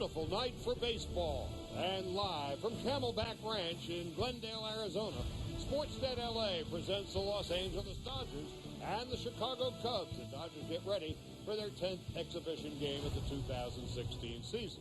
beautiful night for baseball. And live from Camelback Ranch in Glendale, Arizona, Sportsnet LA presents the Los Angeles Dodgers and the Chicago Cubs. The Dodgers get ready for their 10th exhibition game of the 2016 season.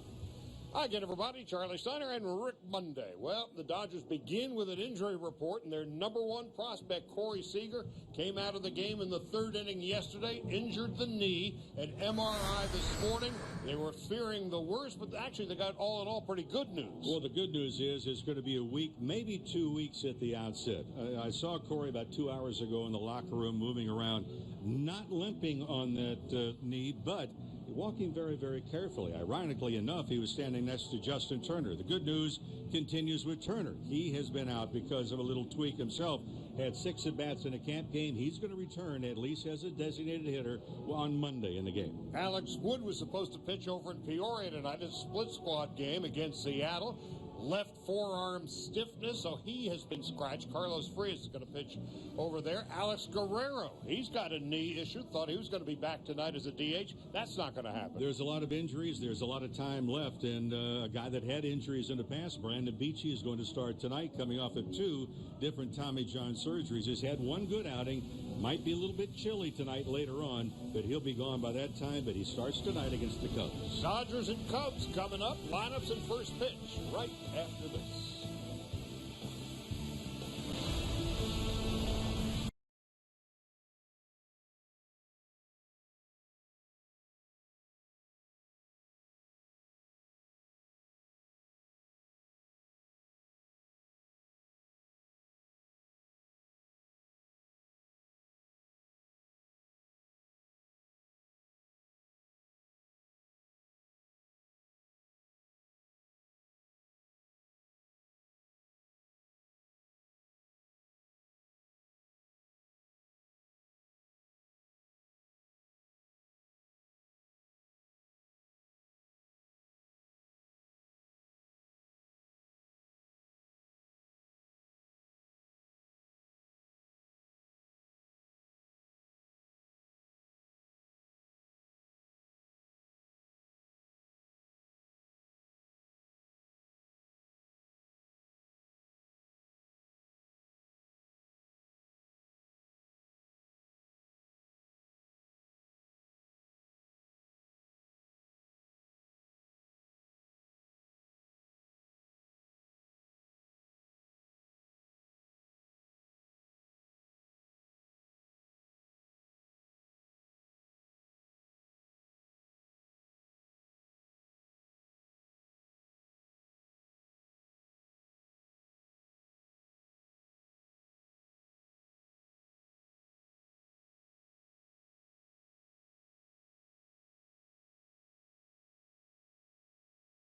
Hi again, everybody. Charlie Steiner and Rick Monday. Well, the Dodgers begin with an injury report, and their number one prospect, Corey Seager, came out of the game in the third inning yesterday, injured the knee, an MRI this morning. They were fearing the worst, but actually they got all in all pretty good news. Well, the good news is it's going to be a week, maybe 2 weeks at the outset. I saw Corey about 2 hours ago in the locker room moving around, not limping on that knee, but walking very, very carefully. Ironically enough, he was standing next to Justin Turner. The good news continues with Turner. He has been out because of a little tweak himself. Had 6 at-bats in a camp game. He's going to return at least as a designated hitter on Monday in the game. Alex Wood was supposed to pitch over in Peoria tonight in a split squad game against Seattle. Left forearm stiffness, so he has been scratched. Carlos Frias is going to pitch over there. Alex Guerrero, he's got a knee issue. Thought he was going to be back tonight as a DH. That's not going to happen. There's a lot of injuries. There's a lot of time left. And a guy that had injuries in the past, Brandon Beachy, is going to start tonight, coming off of 2 different Tommy John surgeries. He's had 1 good outing. Might be a little bit chilly tonight later on, but he'll be gone by that time. But he starts tonight against the Cubs. Dodgers and Cubs coming up. Lineups and first pitch right after this.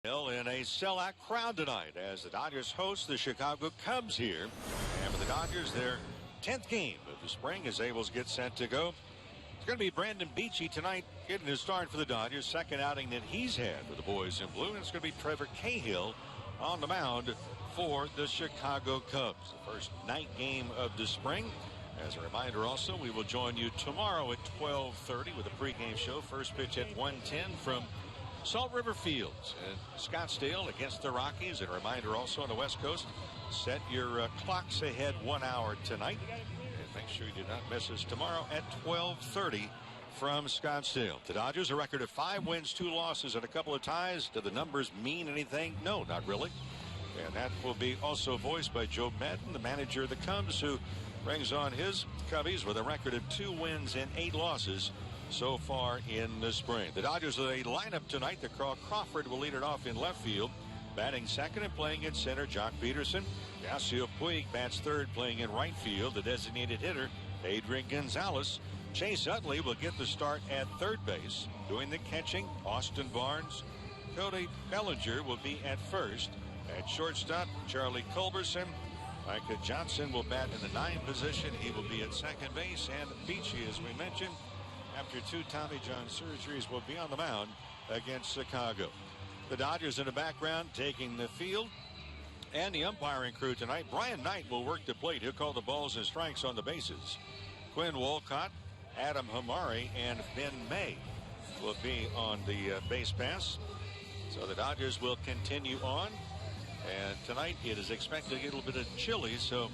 In a sellout crowd tonight as the Dodgers host the Chicago Cubs here. And for the Dodgers, their 10th game of the spring as Abels gets set to go. It's going to be Brandon Beachy tonight getting his start for the Dodgers. Second outing that he's had for the boys in blue. And it's going to be Trevor Cahill on the mound for the Chicago Cubs. The first night game of the spring. As a reminder also, we will join you tomorrow at 12:30 with a pregame show. First pitch at 1:10 from Salt River Fields in Scottsdale against the Rockies. And a reminder also on the West Coast, set your clocks ahead 1 hour tonight. And make sure you do not miss us tomorrow at 12:30 from Scottsdale. The Dodgers, a record of 5 wins, 2 losses, and a couple of ties. Do the numbers mean anything? No, not really. And that will be also voiced by Joe Madden, the manager of the Cubs, who brings on his Cubbies with a record of 2 wins and 8 losses so far in the spring. The Dodgers with a lineup tonight. The Carl Crawford will lead it off in left field. Batting second and playing in center, Jock Peterson. Yasiel Puig bats third, playing in right field. The designated hitter, Adrian Gonzalez. Chase Utley will get the start at third base. Doing the catching, Austin Barnes. Cody Bellinger will be at first. At shortstop, Charlie Culberson. Micah Johnson will bat in the 9 position. He will be at second base. And Beachy, as we mentioned, after 2 Tommy John surgeries, will be on the mound against Chicago. The Dodgers in the background taking the field. And the umpiring crew tonight. Brian Knight will work the plate. He'll call the balls and strikes on the bases. Quinn Wolcott, Adam Hamari, and Ben May will be on the base pass. So the Dodgers will continue on. And tonight it is expected to get a little bit of chilly. So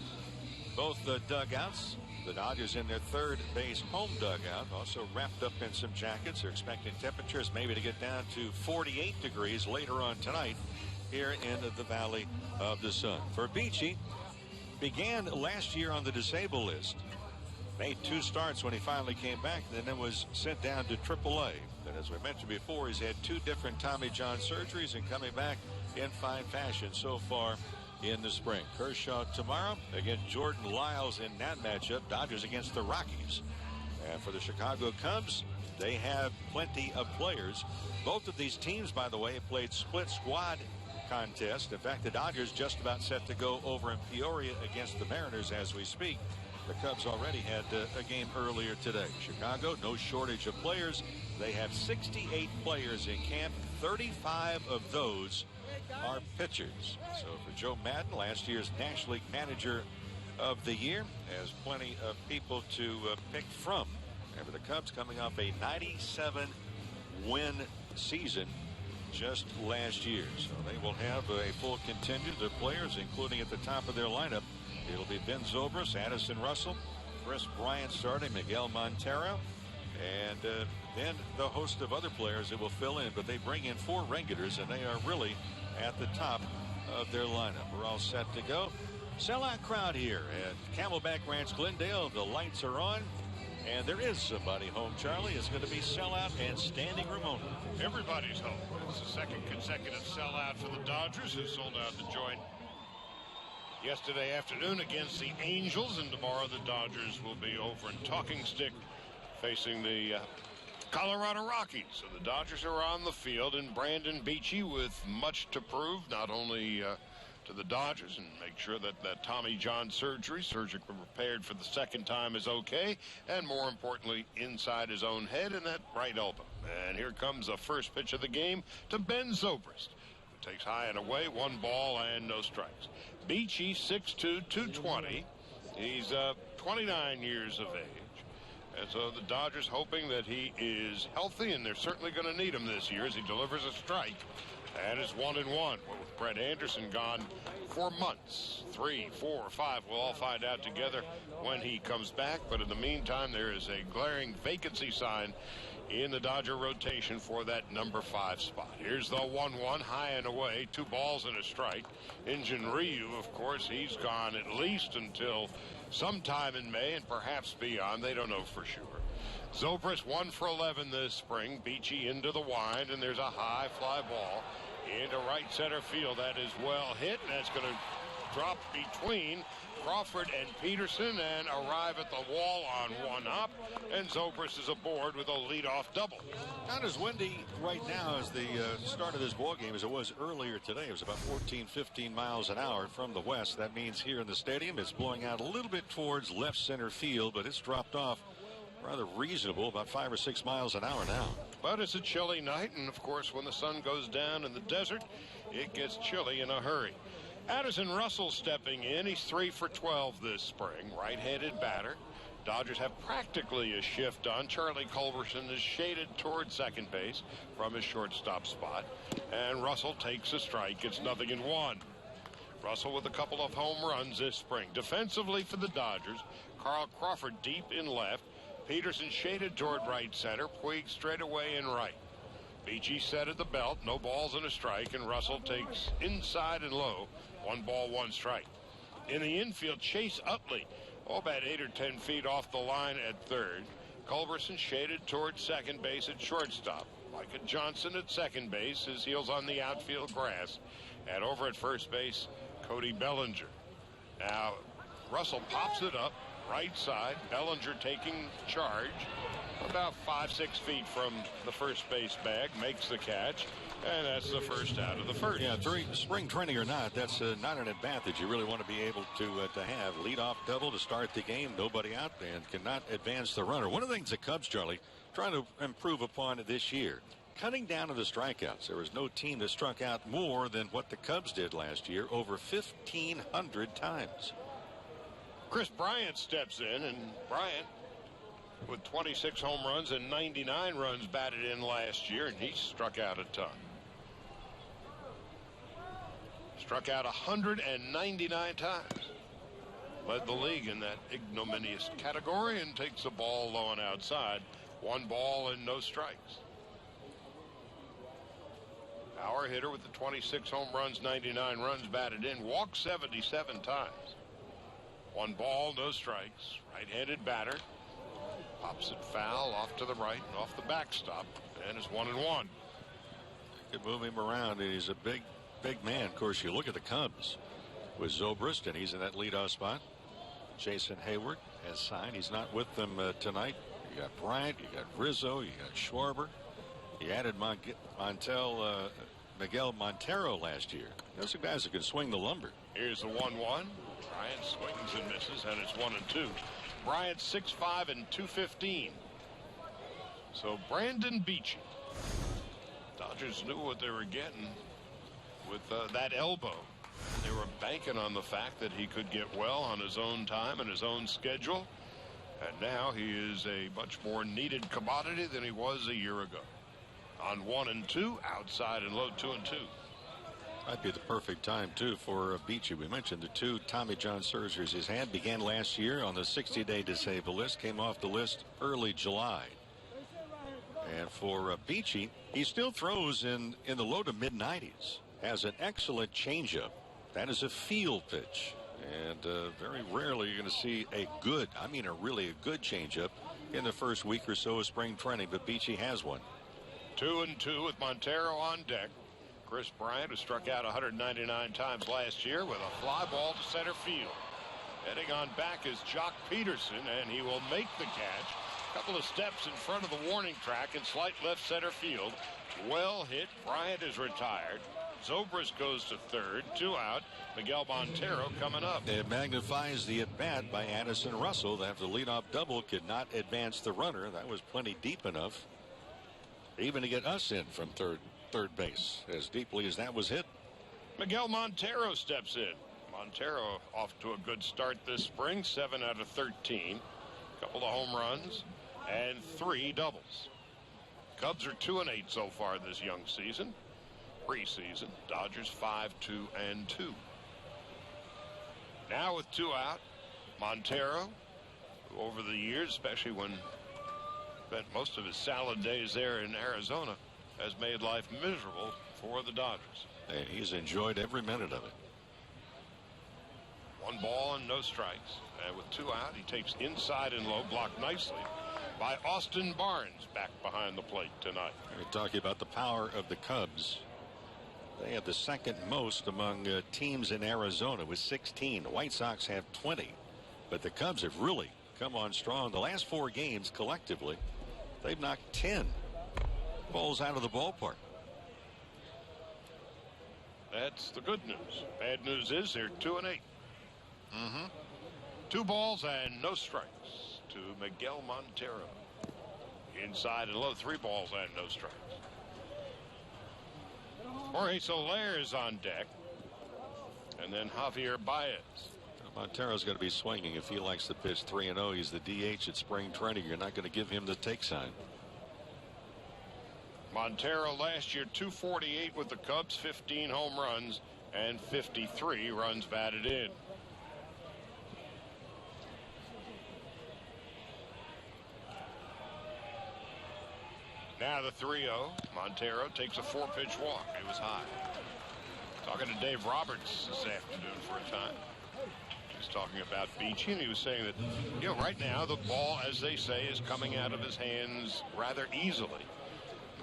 both the dugouts, the Dodgers in their third base home dugout, also wrapped up in some jackets. They're expecting temperatures maybe to get down to 48 degrees later on tonight here in the Valley of the Sun. For Beachy, began last year on the disabled list. Made 2 starts when he finally came back, and then was sent down to AAA. And as we mentioned before, he's had 2 different Tommy John surgeries and coming back in fine fashion so far in the spring. Kershaw tomorrow against Jordan Lyles in that matchup. Dodgers against the Rockies. And for the Chicago Cubs, they have plenty of players. Both of these teams, by the way, played split squad contest. In fact, the Dodgers just about set to go over in Peoria against the Mariners as we speak. The Cubs already had a game earlier today. Chicago, no shortage of players. They have 68 players in camp. 35 of those are pitchers. So for Joe Madden, last year's National League Manager of the Year, has plenty of people to pick from. And for the Cubs, coming off a 97-win season just last year. So they will have a full contingent of players, including at the top of their lineup. It'll be Ben Zobrist, Addison Russell, Chris Bryant starting, Miguel Montero, and then the host of other players that will fill in. But they bring in 4 regulars, and they are really at the top of their lineup. We're all set to go. Sellout crowd here at Camelback Ranch, Glendale. The lights are on, and there is somebody home, Charlie. It's going to be sellout and standing room only. Everybody's home. It's the second consecutive sellout for the Dodgers, who sold out to join yesterday afternoon against the Angels, and tomorrow the Dodgers will be over in Talking Stick facing the Colorado Rockies. So the Dodgers are on the field, and Brandon Beachy with much to prove, not only to the Dodgers, and make sure that that Tommy John surgery, surgically repaired for the second time, is okay, and more importantly, inside his own head and that right elbow. And here comes the first pitch of the game to Ben Zobrist. Takes high and away, 1 ball and no strikes. Beachy, 6'2", 220. He's 29 years of age. And so the Dodgers hoping that he is healthy, and they're certainly going to need him this year as he delivers a strike. And it's 1-1. Well, with Brett Anderson gone for months, 3, 4, 5, we'll all find out together when he comes back. But in the meantime, there is a glaring vacancy sign in the Dodger rotation for that number 5 spot. Here's the 1-1, high and away, 2 balls and a strike. Injun Ryu, of course, he's gone at least until sometime in May and perhaps beyond. They don't know for sure. Zobrist 1 for 11 this spring. Beachy into the wind, and there's a high fly ball into right center field. That is well hit, and that's going to drop between Crawford and Peterson and arrive at the wall on 1 up, and Zobrist is aboard with a leadoff double. Not as windy right now as the start of this ball game as it was earlier today. It was about 14-15 miles an hour from the west. That means here in the stadium it's blowing out a little bit towards left center field, but it's dropped off rather reasonable, about 5 or 6 miles an hour now. But it's a chilly night, and of course when the sun goes down in the desert, it gets chilly in a hurry. Addison Russell stepping in. He's 3 for 12 this spring. Right-handed batter. Dodgers have practically a shift on. Charlie Culberson is shaded toward second base from his shortstop spot. And Russell takes a strike. It's 0-1. Russell with a couple of home runs this spring. Defensively for the Dodgers, Carl Crawford deep in left. Peterson shaded toward right center. Puig straight away in right. Beachy set at the belt. No balls and a strike. And Russell takes inside and low. 1 ball, 1 strike. In the infield, Chase Utley, about 8 or 10 feet off the line at third. Culberson shaded towards second base at shortstop. Micah Johnson at second base, his heels on the outfield grass. And over at first base, Cody Bellinger. Now, Russell pops it up, right side. Bellinger taking charge. About 5-6 feet from the first base bag, makes the catch, and that's the first out of the first. Yeah, during spring training or not, that's not an at-bat that you really want to be able to have. Leadoff double to start the game, nobody out, and cannot advance the runner. One of the things the Cubs, Charlie, trying to improve upon this year, cutting down on the strikeouts. There was no team that struck out more than what the Cubs did last year, over 1,500 times. Chris Bryant steps in, and Bryant with 26 home runs and 99 runs batted in last year, and he struck out a ton. Struck out 199 times. Led the league in that ignominious category and takes the ball low and outside. 1 ball and no strikes. Power hitter with the 26 home runs, 99 runs batted in. Walked 77 times. 1 ball, no strikes. Right-handed batter. Pops it foul off to the right and off the backstop. And it's 1-1. Could move him around. He's a big man. Of course, you look at the Cubs with Zobrist, and he's in that leadoff spot. Jason Hayward has signed. He's not with them tonight. You got Bryant, you got Rizzo, you got Schwarber. He added Miguel Montero last year. Those are guys that can swing the lumber. Here's the 1-1. Bryant swings and misses, and it's 1-2. Bryant 6'5" and 215. So Brandon Beachy. Dodgers knew what they were getting with that elbow. They were banking on the fact that he could get well on his own time and his own schedule. And now he is a much more needed commodity than he was a year ago. On 1-2, outside and low 2-2. Might be the perfect time, too, for Beachy. We mentioned the 2 Tommy John surgeries he's had. Began last year on the 60-day disabled list. Came off the list early July. And for Beachy, he still throws in the low to mid-90s. Has an excellent changeup. That is a field pitch. And very rarely you're going to see a really good changeup in the first week or so of spring training. But Beachy has one. 2-2 with Montero on deck. Chris Bryant, who struck out 199 times last year with a fly ball to center field. Heading on back is Jock Peterson, and he will make the catch. A couple of steps in front of the warning track in slight left center field. Well hit. Bryant is retired. Zobrist goes to third. 2 out. Miguel Montero coming up. It magnifies the at-bat by Addison Russell. That the leadoff double could not advance the runner. That was plenty deep enough even to get us in from third base, as deeply as that was hit. Miguel Montero steps in. Montero off to a good start this spring. 7 out of 13. Couple of home runs and 3 doubles. Cubs are 2-8 so far this young season. Preseason, Dodgers 5-2-2. Now with 2 out, Montero, who over the years, especially when spent most of his salad days there in Arizona, has made life miserable for the Dodgers. And he's enjoyed every minute of it. 1 ball and no strikes. And with 2 out, he takes inside and low, blocked nicely by Austin Barnes, back behind the plate tonight. We're talking about the power of the Cubs. They have the second most among teams in Arizona with 16. The White Sox have 20. But the Cubs have really come on strong. The last 4 games collectively, they've knocked 10 balls out of the ballpark. That's the good news. Bad news is they're 2-8. 2 balls and no strikes to Miguel Montero. Inside and low, 3 balls and no strikes. Jorge Soler is on deck. And then Javier Baez. Montero's got to be swinging if he likes to pitch 3-0. He's the DH at spring training. You're not going to give him the take sign. Montero last year 248 with the Cubs, 15 home runs and 53 runs batted in. Now the 3-0. Montero takes a 4-pitch walk. It was high. Talking to Dave Roberts this afternoon for a time. He's talking about Beachy, and he was saying that, right now the ball, as they say, is coming out of his hands rather easily.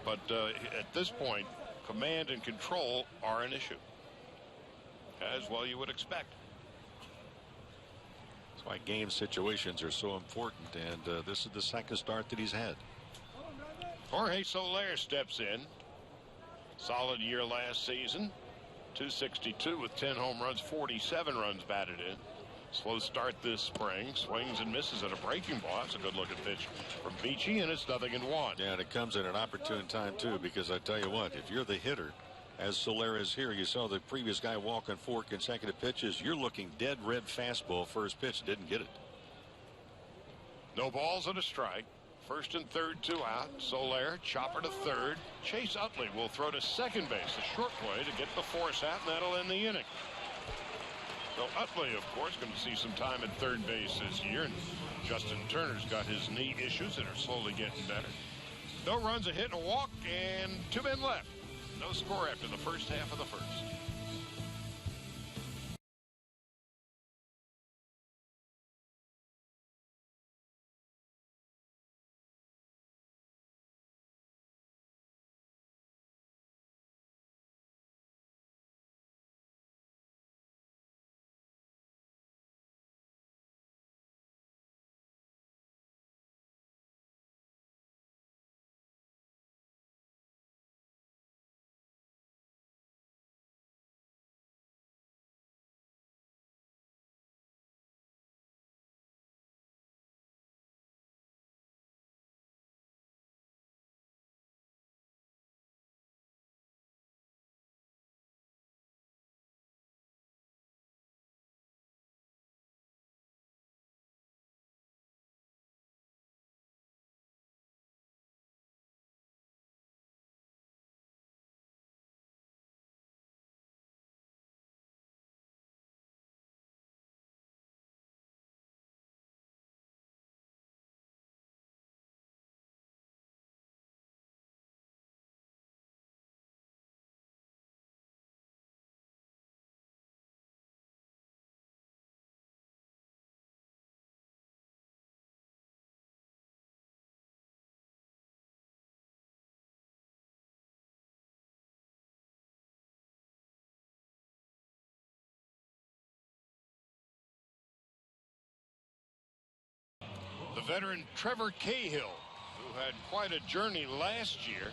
But at this point, command and control are an issue, as well you would expect. That's why game situations are so important, and this is the second start that he's had. Jorge Soler steps in. Solid year last season. 262 with 10 home runs, 47 runs batted in. Slow start this spring. Swings and misses at a breaking ball. That's a good looking pitch from Beachy, and it's 0-1. Yeah, and it comes at an opportune time too, because I tell you what, if you're the hitter, as Soler is here, you saw the previous guy walk on 4 consecutive pitches. You're looking dead red fastball. First pitch, didn't get it. No balls and a strike. First and third, 2 out. Soler, chopper to third. Chase Utley will throw to second base, a short play to get the force out, and that'll end the inning. So Utley, of course, going to see some time at third base this year. And Justin Turner's got his knee issues that are slowly getting better. No runs, a hit, and a walk, and 2 men left. No score after the first half of the first. The veteran Trevor Cahill, who had quite a journey last year.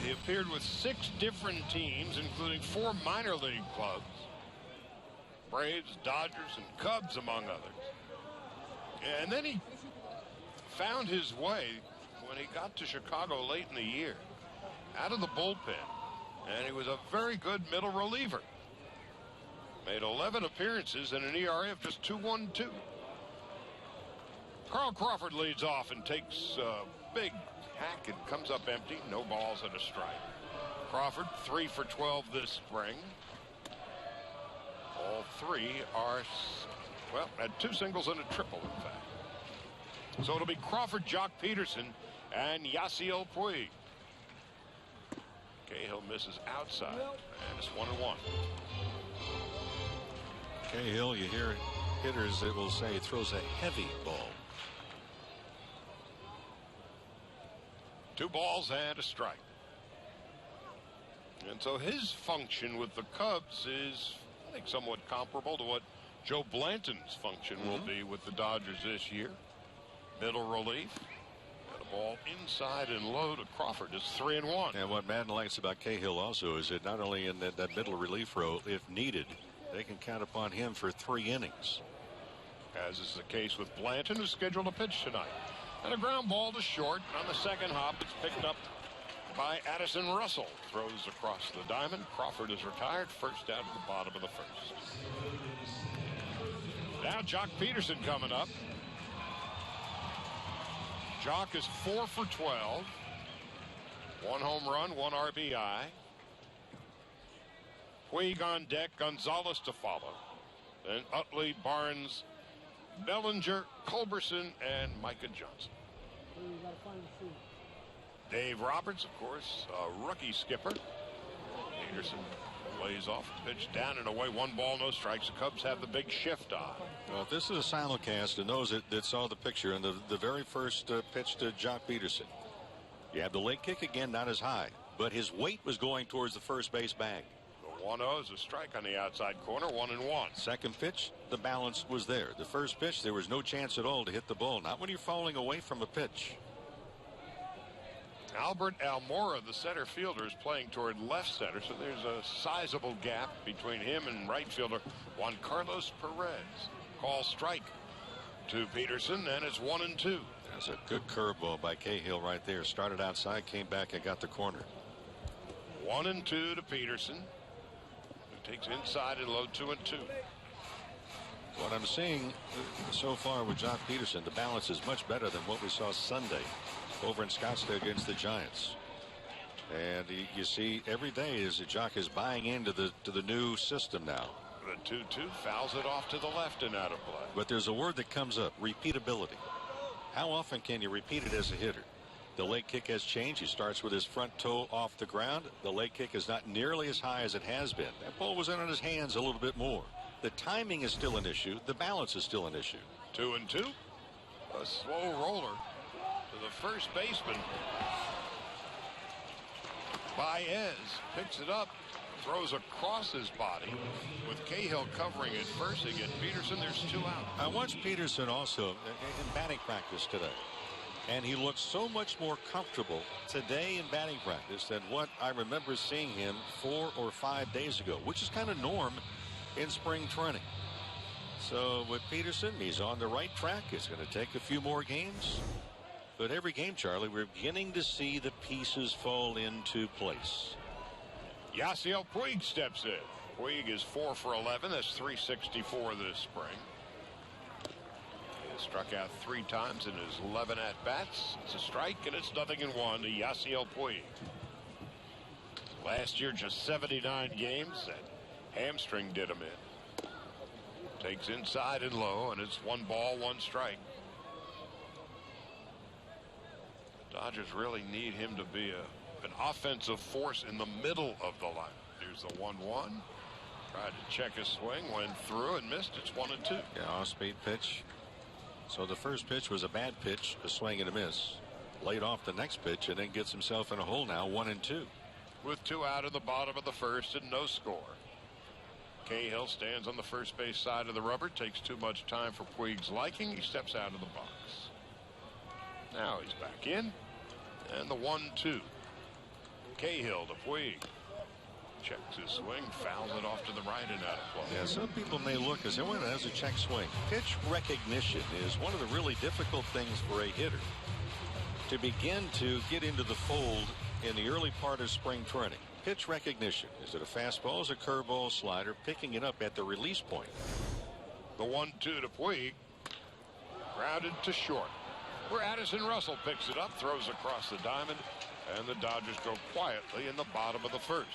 He appeared with 6 different teams, including 4 minor league clubs. Braves, Dodgers, and Cubs, among others. And then he found his way when he got to Chicago late in the year, out of the bullpen. And he was a very good middle reliever. Made 11 appearances and an ERA of just 2.12. Carl Crawford leads off and takes a big hack and comes up empty. No balls and a strike. Crawford 3 for 12 this spring. All 3 are, well, had 2 singles and a triple, in fact. So it'll be Crawford, Jock Peterson, and Yasiel Puig. Cahill misses outside, and it's 1-1. Cahill, you hear hitters that will say he throws a heavy ball. 2 balls and a strike. And so his function with the Cubs is, I think, somewhat comparable to what Joe Blanton's function will be with the Dodgers this year. Middle relief. And a ball inside and low to Crawford. It's 3-1. And what Madden likes about Cahill also is that not only in that middle relief role, if needed, they can count upon him for 3 innings. As is the case with Blanton, who's scheduled to pitch tonight. And a ground ball to short. On the second hop, it's picked up by Addison Russell. Throws across the diamond. Crawford is retired. First out at the bottom of the first. Now Jock Peterson coming up. Jock is 4 for 12. 1 home run, 1 RBI. Puig on deck, Gonzalez to follow. Then Utley, Barnes, Bellinger, Culberson, and Micah Johnson. Dave Roberts, of course, a rookie skipper. Peterson lays off the pitch, down and away, 1 ball, no strikes. The Cubs have the big shift on. Well, if this is a simulcast, and those that saw the picture and the very first pitch to Jock Peterson, you have the leg kick again, not as high, but his weight was going towards the first base bag. 1-0 is a strike on the outside corner, 1-1. Second pitch, the balance was there. The first pitch, there was no chance at all to hit the ball. Not when you're falling away from a pitch. Albert Almora, the center fielder, is playing toward left center, so there's a sizable gap between him and right fielder Juan Carlos Perez. Call strike to Peterson, and it's 1-2. That's a good curveball by Cahill right there. Started outside, came back and got the corner. 1-2 to Peterson. Takes inside and low, 2-2. What I'm seeing so far with Jock Peterson, the balance is much better than what we saw Sunday over in Scottsdale against the Giants. And you see every day as Jock is buying into the new system now. The 2-2 fouls it off to the left and out of play. But there's a word that comes up: repeatability. How often can you repeat it as a hitter? The leg kick has changed. He starts with his front toe off the ground. The leg kick is not nearly as high as it has been. That ball was in on his hands a little bit more. The timing is still an issue. The balance is still an issue. 2-2. A slow roller to the first baseman. Baez picks it up, throws across his body with Cahill covering it first. They get Peterson. There's 2 out. I watched Peterson also in batting practice today, and he looks so much more comfortable today in batting practice than what I remember seeing him 4 or 5 days ago, which is kind of norm in spring training. So with Peterson, he's on the right track. It's going to take a few more games. But every game, Charlie, we're beginning to see the pieces fall into place. Yasiel Puig steps in. Puig is 4 for 11. That's 364 this spring. He has struck out 3 times in his 11 at-bats. It's a strike, and it's 0-1 to Yasiel Puig. Last year, just 79 games. That hamstring did him in. Takes inside and low, and it's 1 ball, 1 strike. Dodgers really need him to be an offensive force in the middle of the line. Here's the 1-1. Tried to check his swing, went through and missed. It's 1-2. Yeah, off-speed pitch. So the first pitch was a bad pitch, a swing and a miss. Laid off the next pitch and then gets himself in a hole now, 1-2. With 2 out in the bottom of the first and no score. Cahill stands on the first base side of the rubber. Takes too much time for Puig's liking. He steps out of the box. Now he's back in. And the 1-2. Cahill to Puig. Checks his swing, fouls it off to the right and out of play. Yeah, some people may look and say, well, that's a check swing. Pitch recognition is one of the really difficult things for a hitter to begin to get into the fold in the early part of spring training. Pitch recognition. Is it a fastball? Is it a curveball, slider? Picking it up at the release point. The 1-2 to Puig. Grounded to short. Where Addison Russell picks it up, throws across the diamond, and the Dodgers go quietly in the bottom of the first.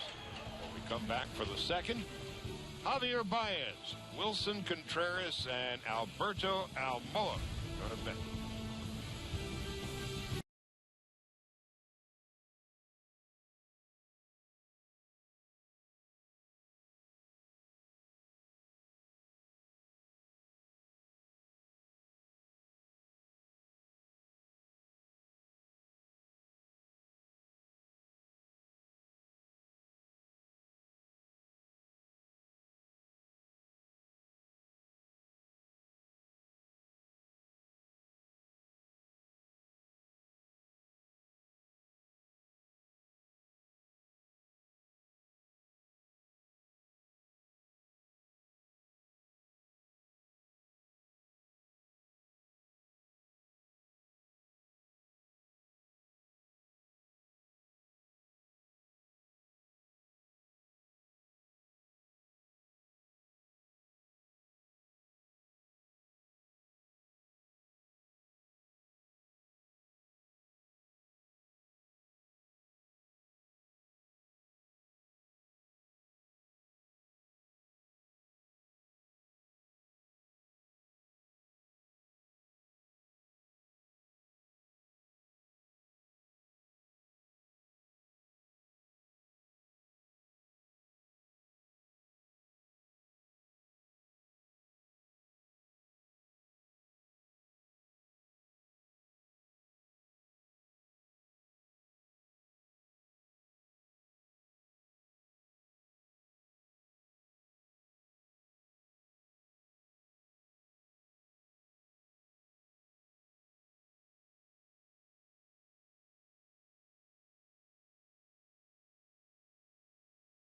When we come back for the second, Javier Baez, Wilson Contreras, and Alberto Almoa going to bet.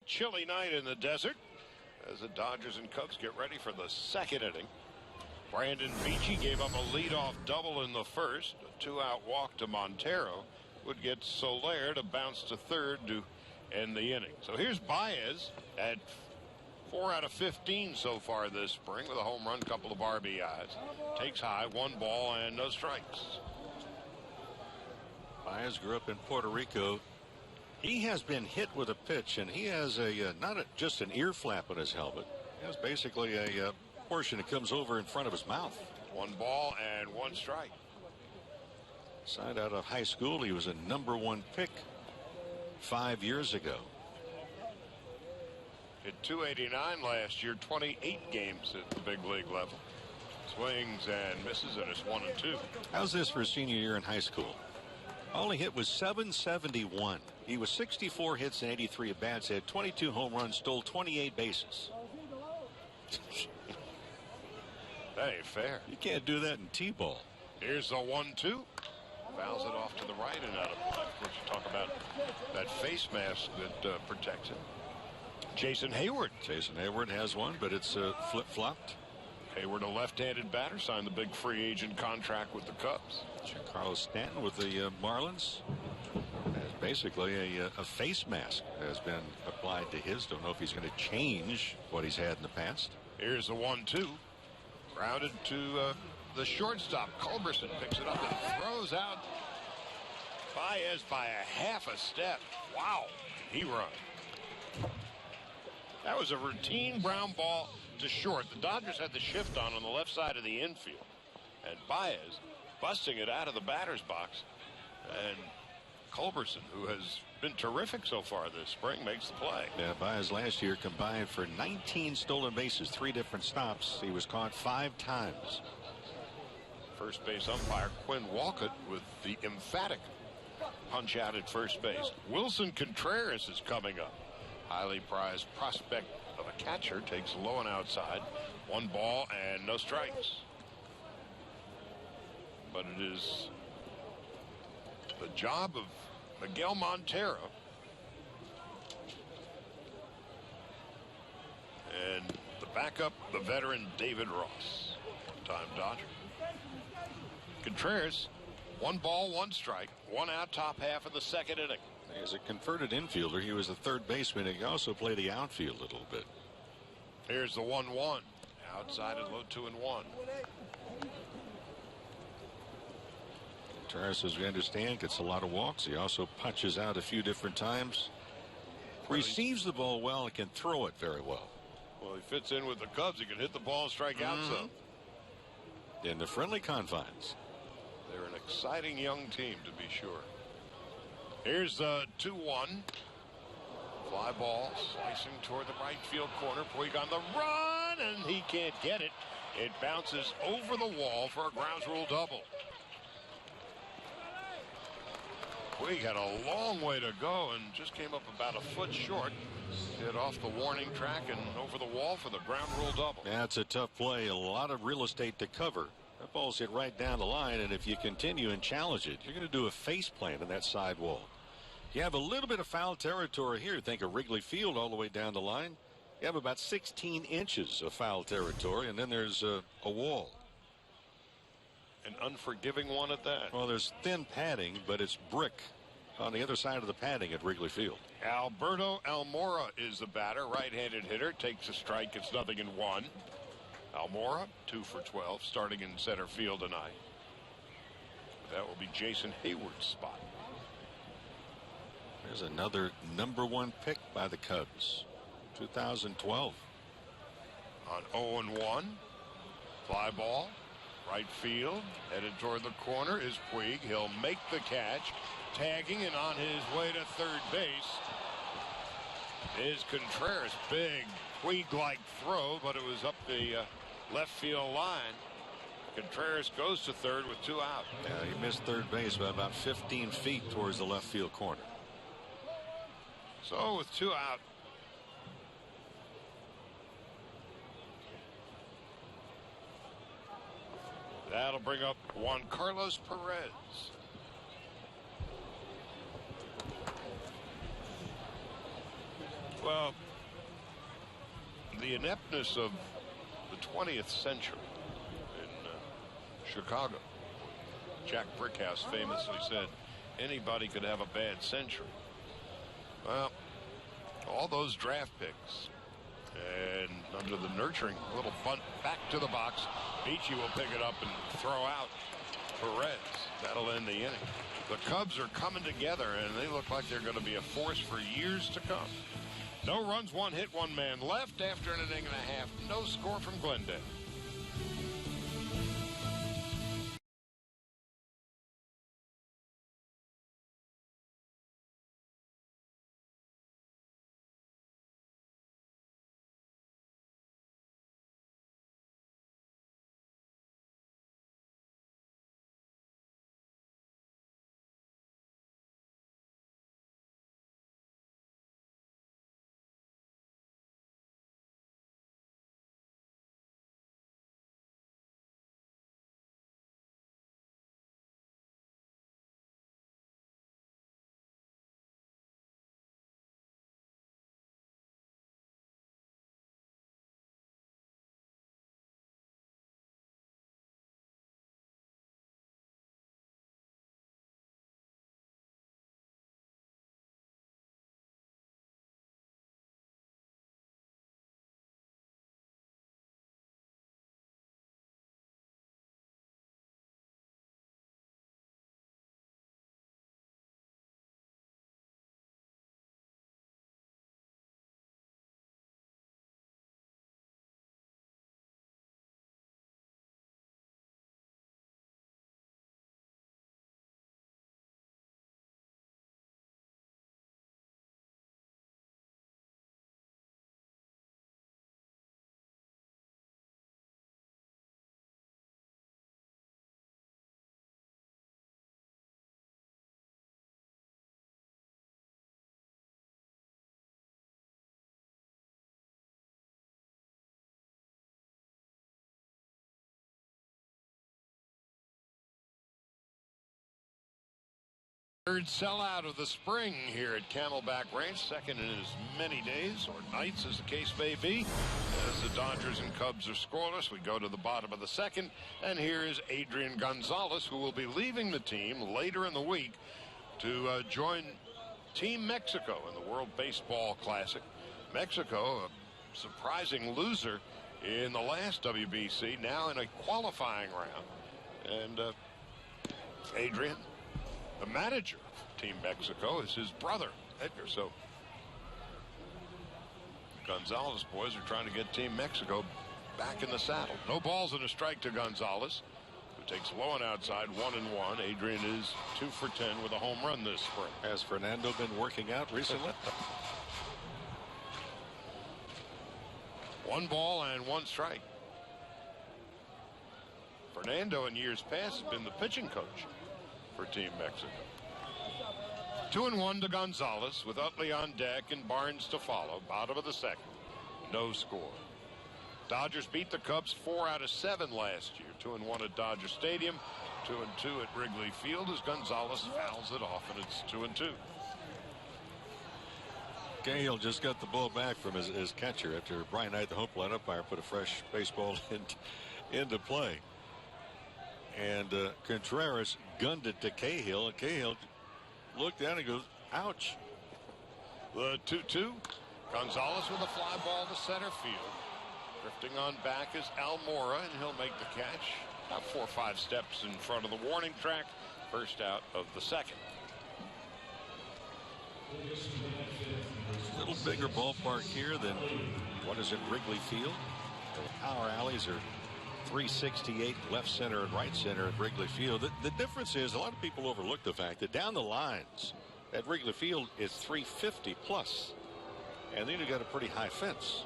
Chilly night in the desert as the Dodgers and Cubs get ready for the second inning. Brandon Beachy gave up a leadoff double in the first. A 2-out walk to Montero would get Soler to bounce to third to end the inning. So here's Baez at 4 out of 15 so far this spring with a home run, couple of RBIs. Takes high, 1 ball and no strikes. Baez grew up in Puerto Rico. He has been hit with a pitch, and he has just an ear flap on his helmet. He has basically a portion that comes over in front of his mouth. 1 ball and 1 strike. Signed out of high school. He was a #1 pick 5 years ago. Hit .289 last year, 28 games at the big league level. Swings and misses, and it's 1-2. How's this for his senior year in high school? All he hit was .771. He was 64 hits and 83 at bats, had 22 home runs, stole 28 bases. That ain't fair. You can't do that in T-ball. Here's the 1-2. Fouls it off to the right and out of play. Of course, you talk about that face mask that protects it. Jason Hayward. Jason Hayward has one, but it's flip-flopped. Hayward, a left-handed batter, signed the big free agent contract with the Cubs. Giancarlo Stanton with the Marlins. Basically a face mask has been applied to his. Don't know if he's going to change what he's had in the past. Here's the 1-2. Grounded to the shortstop. Culberson picks it up and throws out Baez by a half a step. Wow, he run. That was a routine ground ball to short. The Dodgers had the shift on the left side of the infield, and Baez busting it out of the batter's box, and Culberson, who has been terrific so far this spring, makes the play. Yeah, Baez last year combined for 19 stolen bases, 3 different stops. He was caught 5 times. First base umpire Quinn Walcott with the emphatic punch out at first base. Wilson Contreras is coming up. Highly prized prospect of a catcher, takes low and outside. 1 ball and no strikes. But it is the job of Miguel Montero and the backup, the veteran David Ross. Time Dodger. Contreras, 1 ball, 1 strike, 1 out, top half of the 2nd inning. As a converted infielder, he was the third baseman. He also played the outfield a little bit. Here's the 1-1. Outside at low 2-1. Contreras, as we understand, gets a lot of walks. He also punches out a few different times. Receives the ball well and can throw it very well. Well, he fits in with the Cubs. He can hit the ball and strike out some. In the friendly confines. They're an exciting young team, to be sure. Here's the 2-1. Fly ball slicing toward the right field corner. Puig on the run, and he can't get it. It bounces over the wall for a grounds rule double. Puig had a long way to go and just came up about a foot short. Hit off the warning track and over the wall for the ground rule double. That's a tough play. A lot of real estate to cover. That ball's hit right down the line, and if you continue and challenge it, you're going to do a face plant on that side wall. You have a little bit of foul territory here. Think of Wrigley Field all the way down the line. You have about 16 inches of foul territory, and then there's a wall. An unforgiving one at that. Well, there's thin padding, but it's brick on the other side of the padding at Wrigley Field. Alberto Almora is the batter. Right-handed hitter. Takes a strike. It's 0-1. Almora, 2 for 12, starting in center field tonight. That will be Jason Hayward's spot. There's another #1 pick by the Cubs. 2012. On 0-1. Fly ball. Right field. Headed toward the corner is Puig. He'll make the catch. Tagging and on his way to third base is Contreras. Big Puig-like throw, but it was up the left field line. Contreras goes to third with 2 out. Yeah, he missed third base by about 15 feet towards the left field corner. So with 2 out, that'll bring up Juan Carlos Perez. Well, the ineptness of the 20th century in Chicago. Jack Brickhouse famously said anybody could have a bad century. Well, all those draft picks And under the nurturing little bunt back to the box. Beachy will pick it up and throw out Perez. That'll end the inning. The Cubs are coming together, and they look like they're going to be a force for years to come. No runs, 1 hit, 1 man left after an inning and a half. No score from Glendale. Third sellout of the spring here at Camelback Ranch, second in as many days or nights as the case may be. As the Dodgers and Cubs are scoreless, we go to the bottom of the second, and here is Adrian Gonzalez, who will be leaving the team later in the week to join Team Mexico in the World Baseball Classic. Mexico, a surprising loser in the last WBC, now in a qualifying round. And Adrian, the manager of Team Mexico, is his brother, Edgar. So Gonzalez boys are trying to get Team Mexico back in the saddle. No balls and a strike to Gonzalez, who takes low and outside, 1-1. Adrian is 2 for 10 with a home run this spring. Has Fernando been working out recently? 1 ball and 1 strike. Fernando in years past has been the pitching coach for Team Mexico. 2-1 to Gonzalez with Utley on deck and Barnes to follow. Bottom of the second. No score. Dodgers beat the Cubs 4 out of 7 last year. 2-1 at Dodger Stadium. 2-2 at Wrigley Field as Gonzalez fouls it off, and it's 2-2. Cahill just got the ball back from his catcher after Brian Knight, the home plate umpire, put a fresh baseball into play. And Contreras gunned it to Cahill, and Cahill looked down and goes, ouch. The 2-2. Gonzalez with a fly ball to center field. Drifting on back is Almora, and he'll make the catch about 4 or 5 steps in front of the warning track. First out of the second. A little bigger ballpark here than what is at Wrigley Field. The power alleys are 368 left center and right center at Wrigley Field. The difference is a lot of people overlook the fact that down the lines at Wrigley Field is 350 plus, and then you got a pretty high fence.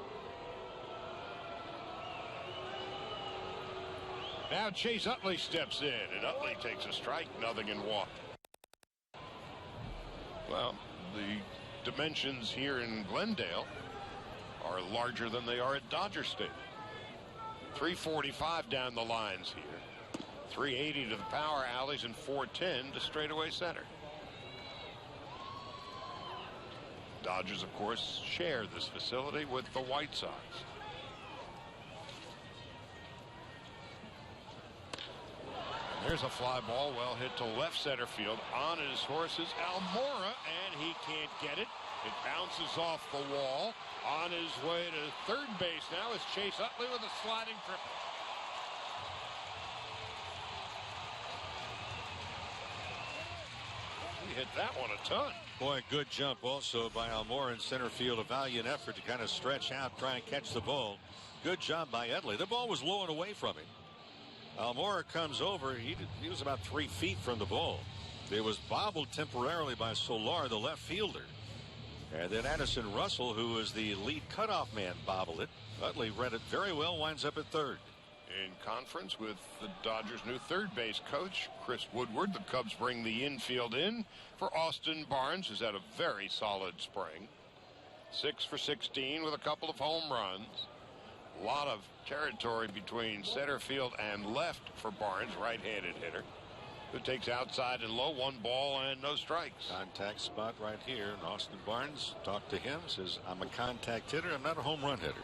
Now Chase Utley steps in, and Utley takes a strike, nothing in walk. Well, the dimensions here in Glendale are larger than they are at Dodger Stadium. 345 down the lines here. 380 to the power alleys and 410 to straightaway center. Dodgers, of course, share this facility with the White Sox. And there's a fly ball well hit to left center field. On his horse is Almora, and he can't get it. It bounces off the wall. On his way to third base now is Chase Utley with a sliding triple. He hit that one a ton. Boy, good jump also by Almora in center field. A valiant effort to kind of stretch out, try and catch the ball. Good job by Utley. The ball was low and away from him. Almora comes over. He was about 3 feet from the ball. It was bobbled temporarily by Solar, the left fielder. And then Addison Russell, who was the lead cutoff man, bobbled it. Utley read it very well, winds up at third. In conference with the Dodgers' new third base coach, Chris Woodward, the Cubs bring the infield in for Austin Barnes, who's had a very solid spring. 6 for 16 with a couple of home runs. A lot of territory between center field and left for Barnes, right-handed hitter, who takes outside and low, 1 ball and no strikes. Contact spot right here. And Austin Barnes talked to him, says, I'm a contact hitter. I'm not a home run hitter.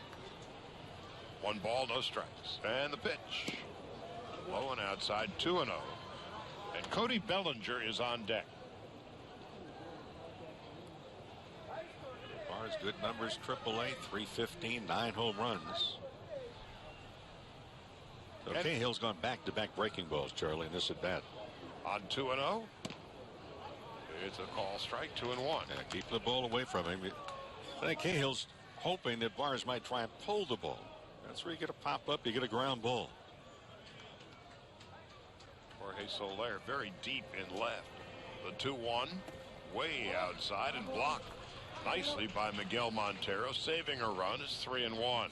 1 ball, no strikes. And the pitch. Low and outside, 2-0. And Cody Bellinger is on deck. Barnes, good numbers, AAA, 315, 9 home runs. So Cahill's gone back-to-back breaking balls, Charlie, in this at bat. On 2-0. It's a call strike, 2-1. Yeah, keep the ball away from him. I think Cahill's hoping that Barnes might try and pull the ball. That's where you get a pop-up, you get a ground ball. Jorge Soler very deep in left. The 2-1 way outside and blocked nicely by Miguel Montero. Saving a run is 3-1.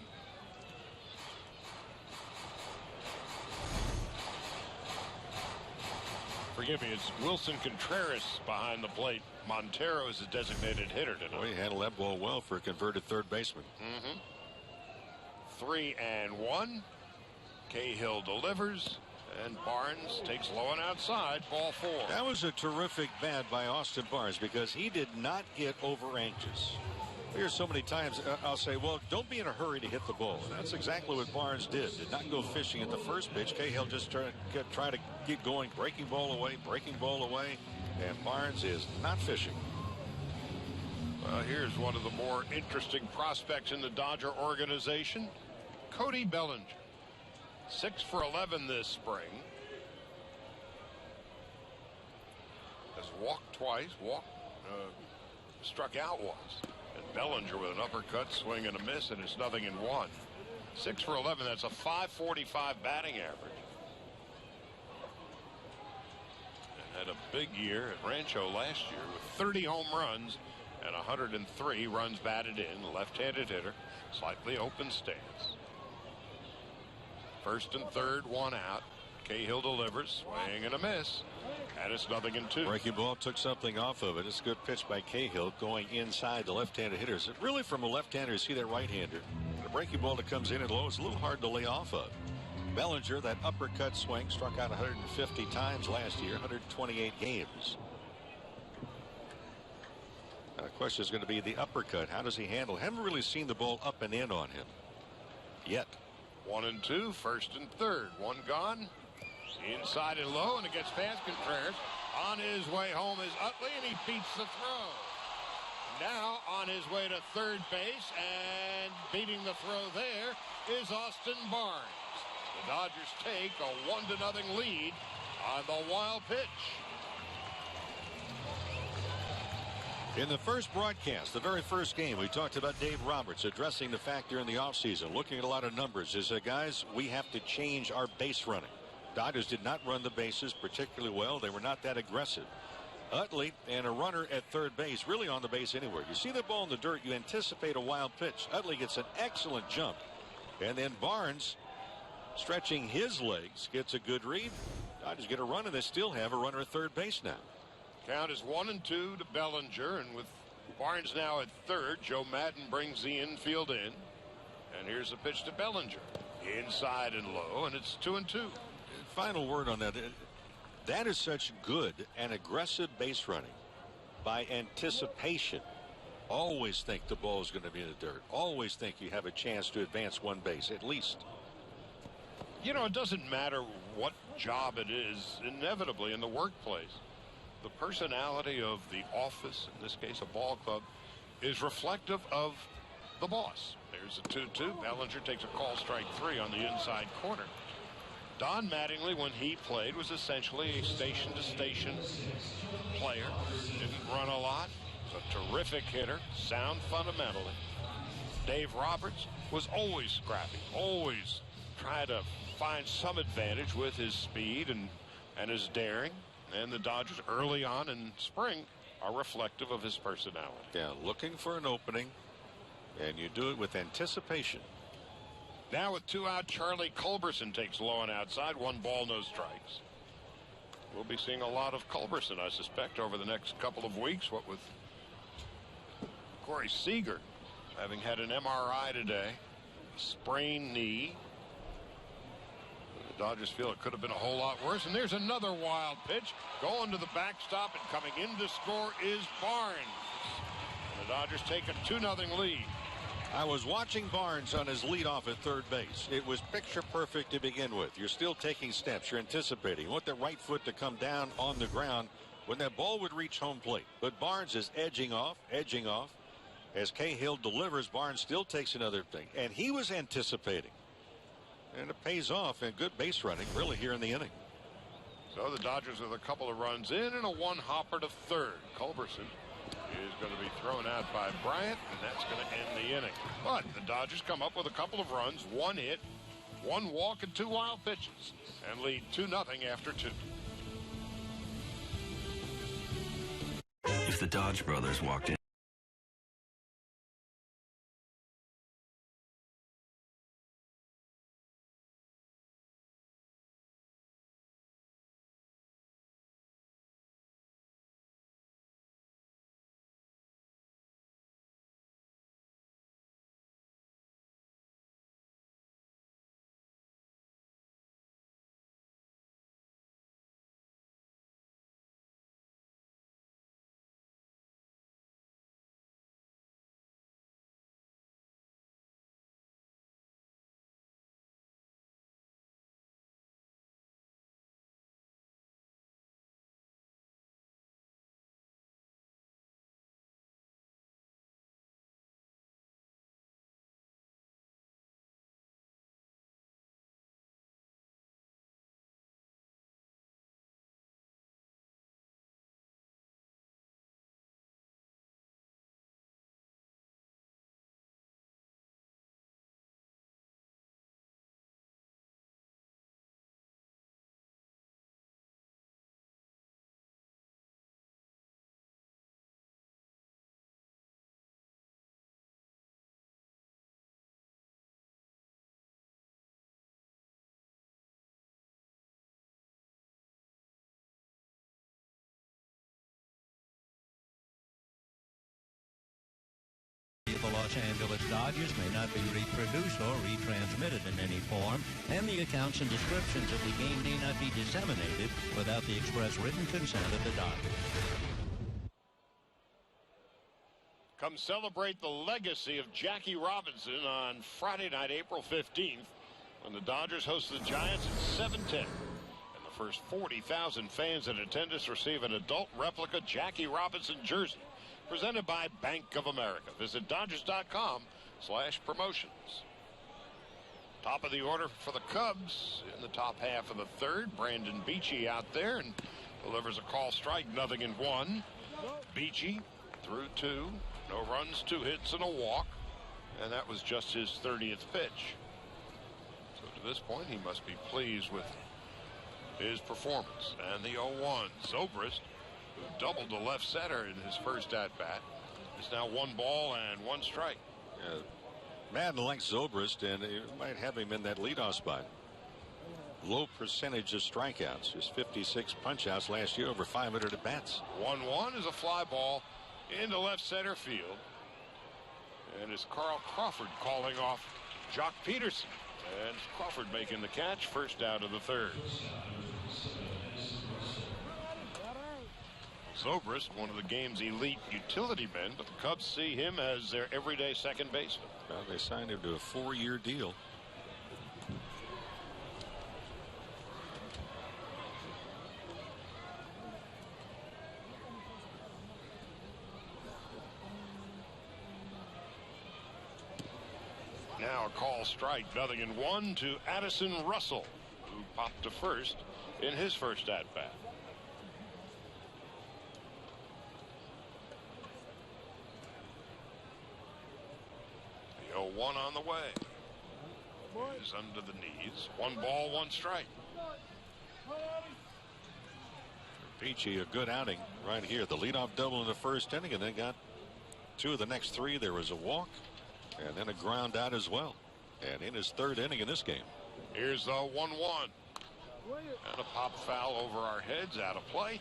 Forgive me, it's Wilson Contreras behind the plate. Montero is a designated hitter tonight. Well, he handled that ball well for a converted third baseman. 3-1. Cahill delivers, and Barnes takes low and outside, ball 4. That was a terrific bat by Austin Barnes because he did not get over anxious. Here so many times I'll say, well, don't be in a hurry to hit the ball. And that's exactly what Barnes did not go fishing at the first pitch. Cahill just try to keep going, breaking ball away, and Barnes is not fishing. Well, here's one of the more interesting prospects in the Dodger organization, Cody Bellinger. 6 for 11 this spring. Has walked twice, struck out once. And Bellinger with an uppercut, swing and a miss, and it's 0-1. 6 for 11, that's a .545 batting average. And had a big year at Rancho last year with 30 home runs and 103 runs batted in. Left-handed hitter, slightly open stance. First and third, 1 out. Cahill delivers, swing and a miss, and it's 0-2. Breaking ball took something off of it. It's a good pitch by Cahill going inside the left-handed hitters. Really, from a left-hander, you see that right-hander. The breaking ball that comes in and low is a little hard to lay off of. Bellinger, that uppercut swing, struck out 150 times last year, 128 games. Now, the question is going to be the uppercut. How does he handle? Haven't really seen the ball up and in on him yet. 1-2, first and third, 1 gone. Inside and low, and it gets past Contreras. On his way home is Utley, and he beats the throw. Now on his way to third base, and beating the throw there is Austin Barnes. The Dodgers take a 1-0 lead on the wild pitch. In the first broadcast, the very first game, we talked about Dave Roberts addressing the fact during the offseason, looking at a lot of numbers. He said, guys, we have to change our base running. Dodgers did not run the bases particularly well. They were not that aggressive. Utley and a runner at third base, really on the base anywhere. You see the ball in the dirt, you anticipate a wild pitch. Utley gets an excellent jump. And then Barnes, stretching his legs, gets a good read. Dodgers get a run, and they still have a runner at third base now. Count is 1-2 to Bellinger, and with Barnes now at third, Joe Madden brings the infield in. And here's the pitch to Bellinger. Inside and low, and it's 2-2. Final word on that. That is such good and aggressive base running by anticipation. Always think the ball is going to be in the dirt. Always think you have a chance to advance one base, at least. You know, it doesn't matter what job it is, inevitably in the workplace. The personality of the office, in this case a ball club, is reflective of the boss. There's a 2-2. Bellinger takes a call strike 3 on the inside corner. Don Mattingly, when he played, was essentially a station-to-station player. Didn't run a lot. Was a terrific hitter. Sound fundamentally. Dave Roberts was always scrappy. Always try to find some advantage with his speed and his daring. And the Dodgers early on in spring are reflective of his personality. Yeah, looking for an opening, and you do it with anticipation. Now with 2 out, Charlie Culberson takes low and outside. 1 ball, no strikes. We'll be seeing a lot of Culberson, I suspect, over the next couple of weeks. What with Corey Seager having had an MRI today, sprained knee. The Dodgers feel it could have been a whole lot worse. And there's another wild pitch going to the backstop, and coming in to score is Barnes. And the Dodgers take a 2-0 lead. I was watching Barnes on his leadoff at third base. It was picture perfect to begin with. You're still taking steps. You're anticipating. You want the right foot to come down on the ground when that ball would reach home plate. But Barnes is edging off. As Cahill delivers, Barnes still takes another thing. And he was anticipating. And it pays off, and good base running really here in the inning. So the Dodgers with a couple of runs in and a 1-hopper to third. Culberson is going to be thrown out by Bryant, and that's going to end the inning. But the Dodgers come up with a couple of runs, 1 hit, 1 walk, and 2 wild pitches, and lead 2-0 after 2. If the Dodge brothers walked in. The Los Angeles Dodgers may not be reproduced or retransmitted in any form, and the accounts and descriptions of the game may not be disseminated without the express written consent of the Dodgers. Come celebrate the legacy of Jackie Robinson on Friday night, April 15th, when the Dodgers host the Giants at 7:10. And the first 40,000 fans in attendance receive an adult replica Jackie Robinson jersey, presented by Bank of America. Visit Dodgers.com/promotions. Top of the order for the Cubs in the top half of the third. Brandon Beachy out there and delivers a call strike, 0-1. Beachy through 2. No runs, 2 hits, and a walk. And that was just his 30th pitch. So to this point, he must be pleased with his performance. And the 0-1. Zobrist, who doubled to left center in his first at-bat, is now 1 ball and 1 strike. Madden likes Zobrist, and you might have him in that leadoff spot. Low percentage of strikeouts, just 56 punch-outs last year, over 500 at-bats. 1-1 is a fly ball into left center field. And it's Carl Crawford calling off Jock Peterson. And Crawford making the catch, first out of the third. Zobrist, one of the game's elite utility men, but the Cubs see him as their everyday second baseman. Well, they signed him to a 4-year deal. Now a call strike, 0-1 to Addison Russell, who popped to first in his first at-bat. The 0-1 on the way. Is under the knees. 1 ball, 1 strike. Beachy, a good outing right here. The leadoff double in the first inning, and then got 2 of the next 3. There was a walk and then a ground out as well. And in his 3rd inning in this game. Here's the 1-1. And a pop foul over our heads, out of play.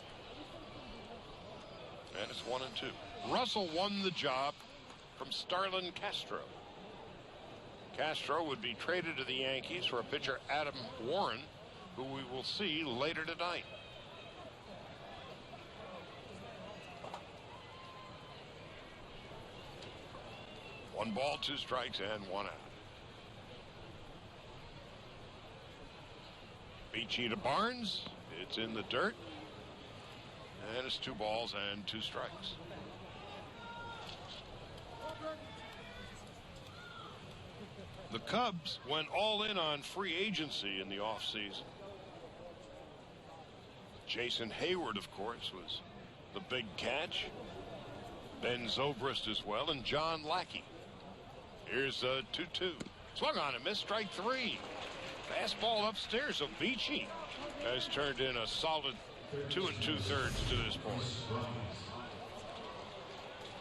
And it's 1-2. Russell won the job from Starlin Castro. Castro would be traded to the Yankees for a pitcher, Adam Warren, who we will see later tonight. One ball, 2 strikes, and 1 out. Beachy to Barnes. It's in the dirt. And it's 2 balls and 2 strikes. The Cubs went all in on free agency in the offseason. Jason Hayward, of course, was the big catch. Ben Zobrist as well, and John Lackey. Here's a 2-2. Swung on and missed, strike 3. Fastball upstairs, so Beachy has turned in a solid 2 2/3 to this point.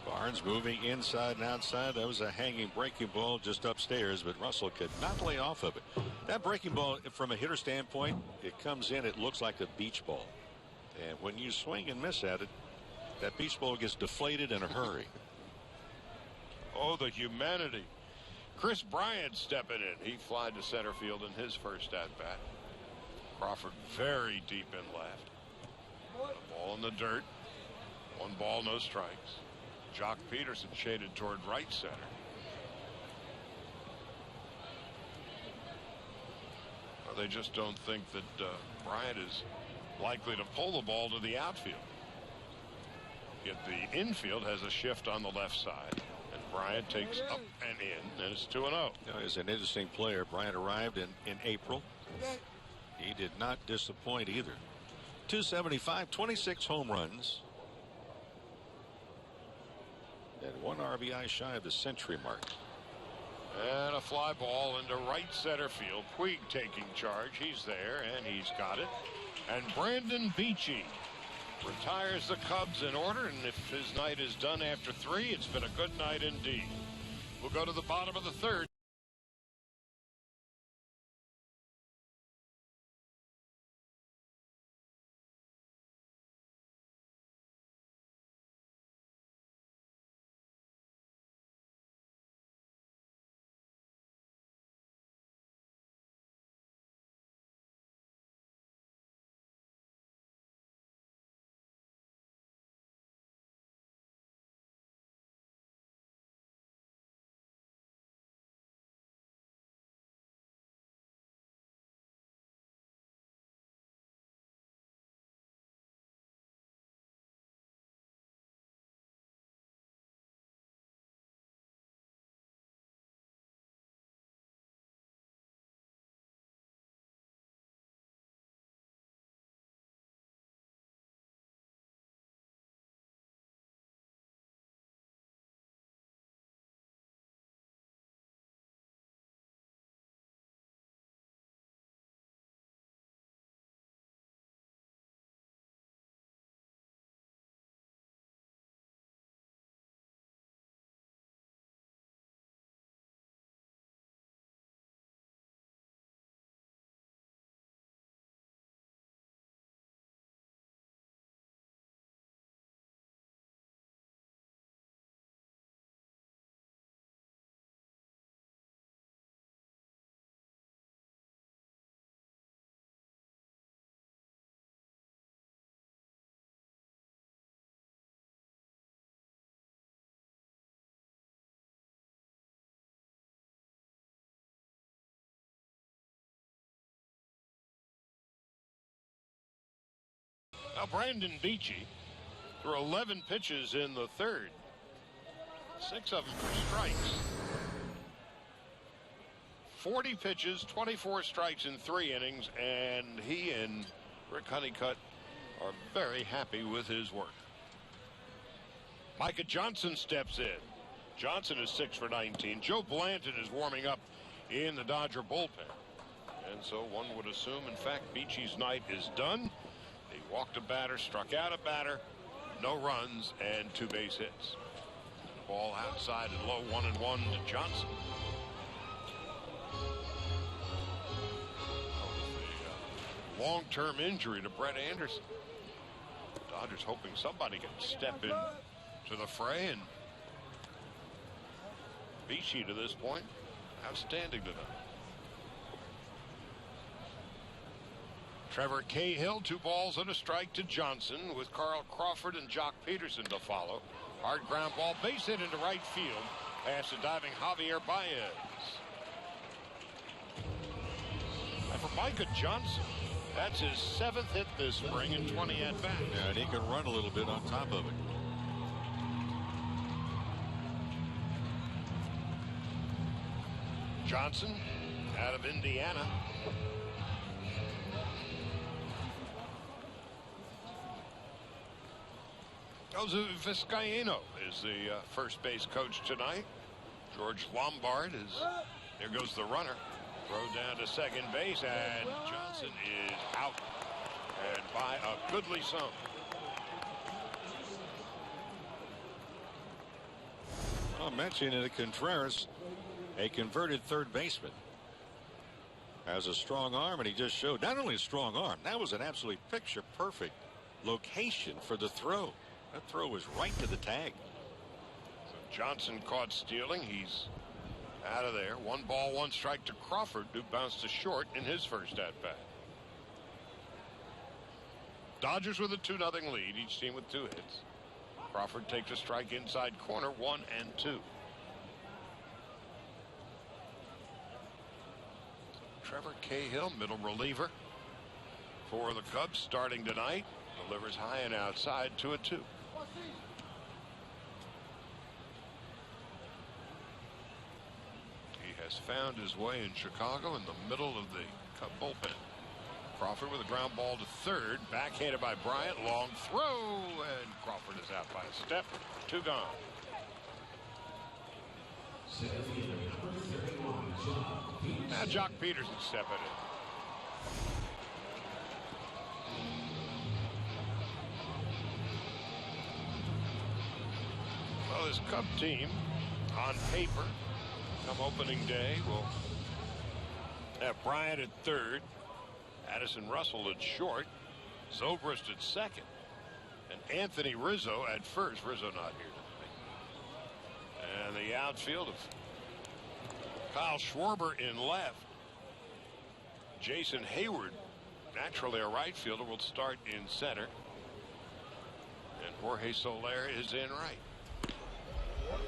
Barnes moving inside and outside. That was a hanging breaking ball just upstairs, but Russell could not lay off of it. That breaking ball, from a hitter standpoint, it comes in, it looks like a beach ball. And when you swing and miss at it, that beach ball gets deflated in a hurry. Oh, the humanity. Chris Bryant stepping in. He flied to center field in his first at-bat. Crawford very deep in left. A ball in the dirt. 1 ball, no strikes. Jock Peterson shaded toward right center. Well, they just don't think that Bryant is likely to pull the ball to the outfield. Yet the infield has a shift on the left side. And Bryant takes up and in, and it's 2-0. He's an interesting player. Bryant arrived in April. He did not disappoint either. 275, 26 home runs. And 1 RBI shy of the century mark. And a fly ball into right center field. Puig taking charge. He's there, and he's got it. And Brandon Beachy retires the Cubs in order, and if his night is done after 3, it's been a good night indeed. We'll go to the bottom of the 3rd. Now Brandon Beachy threw 11 pitches in the 3rd. 6 of them for strikes. 40 pitches, 24 strikes in 3 innings, and he and Rick Honeycutt are very happy with his work. Micah Johnson steps in. Johnson is 6 for 19. Joe Blanton is warming up in the Dodger bullpen. And so one would assume, in fact, Beachy's night is done. He walked a batter, struck out a batter, no runs, and 2 base hits. Ball outside and low, 1-1 to Johnson. Long-term injury to Brett Anderson. Dodgers hoping somebody can step in to the fray, and Beachy to this point outstanding tonight. Trevor Cahill, 2 balls and a strike to Johnson, with Carl Crawford and Jock Peterson to follow. Hard ground ball, base hit into right field past the diving Javier Baez. And for Micah Johnson, that's his 7th hit this spring in 20 at-bats. Yeah, and he can run a little bit on top of it. Johnson out of Indiana. Jose Vizcaíno is the first base coach tonight. George Lombard is, there goes the runner. Throw down to second base, and Johnson is out, and by a goodly sum. I'll mention it, Contreras, a converted third baseman, has a strong arm, and he just showed not only a strong arm, that was an absolutely picture perfect location for the throw. That throw was right to the tag. So Johnson caught stealing. He's out of there. 1 ball, 1 strike to Crawford, who bounced to short in his first at-bat. Dodgers with a 2-0 lead, each team with 2 hits. Crawford takes a strike inside corner, 1-2. Trevor Cahill, middle reliever for the Cubs, starting tonight. Delivers high and outside, 2-2. He has found his way in Chicago in the middle of the Cub bullpen. Crawford with a ground ball to third, backhanded by Bryant, long throw, and Crawford is out by a step. 2 gone. Now Jock Peterson stepping in. Well, this Cub team, on paper, come opening day, will have Bryant at third, Addison Russell at short, Zobrist at second, and Anthony Rizzo at first. Rizzo not here tonight. And the outfield of Kyle Schwarber in left. Jason Hayward, naturally a right fielder, will start in center. And Jorge Soler is in right.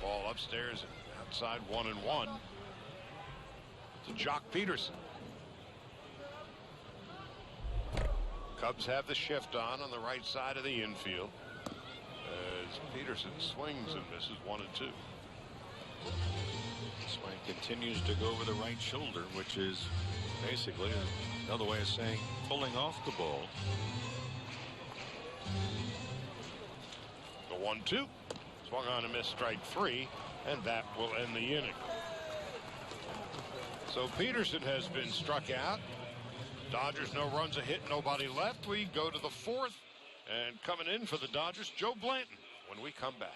Ball upstairs and outside, 1-1 to Jock Peterson. Cubs have the shift on the right side of the infield as Peterson swings and misses 1-2. Swing continues to go over the right shoulder, which is basically another way of saying pulling off the ball. The 1-2. Swung on and missed, strike 3, and that will end the inning. So Peterson has been struck out. Dodgers, no runs, a hit, nobody left. We go to the 4th, and coming in for the Dodgers, Joe Blanton, when we come back.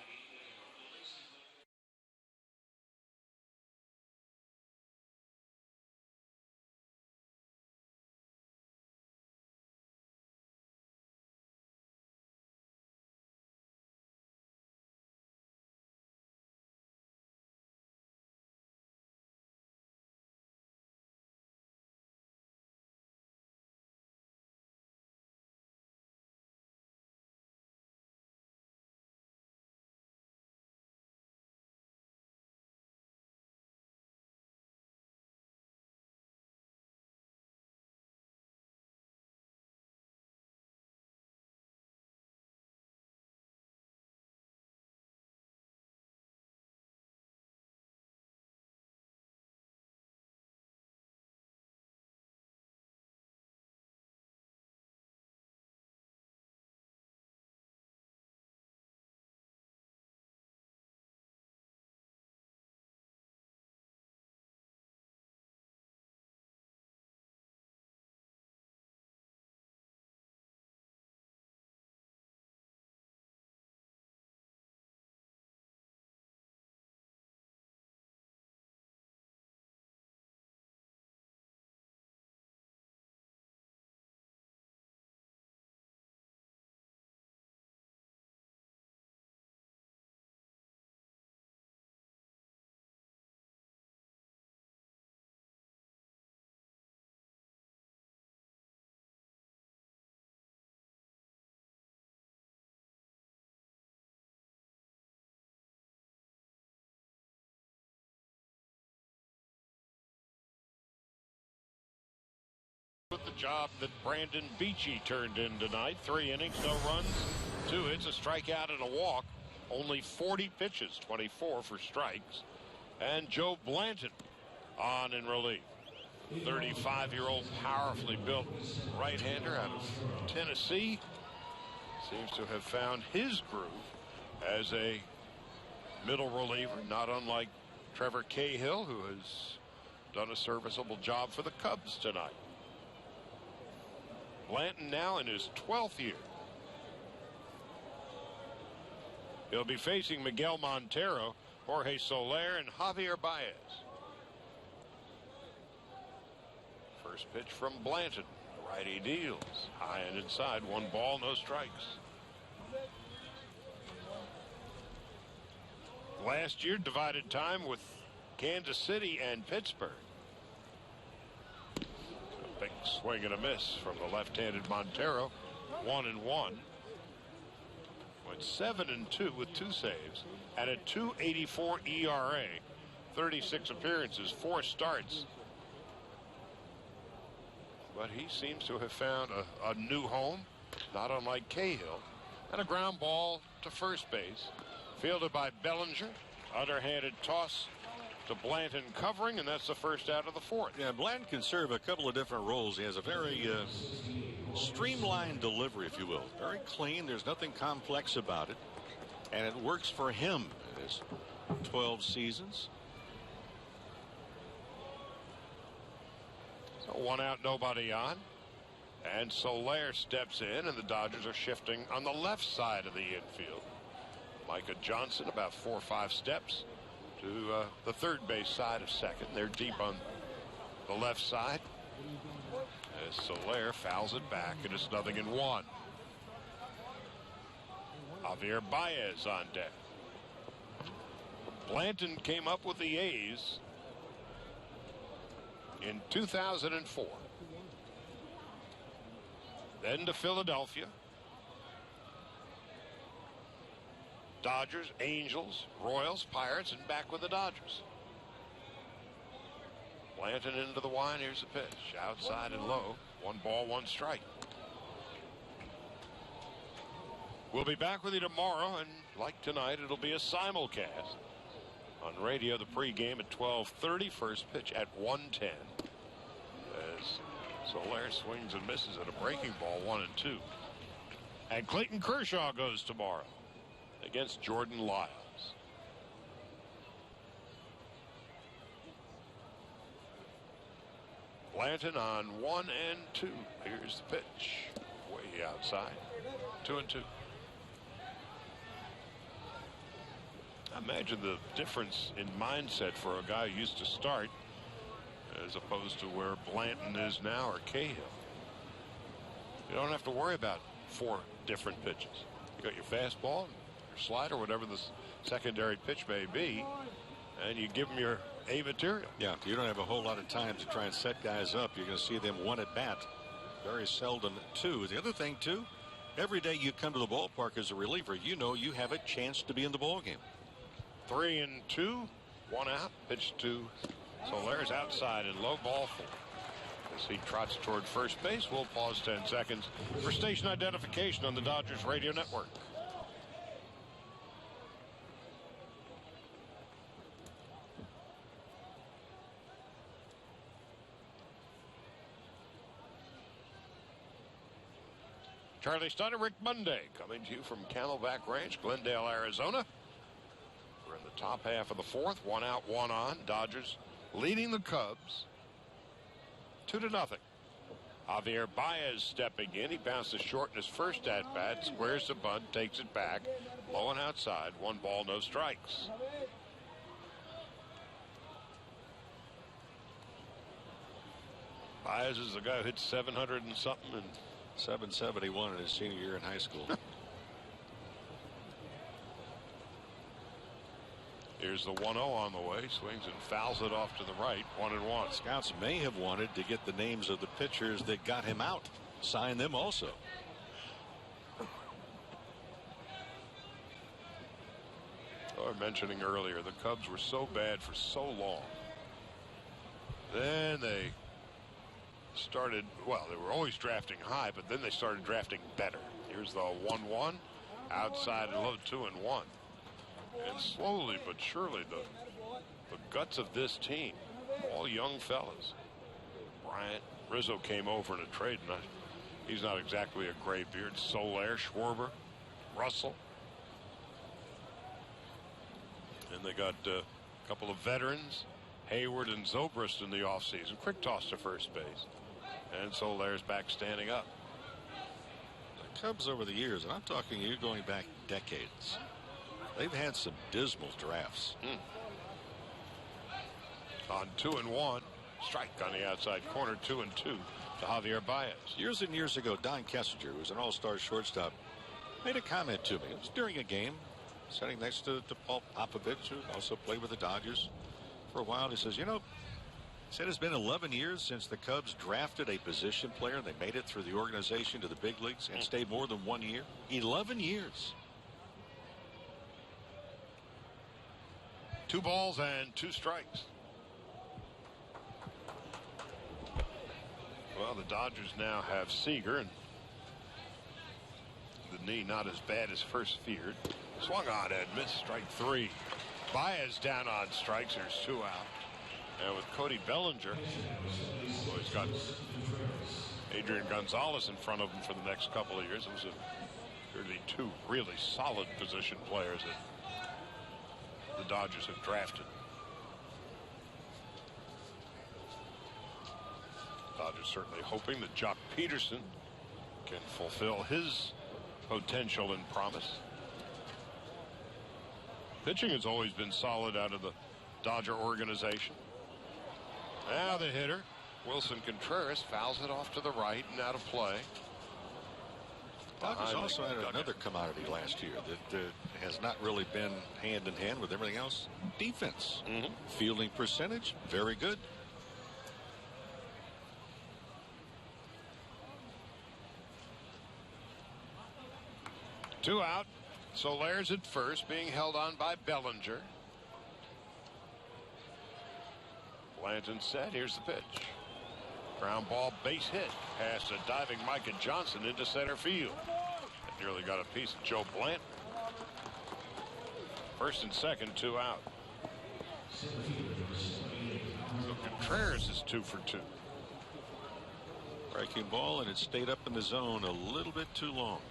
job that Brandon Beachy turned in tonight. 3 innings, no runs, 2 hits, a strikeout, and a walk. Only 40 pitches, 24 for strikes. And Joe Blanton on in relief. 35-year-old powerfully built right-hander out of Tennessee. Seems to have found his groove as a middle reliever, not unlike Trevor Cahill, who has done a serviceable job for the Cubs tonight. Blanton now in his 12th year. He'll be facing Miguel Montero, Jorge Soler, and Javier Baez. First pitch from Blanton. The righty deals. High and inside. 1 ball, no strikes. Last year, divided time with Kansas City and Pittsburgh. A big swing and a miss from the left-handed Montero. 1-1. Went 7-2 with 2 saves and a .284 ERA. 36 appearances, 4 starts. But he seems to have found a new home, not unlike Cahill. And a ground ball to first base. Fielded by Bellinger. Underhanded toss to Blanton covering, and that's the first out of the 4th. Yeah, Blanton can serve a couple of different roles. He has a very streamlined delivery, if you will. Very clean. There's nothing complex about it. And it works for him in his 12 seasons. So 1 out, nobody on. And Soler steps in, and the Dodgers are shifting on the left side of the infield. Micah Johnson about 4 or 5 steps to the third base side of second. They're deep on the left side as Soler fouls it back, and it's 0-1. Javier Baez on deck. Blanton came up with the A's in 2004. Then to Philadelphia. Dodgers, Angels, Royals, Pirates, and back with the Dodgers. Blanton into the line. Here's the pitch. Outside and low. 1 ball, 1 strike. We'll be back with you tomorrow, and like tonight, it'll be a simulcast on radio. The pregame at 12:30. First pitch at 1:10. As Soler swings and misses at a breaking ball, 1-2. And Clayton Kershaw goes tomorrow against Jordan Lyles. Blanton on 1 and 2. Here's the pitch. Way outside. 2-2. I imagine the difference in mindset for a guy who used to start as opposed to where Blanton is now or Cahill. You don't have to worry about 4 different pitches. You got your fastball, your slider, whatever the secondary pitch may be, and you give them your A material. Yeah, you don't have a whole lot of time to try and set guys up. You're going to see them 1 at bat, very seldom 2. The other thing too, every day you come to the ballpark as a reliever, you know you have a chance to be in the ball game. 3-2, 1 out. Pitch to Soler's outside and low, ball 4. As he trots toward first base, we'll pause 10 seconds for station identification on the Dodgers radio network. Charlie Stoddard, Rick Monday, coming to you from Camelback Ranch, Glendale, Arizona. We're in the top half of the 4th. 1 out, 1 on. Dodgers leading the Cubs 2-0. Javier Baez stepping in. He bounces short in his first at bat. Squares the bunt, takes it back. Low and outside. 1 ball, no strikes. Baez is the guy who hit 700 and something and 771 in his senior year in high school. Here's the 1-0 on the way. Swings and fouls it off to the right. 1-1. Scouts may have wanted to get the names of the pitchers that got him out. Sign them also. I was mentioning earlier, the Cubs were so bad for so long. Then they started, well, they were always drafting high, but then they started drafting better. Here's the 1-1 outside low 2-1. And slowly but surely the guts of this team, all young fellas. Bryant, Rizzo came over in a trade. He's not exactly a gray beard. Soler, Schwarber, Russell. And they got a couple of veterans, Hayward and Zobrist in the offseason. Quick toss to first base. And Soler's back standing up. The Cubs over the years, and I'm talking you going back decades, they've had some dismal drafts. On 2-1, strike on the outside corner, 2-2 to Javier Baez. Years and years ago, Don Kessinger, who was an all-star shortstop, made a comment to me. It was during a game, sitting next to Paul Popovich, who also played with the Dodgers for a while. He says, you know, he said it's been 11 years since the Cubs drafted a position player and they made it through the organization to the big leagues and stayed more than 1 year. 11 years. 2 balls and 2 strikes. Well, the Dodgers now have Seager, and the knee not as bad as first feared. Swung on and missed, strike 3. Baez down on strikes. There's 2 out. And with Cody Bellinger, well, he's got Adrian Gonzalez in front of him for the next couple of years. Those are really 2 really solid position players that the Dodgers have drafted. Dodgers certainly hoping that Jock Peterson can fulfill his potential and promise. Pitching has always been solid out of the Dodger organization. Now the hitter, Wilson Contreras, fouls it off to the right and out of play. Dodgers also had another commodity last year that has not really been hand in hand with everything else. Defense. Fielding percentage, very good. Two out. Soler's at first, being held on by Bellinger. Blanton set. Here's the pitch. Ground ball, base hit. Past a diving Micah Johnson into center field. That nearly got a piece of Joe Blanton. First and second, 2 out. So Contreras is 2 for 2. Breaking ball, and it stayed up in the zone a little bit too long.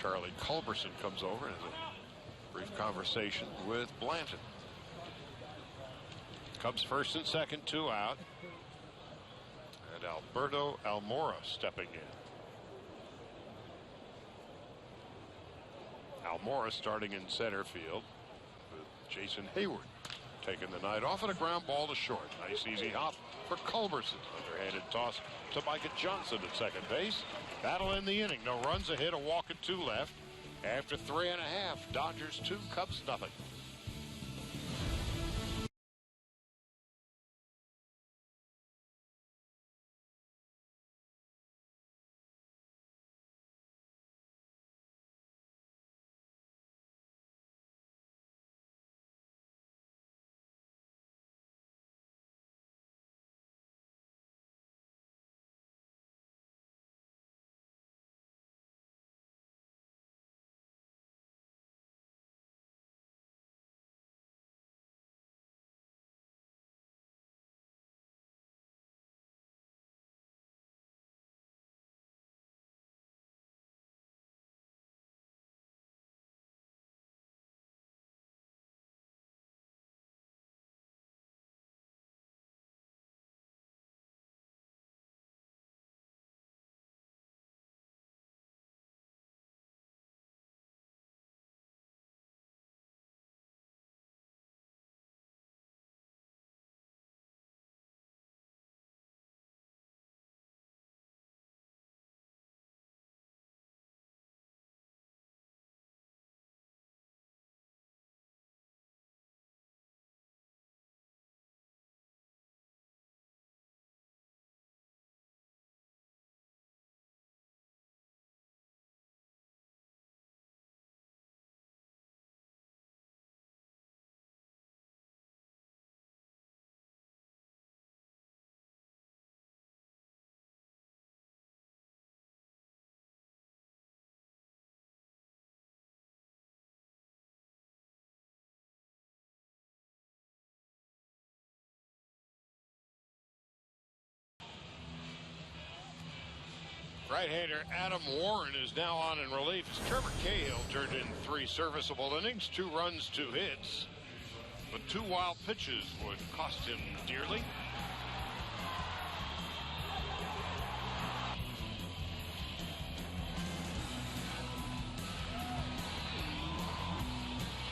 Charlie Culberson comes over and has a brief conversation with Blanton. Cubs first and second, 2 out. And Alberto Almora stepping in. Almora starting in center field with Jason Hayward taking the night off, and a ground ball to short. Nice easy hop for Culberson. Underhanded toss to Micah Johnson at second base. Battle in the inning. No runs, a hit, a walk, and 2 left. After 3.5, Dodgers 2, Cubs nothing. Right-hander Adam Warren is now on in relief as Trevor Cahill turned in 3 serviceable innings, 2 runs, 2 hits. But 2 wild pitches would cost him dearly.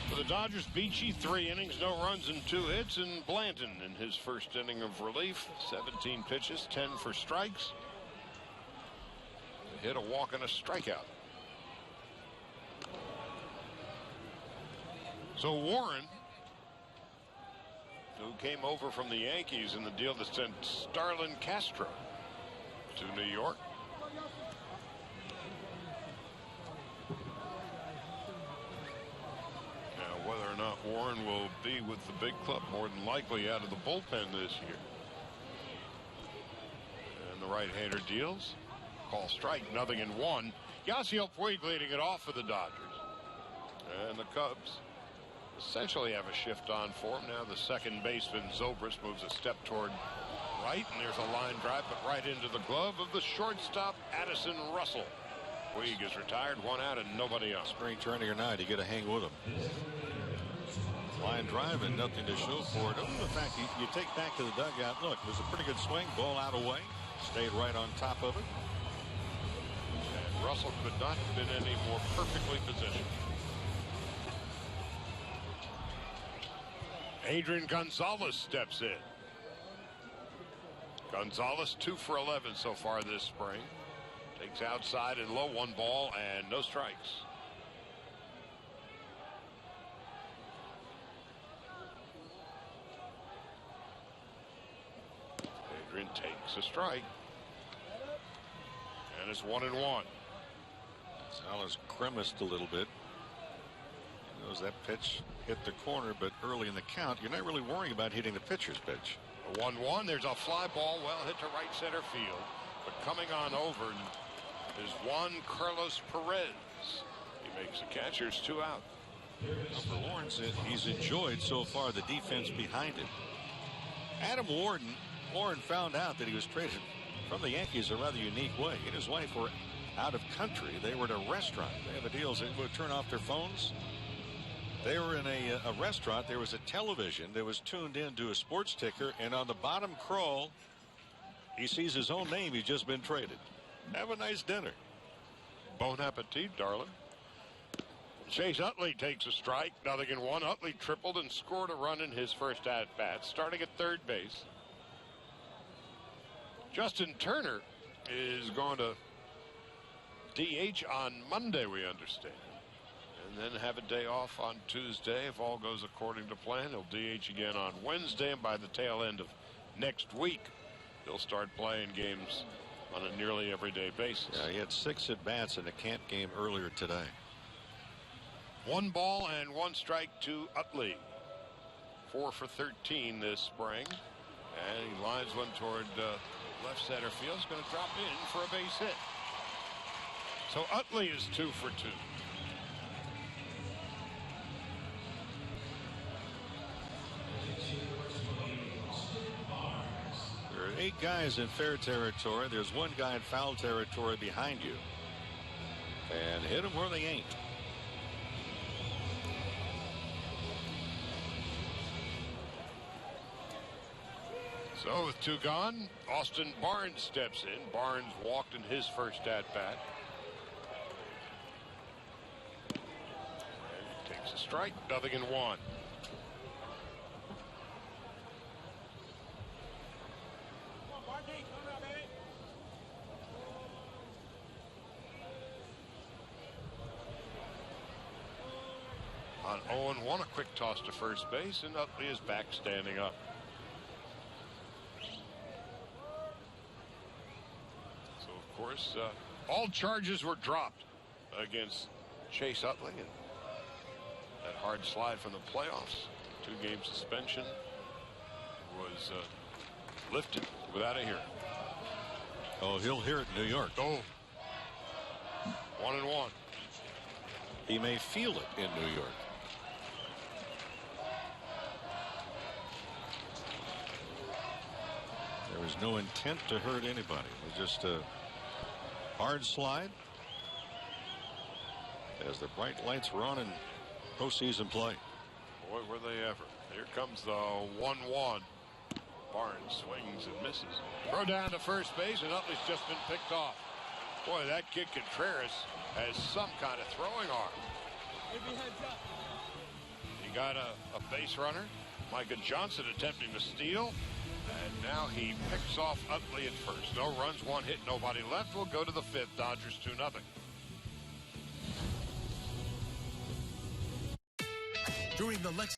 For the Dodgers, Beachy, 3 innings, no runs and 2 hits, and Blanton in his first inning of relief, 17 pitches, 10 for strikes. Hit a walk and a strikeout. So Warren, who came over from the Yankees in the deal that sent Starlin Castro to New York. Now, whether or not Warren will be with the big club, more than likely out of the bullpen this year. And the right-hander deals. Call strike, 0-1. Yasiel Puig leading it off for the Dodgers. And the Cubs essentially have a shift on for him. Now the second baseman, Zobrist, moves a step toward right, and there's a line drive, but right into the glove of the shortstop, Addison Russell. Puig is retired, 1 out, and nobody else. Spring training or not, you got to hang with him. Line drive and nothing to show for it. Other than the fact you take back to the dugout. Look, it was a pretty good swing, ball out away, stayed right on top of it. Russell could not have been any more perfectly positioned. Adrian Gonzalez steps in. Gonzalez 2 for 11 so far this spring. Takes outside and low, 1 ball and no strikes. Adrian takes a strike. And it's 1-1. Gonzalez grimaced a little bit. He knows that pitch hit the corner, but early in the count, you're not really worrying about hitting the pitcher's pitch. 1-1. There's a fly ball, well hit to right center field. But coming on over is Juan Carlos Perez. He makes the catch. There's 2 out. For Lawrence, he's enjoyed so far the defense behind it. Adam Warren found out that he was traded from the Yankees a rather unique way. He and his wife were out of country. They were at a restaurant. They have a deal. They would turn off their phones. They were in a restaurant. There was a television that was tuned in to a sports ticker, and on the bottom crawl, he sees his own name. He's just been traded. Have a nice dinner. Bon appetit, darling. Chase Utley takes a strike. 0-1. Utley tripled and scored a run in his first at-bat, starting at third base. Justin Turner is going to DH on Monday, we understand. And then have a day off on Tuesday. If all goes according to plan, he'll DH again on Wednesday. And by the tail end of next week, they'll start playing games on a nearly everyday basis. Yeah, he had 6 at-bats in a camp game earlier today. 1 ball and 1 strike to Utley. 4 for 13 this spring. And he lines one toward left center field. Is going to drop in for a base hit. So Utley is 2 for 2. There are 8 guys in fair territory. There's 1 guy in foul territory behind you. And hit them where they ain't. So with 2 gone, Austin Barnes steps in. Barnes walked in his first at-bat. And takes a strike, 0-1. On 0-1, a quick toss to first base, and Utley is back standing up. So, of course, all charges were dropped against Chase Utley, and that hard slide from the playoffs, 2-game suspension, was lifted without a hearing. Oh, he'll hear it in New York. Oh, 1-1. He may feel it in New York. There was no intent to hurt anybody. It was just Hard slide. As the bright lights were on in postseason play. Boy, were they ever. Here comes the 1-1. Barnes swings and misses. Throw down to first base, and Utley's just been picked off. Boy, that kid Contreras has some kind of throwing arm. He got a base runner. Micah Johnson attempting to steal. And now he picks off Utley at first. No runs, 1 hit, nobody left. We'll go to the 5th. Dodgers 2-0. During the Lex.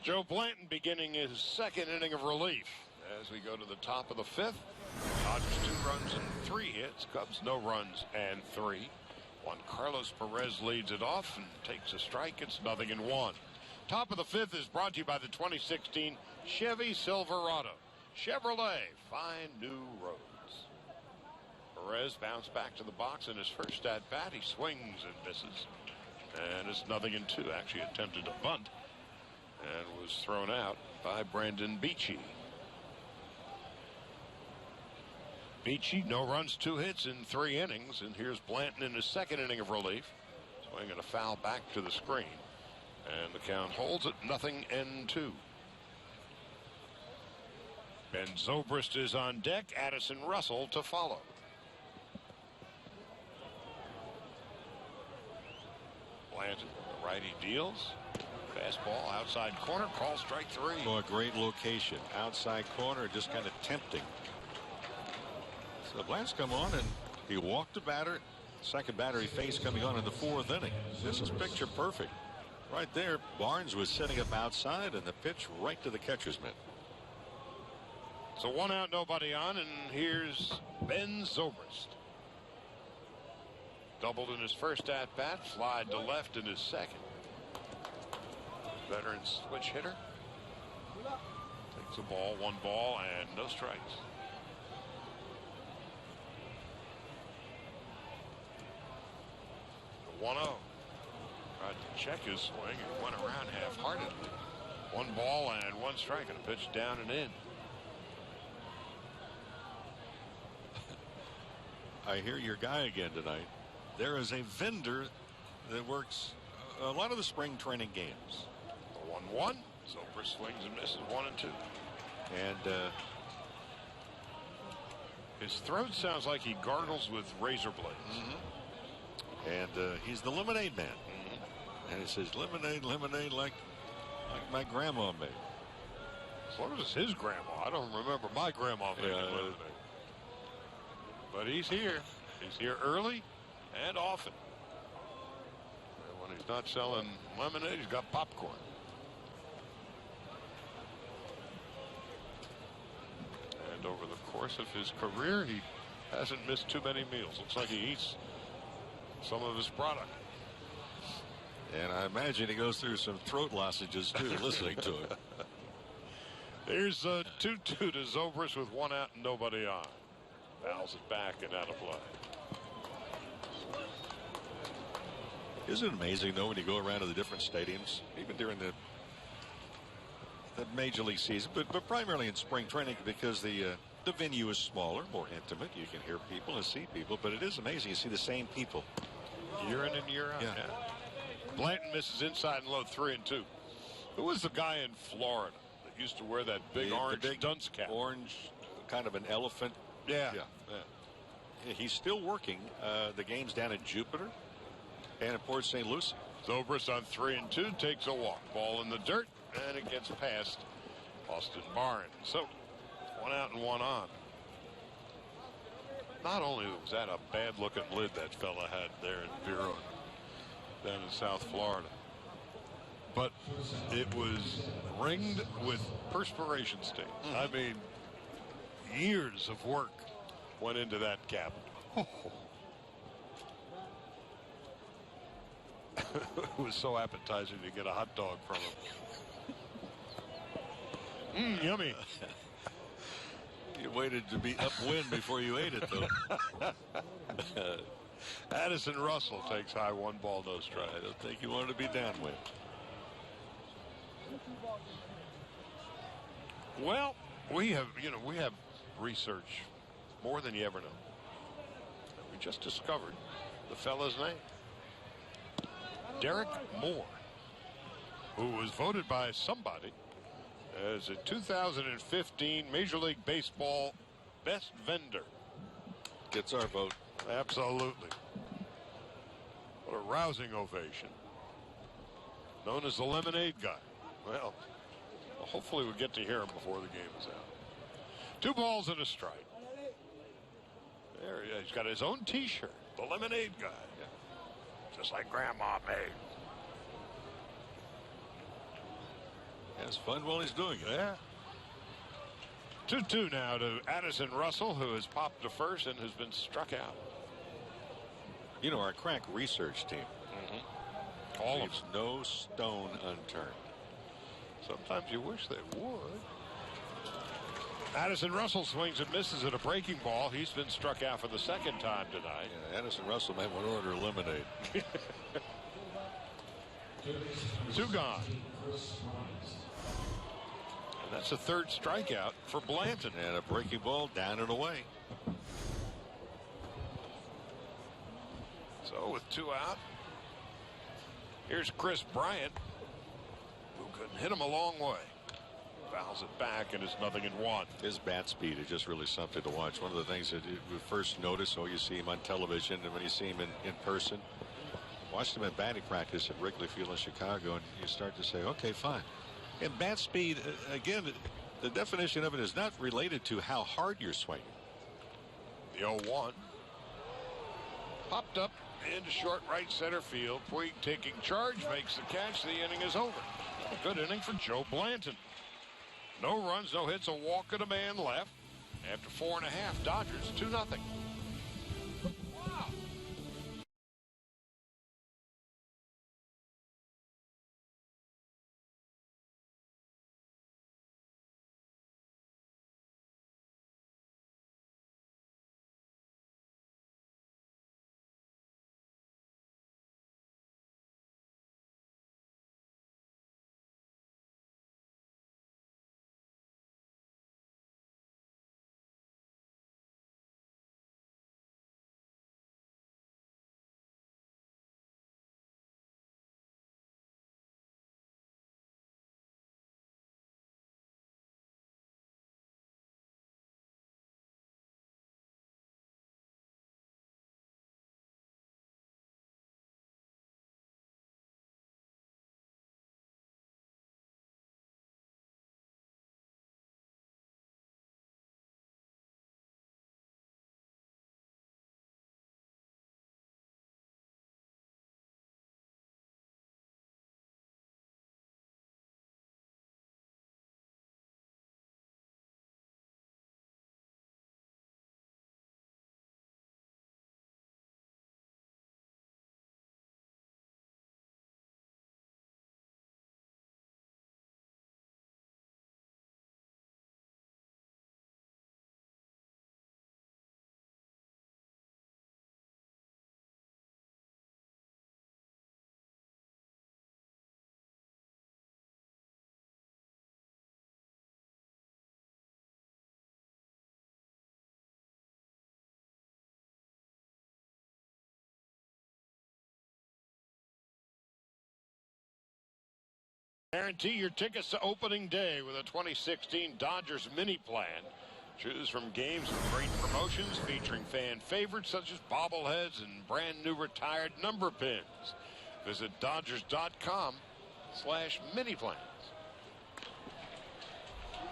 Joe Blanton beginning his 2nd inning of relief as we go to the top of the 5th. Dodgers 2 runs and 3 hits. Cubs no runs and 3. Juan Carlos Perez leads it off and takes a strike. It's 0-1. Top of the 5th is brought to you by the 2016 Chevy Silverado. Chevrolet, find new roads. Perez bounced back to the box in his first at bat. He swings and misses. And it's 0-2. Actually attempted a bunt and was thrown out by Brandon Beachy. Beachy, no runs, 2 hits in 3 innings. And here's Blanton in his 2nd inning of relief. Swinging a foul back to the screen. And the count holds at 0-2. Ben Zobrist is on deck. Addison Russell to follow. Blanton, the righty deals. Fastball outside corner, call strike 3. Oh, a great location. Outside corner, just kind of tempting. So Blanton's come on and he walked the batter. Second batter he faced coming on in the 4th inning. This is picture perfect. Right there, Barnes was setting up outside and the pitch right to the catcher's mitt. So 1 out, nobody on, and here's Ben Zobrist. Doubled in his first at bat, slide to left in his 2nd. Veteran switch hitter. Takes a ball, 1 ball, and no strikes. The 1-0. Tried to check his swing and went around half-heartedly. 1 ball and 1 strike, and a pitch down and in. I hear your guy again tonight. There is a vendor that works a lot of the spring training games. 1-1. Zobrist swings and misses 1 and 2. And his throat sounds like he gargles with razor blades. And he's the lemonade man. And he says lemonade, lemonade, like my grandma made. As long as it's his grandma. I don't remember my grandma making lemonade. But he's here. He's here early and often. And when he's not selling lemonade, he's got popcorn. And over the course of his career, he Hasn't missed too many meals. Looks like he eats some of his product. And I imagine he goes through some throat lozenges too, listening to it. Here's a 2-2 to Zobrist with one out and nobody on. Fouls it back and out of play. Isn't it amazing, though, when you go around to the different stadiums, even during the major league season, but primarily in spring training, because the venue is smaller, more intimate. You can hear people and see people, but it is amazing. You see the same people year in and year out. Yeah. Blanton misses inside and low 3-2. Who was the guy in Florida that used to wear that big orange dunce cap? Orange, kind of an elephant. Yeah. He's still working the games down in Jupiter and in Port St. Lucie. Zobrist on 3-2 takes a walk. Ball in the dirt, and it gets past Austin Barnes. So, one out and one on. Not only was that a bad-looking lid that fella had there in Vero down in South Florida, but it was ringed with perspiration stains. I mean, years of work went into that cap. It was so appetizing to get a hot dog from him. Yummy. You waited to be upwind before you ate it, though. Addison Russell takes high, 1 ball, no strike. I don't think you wanted to be downwind. Well, we have research more than you ever know. We just discovered the fella's name. Derek Moore, who was voted by somebody as a 2015 Major League Baseball best vendor. Gets our vote. Absolutely. What a rousing ovation. Known as the Lemonade Guy. Well, hopefully we get to hear him before the game is out. 2 balls and a strike. There he is. He's got his own T-shirt. The Lemonade Guy. Just like Grandma made. Has fun while he's doing it. Yeah. 2-2 now to Addison Russell, who has popped to first and has been struck out. You know, our crack research team. All leaves no stone unturned. Sometimes you wish they would. Addison Russell swings and misses at a breaking ball. He's been struck out for the 2nd time tonight. Yeah, Addison Russell might want to order a lemonade. 2 gone. And that's the 3rd strikeout for Blanton. And a breaking ball down and away. So with 2 out, here's Chris Bryant, who could hit him a long way. Fouls it back, and it's 0-1. His bat speed is just really something to watch. One of the things that you first notice, you see him on television, and when you see him in person, watched him at batting practice at Wrigley Field in Chicago, and you start to say, okay, fine. And bat speed, again, the definition of it is not related to how hard you're swinging. The 0-1. Popped up into short right center field. Puig taking charge, makes the catch. The inning is over. A good inning for Joe Blanton. No runs, no hits, a walk and a man left. After 4.5, Dodgers 2-0. Guarantee your tickets to opening day with a 2016 Dodgers mini plan. Choose from games with great promotions featuring fan favorites such as bobbleheads and brand new retired number pins. Visit Dodgers.com/mini plans.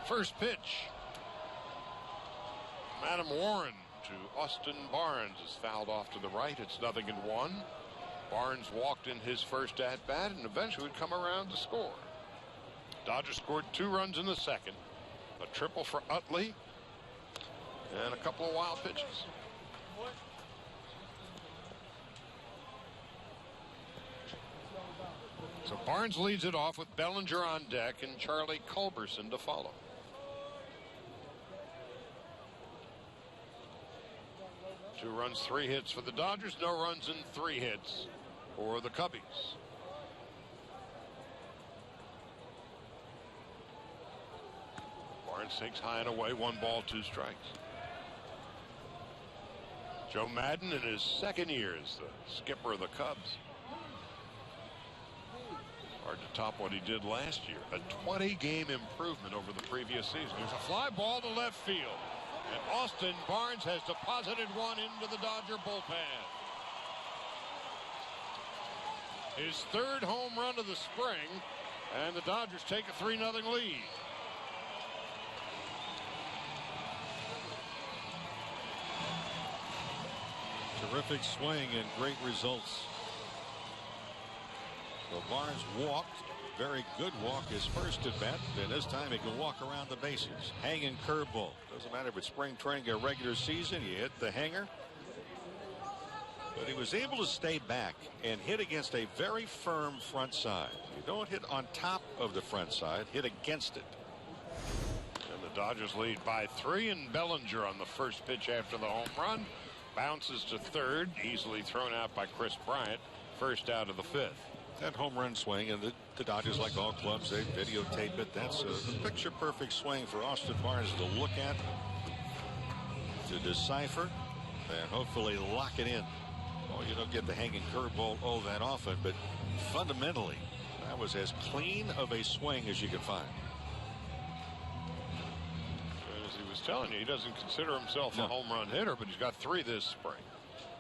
First pitch. Adam Warren to Austin Barnes is fouled off to the right. It's 0-1. Barnes walked in his first at-bat and eventually would come around to score. Dodgers scored 2 runs in the second. A triple for Utley and a couple of wild pitches. So Barnes leads it off with Bellinger on deck and Charlie Culberson to follow. Two runs, 3 hits for the Dodgers. No runs and 3 hits for the Cubbies. Barnes takes high and away. 1 ball, 2 strikes. Joe Madden in his second year as the skipper of the Cubs. Hard to top what he did last year. A 20-game improvement over the previous season. There's a fly ball to left field. And Austin Barnes has deposited one into the Dodger bullpen. His 3rd home run of the spring, and the Dodgers take a 3-0 lead. Terrific swing and great results. So Barnes walked. Very good walk his first at bat, and this time he can walk around the bases. Hanging curveball. Doesn't matter if it's spring training or regular season, you hit the hanger. But he was able to stay back and hit against a very firm front side. You don't hit on top of the front side, hit against it. And the Dodgers lead by 3, and Bellinger on the first pitch after the home run bounces to third, easily thrown out by Chris Bryant. First out of the 5th. That home run swing, and the Dodgers, like all clubs, they videotape it. That's a picture-perfect swing for Austin Barnes to look at, to decipher, and hopefully lock it in. Oh, you don't get the hanging curveball that often, but fundamentally, that was as clean of a swing as you could find. As he was telling you, he doesn't consider himself a home run hitter, but he's got 3 this spring.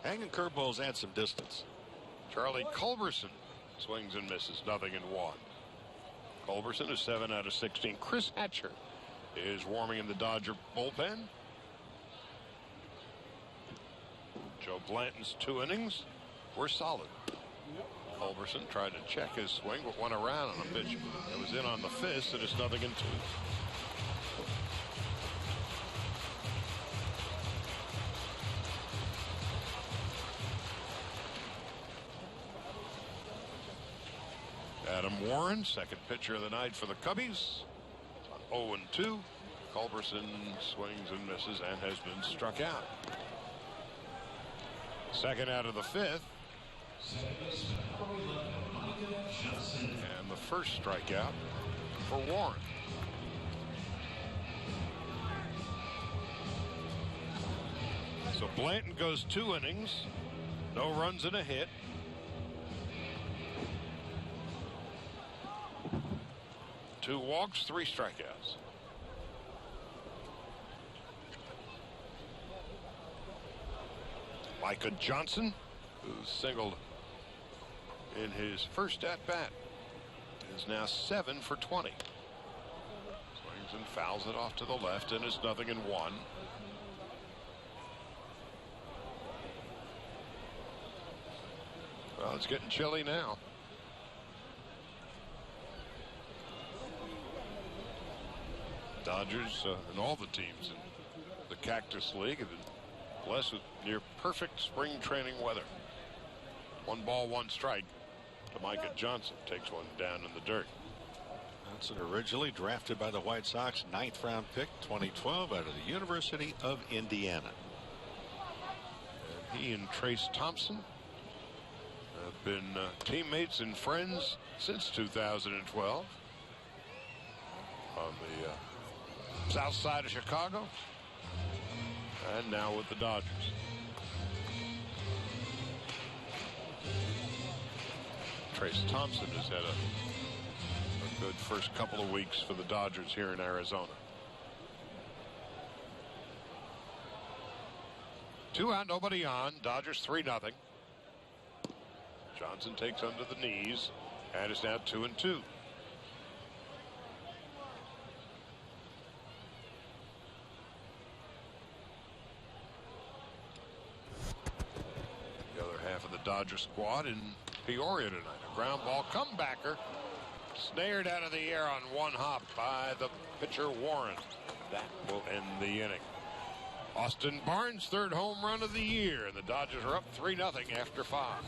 Hanging curveballs add some distance. Charlie Culberson swings and misses. 0-1. Culberson is 7 out of 16. Chris Hatcher is warming in the Dodger bullpen. Joe Blanton's 2 innings were solid. Culberson tried to check his swing, but went around on a pitch that was in on the fist, and it's 0-2. Adam Warren, second pitcher of the night for the Cubbies. 0-2. Culberson swings and misses and has been struck out. Second out of the 5th. And the first strikeout for Warren. So Blanton goes 2 innings. No runs and a hit. Two walks, 3 strikeouts. Micah Johnson, who singled in his first at-bat, is now 7 for 20. Swings and fouls it off to the left, and it's 0-1. Well, it's getting chilly now. Dodgers and all the teams in the Cactus League have been blessed with near perfect spring training weather. 1 ball, 1 strike to Micah Johnson. Takes one down in the dirt. Johnson, originally drafted by the White Sox, 9th round pick, 2012, out of the University of Indiana. And he and Trace Thompson have been teammates and friends since 2012 on the south side of Chicago, and now with the Dodgers. Trace Thompson has had a Good first couple of weeks for the Dodgers here in Arizona. 2 out, nobody on. Dodgers 3-0. Johnson takes under the knees and is now 2-2. The other half of the Dodger squad in Peoria tonight. A ground ball comebacker. Snared out of the air on one hop by the pitcher Warren. That will end the inning. Austin Barnes' 3rd home run of the year, and the Dodgers are up 3-0 after 5.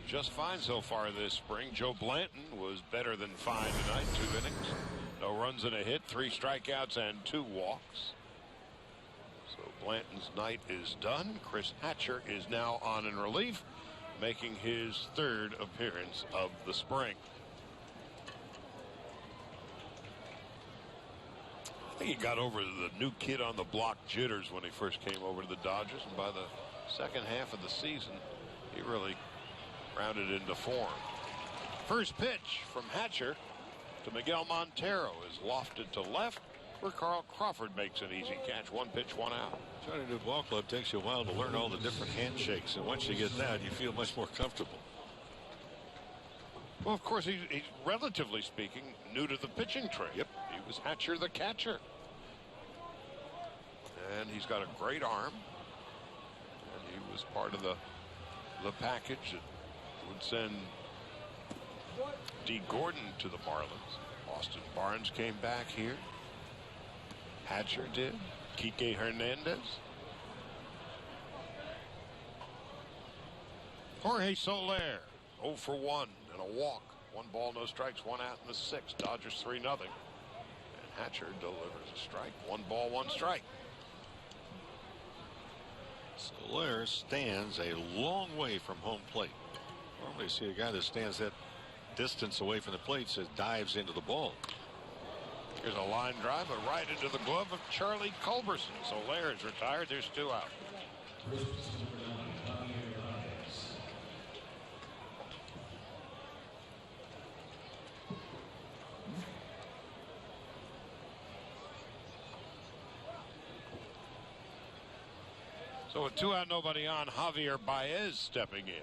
Just fine so far this spring. Joe Blanton was better than fine tonight. 2 innings, no runs and a hit, 3 strikeouts and 2 walks. So Blanton's night is done. Chris Hatcher is now on in relief, making his 3rd appearance of the spring. I think he got over the new kid on the block jitters when he first came over to the Dodgers, and by the second half of the season he really rounded into form. First pitch from Hatcher to Miguel Montero is lofted to left, where Carl Crawford makes an easy catch. 1 pitch, 1 out. Joining a new ball club takes you a while to learn all the different handshakes, and once you get that, you feel much more comfortable. Well, of course, he's relatively speaking new to the pitching trade. Yep. He was Hatcher the catcher. And he's got a great arm. And he was part of the package that would send D. Gordon to the Marlins. Austin Barnes came back here. Hatcher did. Kike Hernandez. Jorge Soler, 0 for 1 and a walk. 1 ball, no strikes, 1 out in the 6th. Dodgers 3-0. And Hatcher delivers a strike. 1 ball, 1 strike. Soler stands a long way from home plate. Normally you see a guy that stands that distance away from the plate, says dives into the ball. Here's a line drive, but right into the glove of Charlie Culberson. Soler is retired. There's 2 out. So with 2 out, nobody on, Javier Baez stepping in.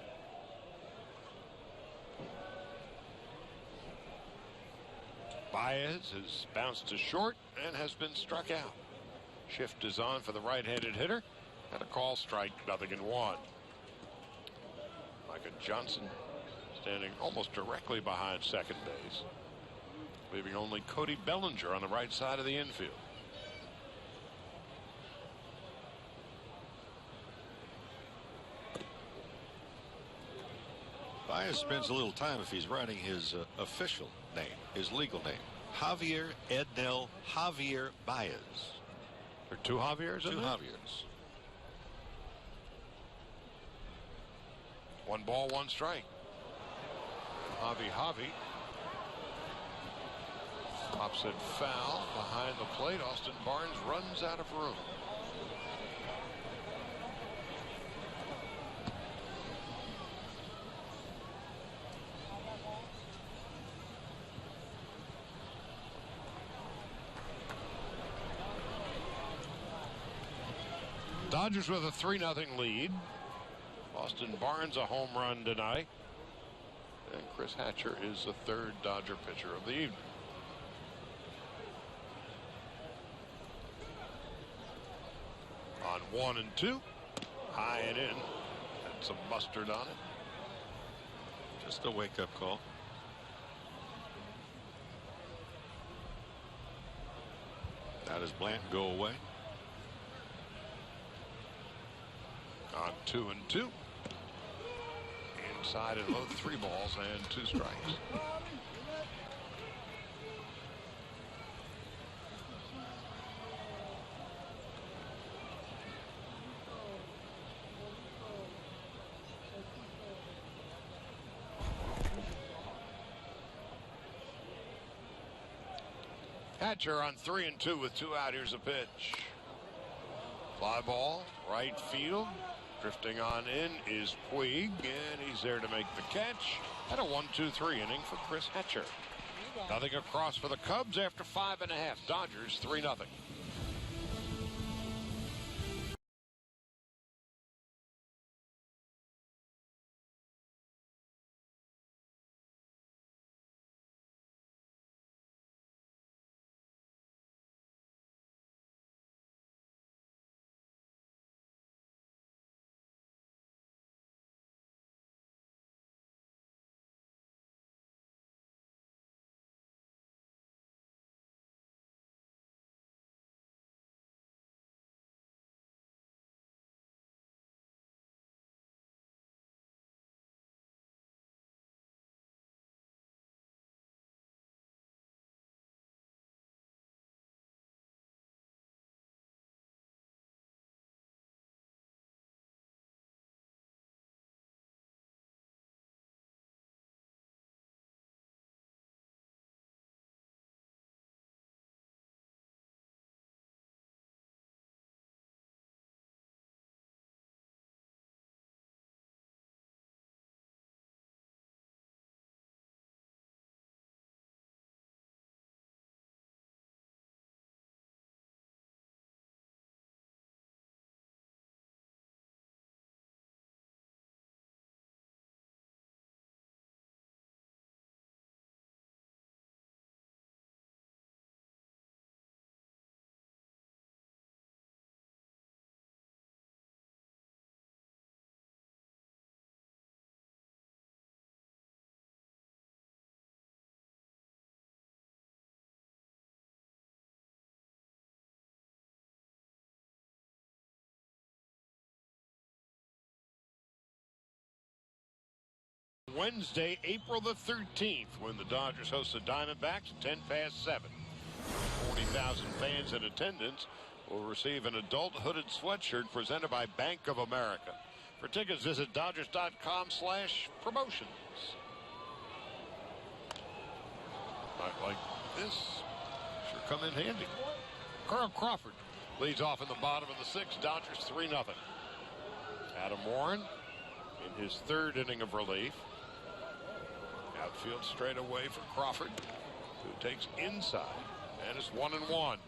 Baez has bounced to short and has been struck out. Shift is on for the right-handed hitter. And a call strike, 0-1. Micah Johnson standing almost directly behind second base, leaving only Cody Bellinger on the right side of the infield. Baez spends a little time if he's writing his official name, his legal name. Javier Ednel Javier Baez. There are two Javiers in Two there? Javiers. 1 ball, 1 strike. Javi pops it foul behind the plate. Austin Barnes runs out of room. Dodgers with a 3-0 lead. Austin Barnes a home run tonight. And Chris Hatcher is the 3rd Dodger pitcher of the evening. On 1 and 2. High and in. And some mustard on it. Just a wake-up call. Now does Blanton go away? On 2 and 2. Inside and low, 3 balls and 2 strikes. Hatcher on 3 and 2 with 2 out. Here's a pitch. Fly ball, right field. Drifting on in is Puig, and he's there to make the catch. And a 1-2-3 inning for Chris Hatcher. Nothing across for the Cubs after 5.5. Dodgers 3-0. Wednesday, April the 13th, when the Dodgers host the Diamondbacks at 10 past 7. 40,000 fans in attendance will receive an adult hooded sweatshirt presented by Bank of America. For tickets, visit Dodgers.com/promotions. Night like this sure come in handy. Carl Crawford leads off in the bottom of the 6th. Dodgers 3-0. Adam Warren in his 3rd inning of relief. Outfield straight away for Crawford, who takes inside, and it's 1-1.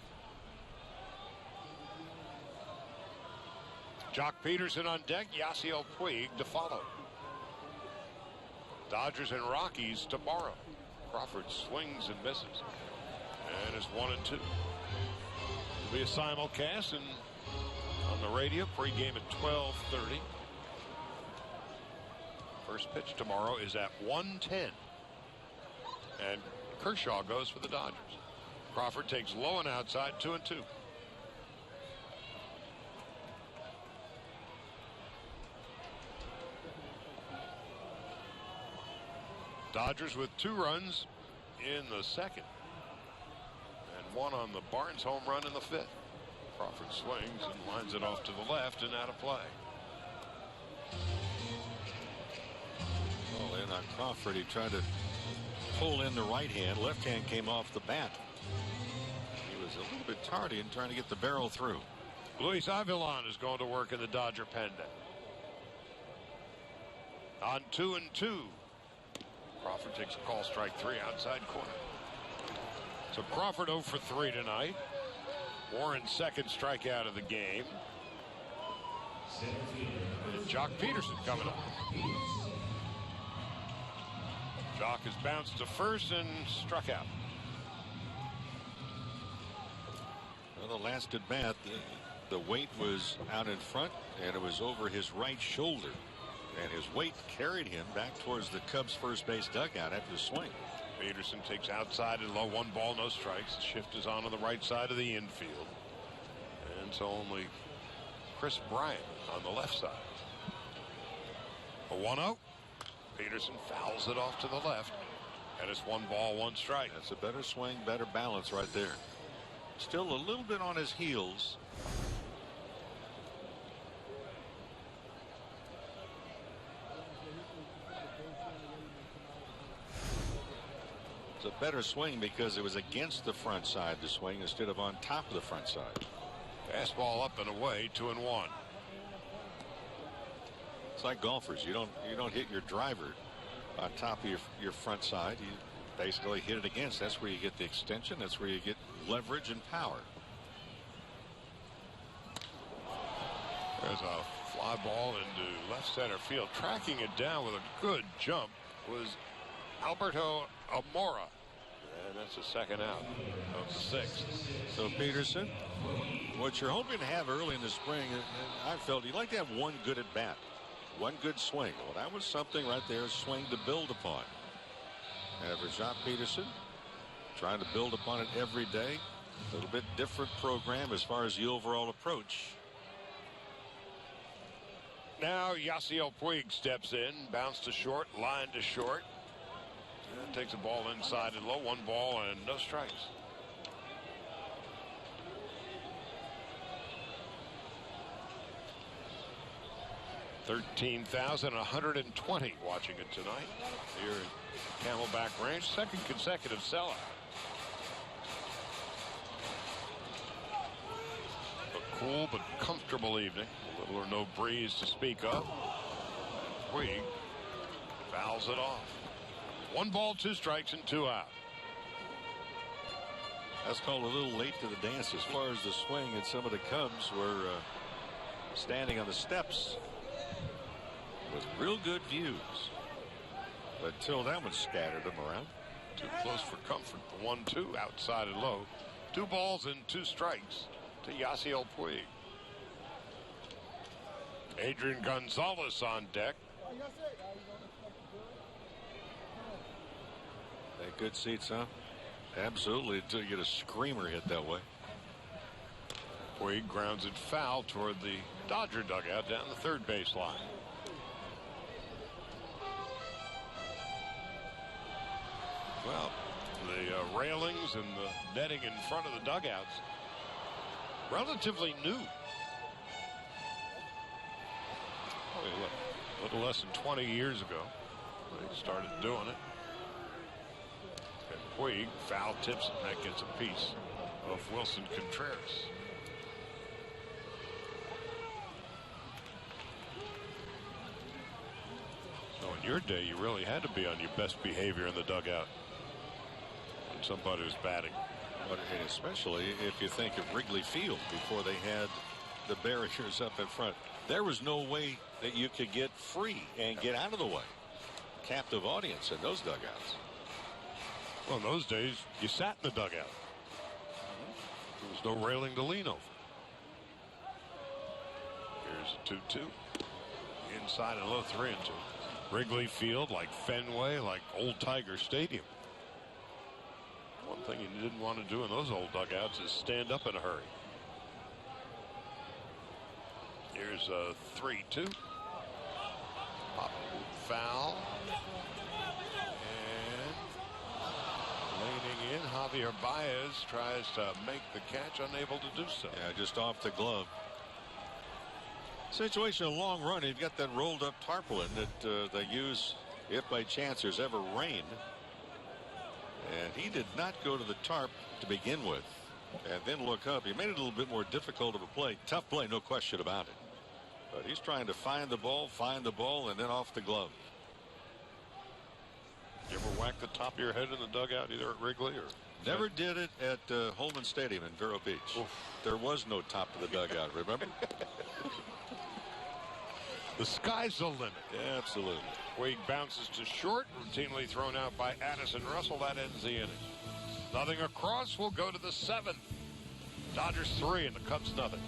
Jock Peterson on deck, Yasiel Puig to follow. Dodgers and Rockies tomorrow. Crawford swings and misses, and it's 1-2. It'll be a simulcast and on the radio pregame at 12:30. First pitch tomorrow is at 1:10. And Kershaw goes for the Dodgers. Crawford takes low and outside, 2-2. Dodgers with 2 runs in the second. And 1 on the Barnes home run in the 5th. Crawford swings and lines it off to the left and out of play. Well, in on Crawford, he tried to pull in the right hand. Left hand came off the bat. He was a little bit tardy in trying to get the barrel through. Luis Avilan is going to work in the Dodger pen. On 2-2. Crawford takes a call, strike 3, outside corner. So Crawford 0 for 3 tonight. Warren's second strikeout of the game. And Jock Peterson coming up. Jock has bounced to first and struck out. Well, the last at bat, the weight was out in front, and it was over his right shoulder. And his weight carried him back towards the Cubs' first base dugout after the swing. Peterson takes outside and low, 1 ball, no strikes. The shift is on the right side of the infield. And so only Chris Bryant on the left side. A 1-0. Peterson fouls it off to the left. And it's 1 ball, 1 strike. That's a better swing, better balance right there. Still a little bit on his heels. It's a better swing because it was against the front side, the swing, instead of on top of the front side. Fastball up and away, 2-1. It's like golfers. You don't hit your driver on top of your front side. You basically hit it against. That's where you get the extension. That's where you get leverage and power. There's a fly ball into left center field. Tracking it down with a good jump was Alberto Amora. And that's the second out of the 6th. So Peterson, what you're hoping to have early in the spring, I felt you'd like to have 1 good at bat. 1 good swing. Well, that was something right there, a swing to build upon. And for Jock Peterson, trying to build upon it every day. A little bit different program as far as the overall approach. Now Yasiel Puig steps in, bounce to short, line to short. And takes a ball inside and low, 1 ball and no strikes. $13,120 watching it tonight here at Camelback Ranch. Second consecutive sellout. A cool but comfortable evening. Little or no breeze to speak of. Puig fouls it off. 1 ball, 2 strikes, and 2 out. That's called a little late to the dance as far as the swing, and some of the Cubs were standing on the steps with real good views. But until that one scattered them around. Too close for comfort. The 1-2 outside and low. 2 balls and 2 strikes to Yasiel Puig. Adrian Gonzalez on deck. That good seats, huh? Absolutely, until you get a screamer hit that way. Puig grounds it foul toward the Dodger dugout down the third base line. Well, the railings and the netting in front of the dugouts, relatively new. A little less than 20 years ago, they started doing it. And Puig foul tips it, and that gets a piece of Wilson Contreras. So in your day, you really had to be on your best behavior in the dugout when somebody was batting. But especially if you think of Wrigley Field before they had the barriers up in front. There was no way that you could get free and get out of the way. Captive audience in those dugouts. Well, in those days, you sat in the dugout. There was no railing to lean over. Here's a 2-2. Inside and low, 3-2. Wrigley Field, like Fenway, like Old Tiger Stadium. One thing you didn't want to do in those old dugouts is stand up in a hurry. Here's a 3-2. Foul. And leaning in, Javier Baez tries to make the catch, unable to do so. Yeah, just off the glove. Situation, a long run. You've got that rolled up tarpaulin that they use if by chance there's ever rain. And he did not go to the tarp to begin with and then look up. He made it a little bit more difficult of a play. Tough play, no question about it. But he's trying to find the ball, and then off the glove. You ever whack the top of your head in the dugout either at Wrigley or? Never did it at Holman Stadium in Vero Beach. Oof. There was no top to the dugout, remember? The sky's the limit. Yeah, absolutely. Wade bounces to short, routinely thrown out by Addison Russell. That ends the inning. Nothing across. Will go to the 7th. Dodgers 3 and the Cubs nothing.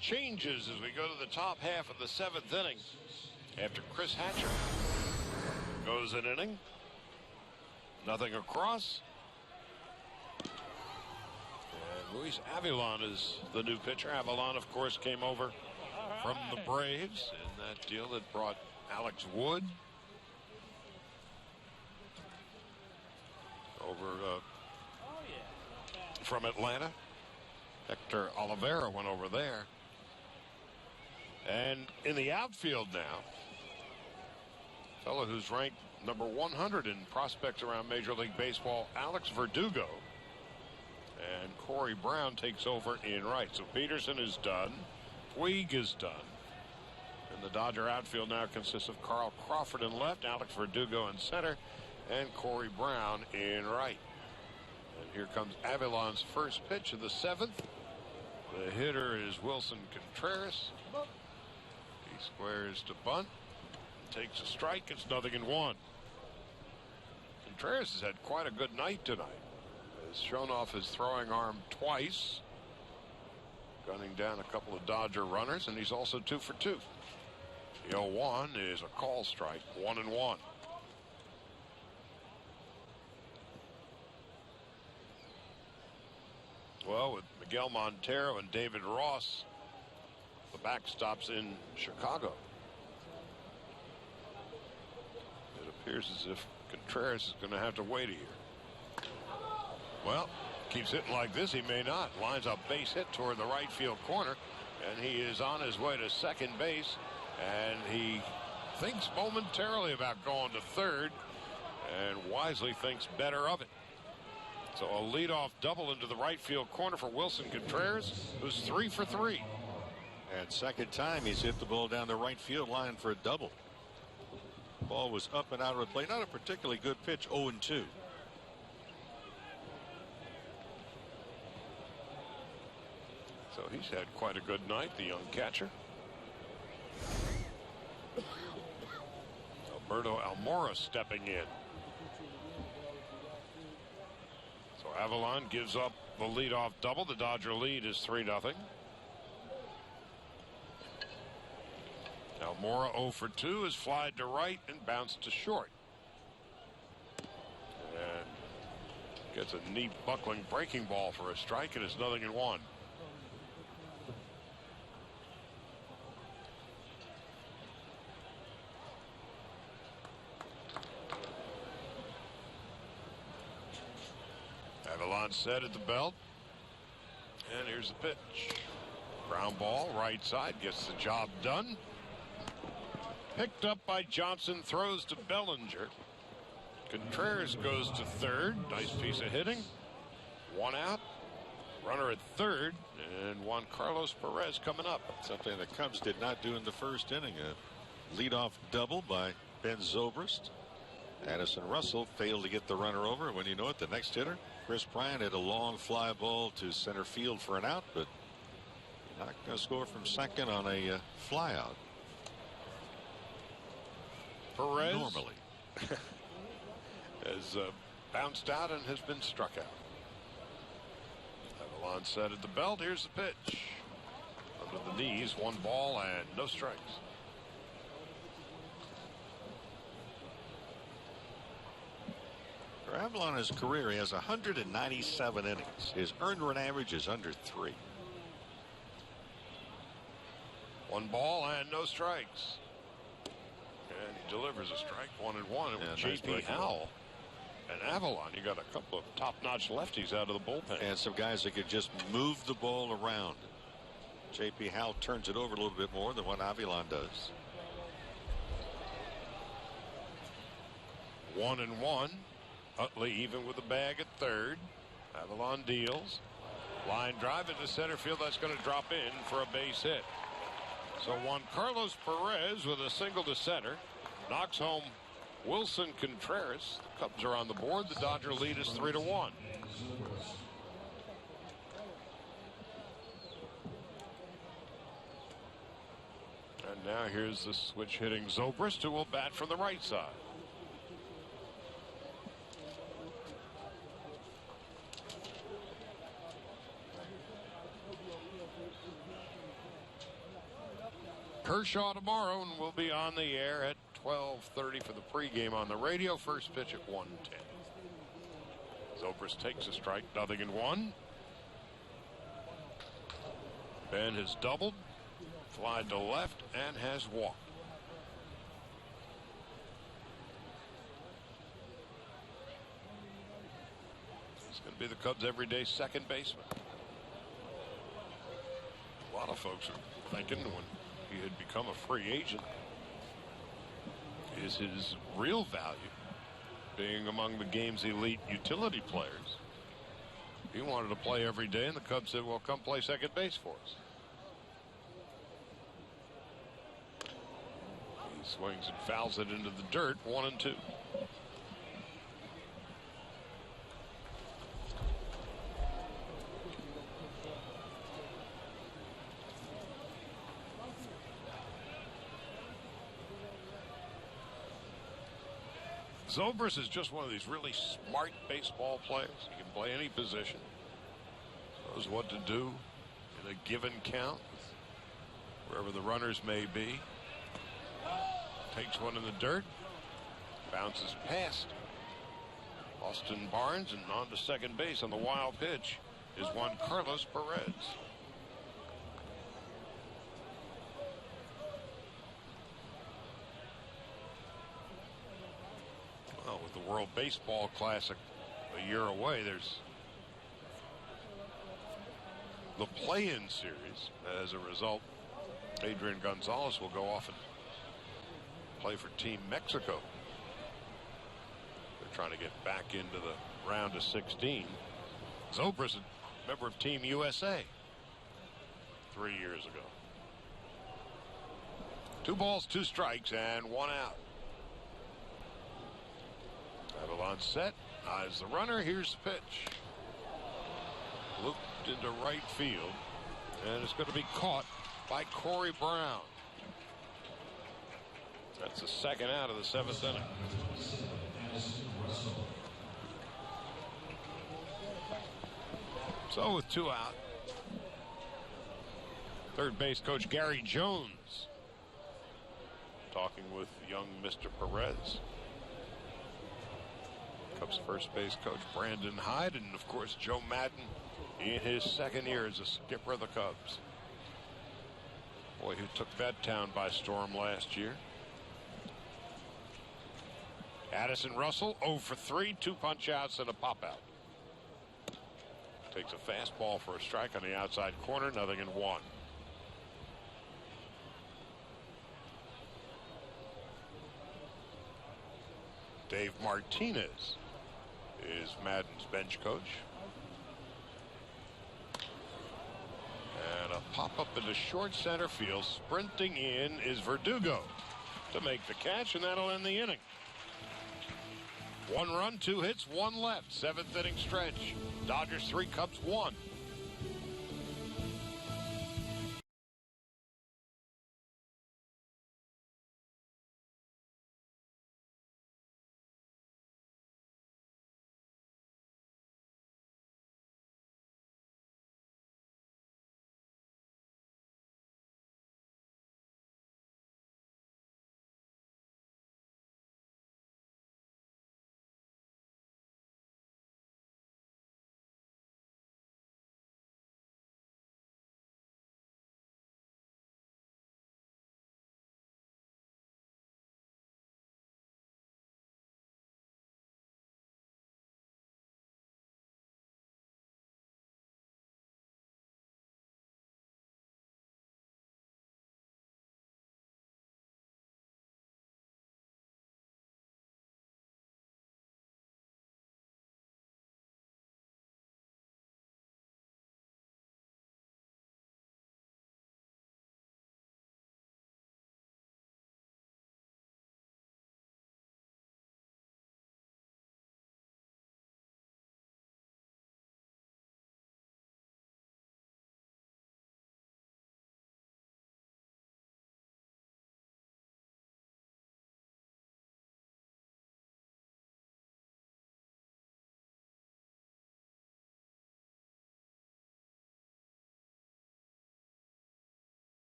Changes as we go to the top half of the 7th inning after Chris Hatcher goes an inning. Nothing across. And Luis Avilan is the new pitcher. Avilan, of course, came over from the Braves in that deal that brought Alex Wood over from Atlanta. Hector Oliveira went over there. And in the outfield now, a fellow who's ranked number 100 in prospects around Major League Baseball, Alex Verdugo. And Corey Brown takes over in right. So Peterson is done. Puig is done. And the Dodger outfield now consists of Carl Crawford in left, Alex Verdugo in center, and Corey Brown in right. And here comes Avilan's first pitch of the 7th. The hitter is Wilson Contreras. He squares to bunt. Takes a strike. It's 0-1. Contreras has had quite a good night tonight. Has shown off his throwing arm twice. Gunning down a couple of Dodger runners, and he's also 2 for 2. The 0-1 is a call strike. 1-1. Well, with Miguel Montero and David Ross, the backstops in Chicago, it appears as if Contreras is going to have to wait a year. Well, keeps hitting like this, he may not. Lines a base hit toward the right field corner, and he is on his way to second base, and he thinks momentarily about going to third, and wisely thinks better of it. So a leadoff double into the right field corner for Wilson Contreras, who's 3 for 3. And second time he's hit the ball down the right field line for a double. Ball was up and out of the play. Not a particularly good pitch. 0-2. So he's had quite a good night, the young catcher. Alberto Almora stepping in. So Avalon gives up the leadoff double. The Dodger lead is 3-0. Almora 0 for 2 is flied to right and bounced to short. And gets a neat buckling breaking ball for a strike, and it's 0-1. Avalon set at the belt. And here's the pitch. Ground ball, right side, gets the job done. Picked up by Johnson, throws to Bellinger. Contreras goes to third. Nice piece of hitting. 1 out. Runner at third. And Juan Carlos Perez coming up. Something the Cubs did not do in the first inning. A leadoff double by Ben Zobrist. Addison Russell failed to get the runner over. When you know it, the next hitter, Chris Bryant, had a long fly ball to center field for an out, but not going to score from second on a fly out. Perez normally has bounced out and has been struck out. Avalon set at the belt. Here's the pitch. Under the knees, 1 ball and no strikes. For Avalon in his career, he has 197 innings. His earned run average is under 3. 1 ball and no strikes. And he delivers a strike. 1-1. And with J.P. Howell and Avalon, you got a couple of top-notch lefties out of the bullpen. And some guys that could just move the ball around. J.P. Howell turns it over a little bit more than what Avalon does. 1-1. Utley even with the bag at third. Avalon deals. Line drive into center field. That's going to drop in for a base hit. So Juan Carlos Perez with a single to center knocks home Wilson Contreras. The Cubs are on the board. The Dodger lead is 3-1. And now here's the switch hitting Zobrist, who will bat from the right side. Kershaw tomorrow, and we'll be on the air at 12:30 for the pregame on the radio. First pitch at 1:10. Zobrist takes a strike, 0-1. Ben has doubled, flied to left, and has walked. He's going to be the Cubs' everyday second baseman. A lot of folks are thinking when he had become a free agent, is his real value being among the game's elite utility players. He wanted to play every day, and the Cubs said, well, come play second base for us. He swings and fouls it into the dirt. 1-2. Zobrist is just one of these really smart baseball players. He can play any position. Knows what to do in a given count, wherever the runners may be. Takes one in the dirt. Bounces past Austin Barnes, and on to second base on the wild pitch is Juan Carlos Perez. Well, with the World Baseball Classic a year away, there's the play-in series. As a result, Adrian Gonzalez will go off and play for Team Mexico. They're trying to get back into the round of 16. Zobrist, a member of Team USA 3 years ago. 2 balls, 2 strikes, and 1 out. Avalon set. Eyes the runner. Here's the pitch. Looped into right field. And it's going to be caught by Corey Brown. That's the 2nd out of the 7th inning. So with 2 out, third base coach Gary Jones talking with young Mr. Perez. Cubs first base coach Brandon Hyde, and of course Joe Madden in his 2nd year as a skipper of the Cubs. Boy, who took that town by storm last year. Addison Russell 0 for 3, 2 punch outs and a pop out. Takes a fastball for a strike on the outside corner, 0-1. Dave Martinez is Madden's bench coach. And a pop-up into short center field. Sprinting in is Verdugo to make the catch, and that'll end the inning. 1 run, 2 hits, 1 left. 7th inning stretch. Dodgers 3, Cubs 1.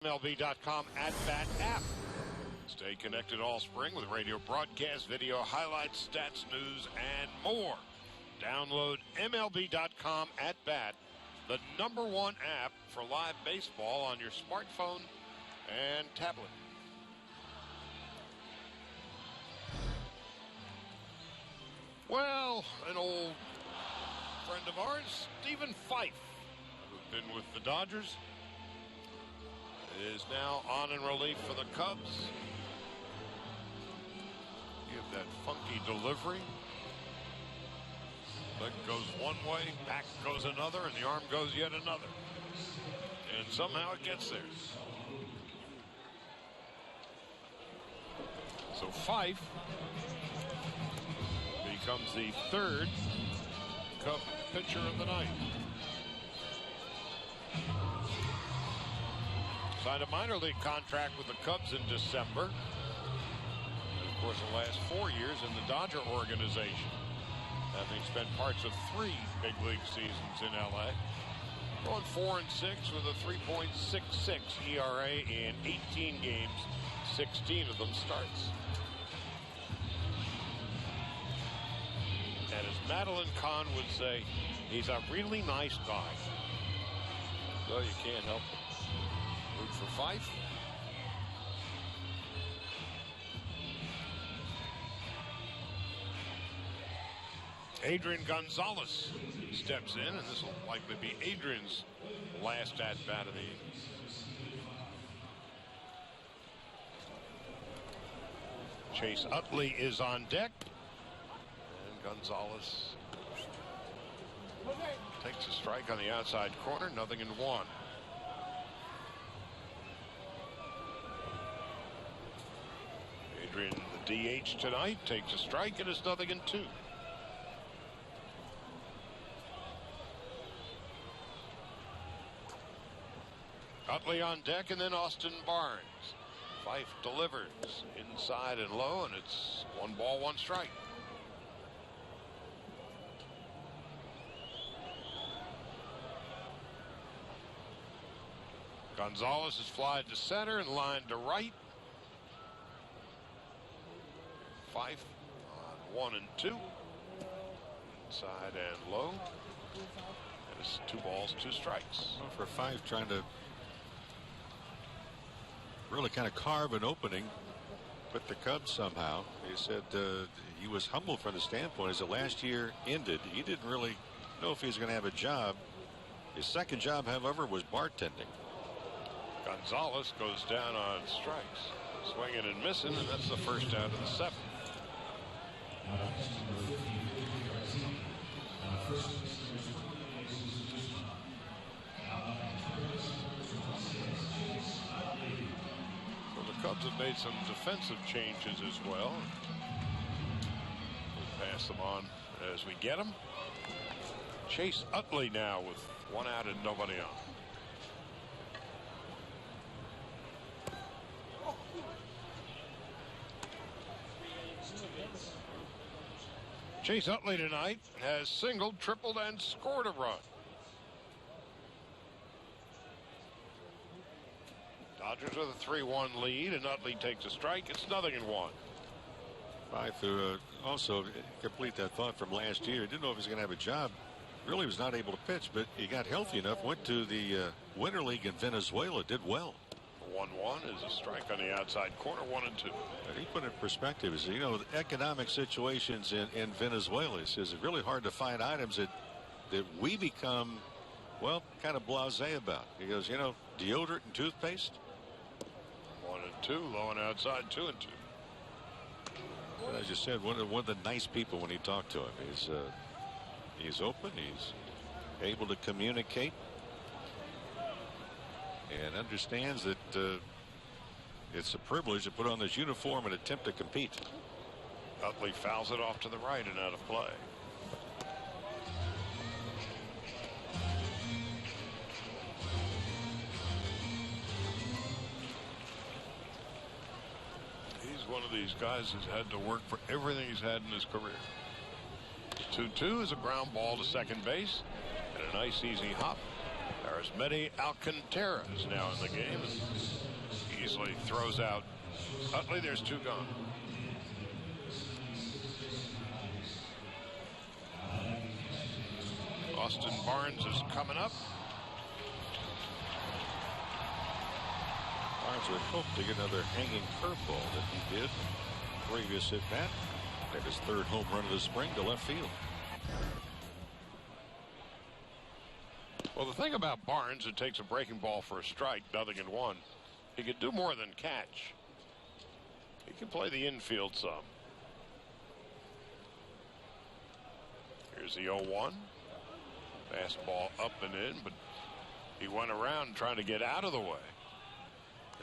MLB.com @bat app. Stay connected all spring with radio broadcasts, video highlights, stats, news, and more. Download MLB.com @bat, the #1 app for live baseball on your smartphone and tablet. Well, an old friend of ours, Stephen Fife, who's been with the Dodgers, is now on in relief for the Cubs. Give that funky delivery. Leg goes one way, back goes another, and the arm goes yet another. And somehow it gets there. So Fife becomes the 3rd Cub pitcher of the night. Signed a minor league contract with the Cubs in December. And of course, the last 4 years in the Dodger organization, having spent parts of 3 big league seasons in LA. Going 4-6 with a 3.66 ERA in 18 games, 16 of them starts. And as Madeline Kahn would say, he's a really nice guy. So you can't help it. Root for Fife. Adrian Gonzalez steps in, and this will likely be Adrian's last at-bat of the inning. Chase Utley is on deck, and Gonzalez takes a strike on the outside corner, 0-1. Adrian, the DH tonight, takes a strike, and it's 0-2. Utley on deck, and then Austin Barnes. Fife delivers inside and low, and it's 1 ball, 1 strike. Gonzalez is flied to center and lined to right. Fife on 1 and 2. Inside and low. And it's 2 balls, 2 strikes. Well, for Fife trying to really kind of carve an opening with the Cubs somehow. He said he was humble from the standpoint as the last year ended. He didn't really know if he was going to have a job. His second job, however, was bartending. Gonzalez goes down on strikes, swinging and missing, and that's the first out of the 7th. Well, the Cubs have made some defensive changes as well. We'll pass them on as we get them. Chase Utley now with 1 out and nobody on. Chase Utley tonight has singled, tripled, and scored a run. Dodgers with a 3-1 lead, and Utley takes a strike. It's 0-1. Fife, also complete that thought from last year. Didn't know if he was going to have a job. Really was not able to pitch, but he got healthy enough. Went to the Winter League in Venezuela. Did well. 1-1 is a strike on the outside corner, 1 and 2. He put it in perspective. He said, you know, the economic situations in Venezuela, he says it's really hard to find items that we become, well, kind of blasé about. He goes, you know, deodorant and toothpaste. 1 and 2, low and outside, 2 and 2. And as you said, one of the nice people when he talked to him. He's open. He's able to communicate. And understands that it's a privilege to put on this uniform and attempt to compete. Utley fouls it off to the right and out of play. He's one of these guys who's had to work for everything he's had in his career. 2-2 is a ground ball to second base and a nice easy hop. Arismendi Alcantara is now in the game and easily throws out Utley. There's 2 gone. Austin Barnes is coming up. Barnes would hope to get another hanging curveball that he did previous at bat. Hit his 3rd home run of the spring to left field. Well, the thing about Barnes, it takes a breaking ball for a strike, 0-1. He could do more than catch. He can play the infield some. Here's the 0-1. Fastball up and in, but he went around trying to get out of the way.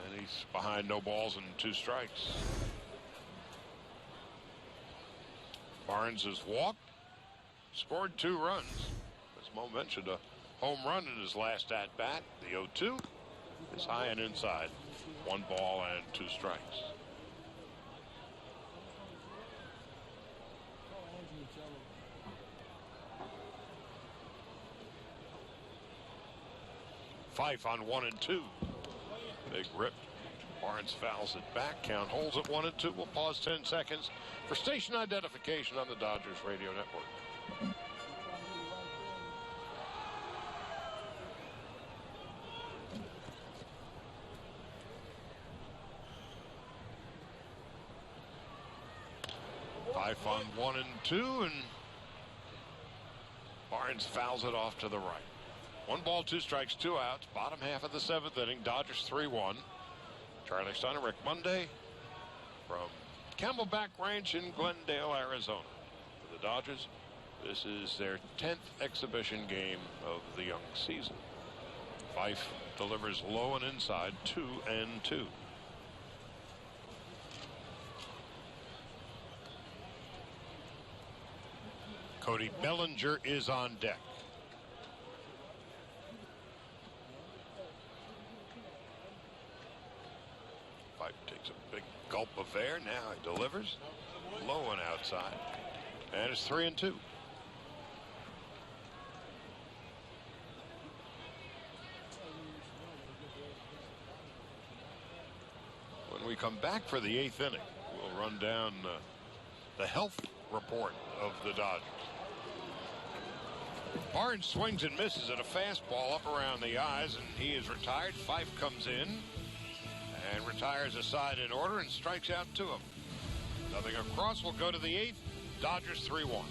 And he's behind no balls and 2 strikes. Barnes has walked, scored 2 runs. As Mo mentioned, a home run in his last at-bat. The 0-2 is high and inside. 1 ball and 2 strikes. Fife on 1 and 2. Big rip. Barnes fouls it back. Count holds at 1 and 2. We'll pause 10 seconds for station identification on the Dodgers Radio Network. Fife on 1 and 2, and Barnes fouls it off to the right. 1 ball, 2 strikes, 2 outs. Bottom half of the 7th inning. Dodgers 3-1. Charlie Steiner, Rick Monday from Camelback Ranch in Glendale, Arizona. For the Dodgers, this is their 10th exhibition game of the young season. Fife delivers low and inside, 2-2. Cody Bellinger is on deck. Fife takes a big gulp of air. Now he delivers low and outside, and it's 3-2. When we come back for the 8th inning, we'll run down the health report of the Dodgers. Barnes swings and misses at a fastball up around the eyes, and he is retired. Fife comes in and retires a side in order and strikes out 2 of them. Nothing across. Will go to the 8th. Dodgers 3-1.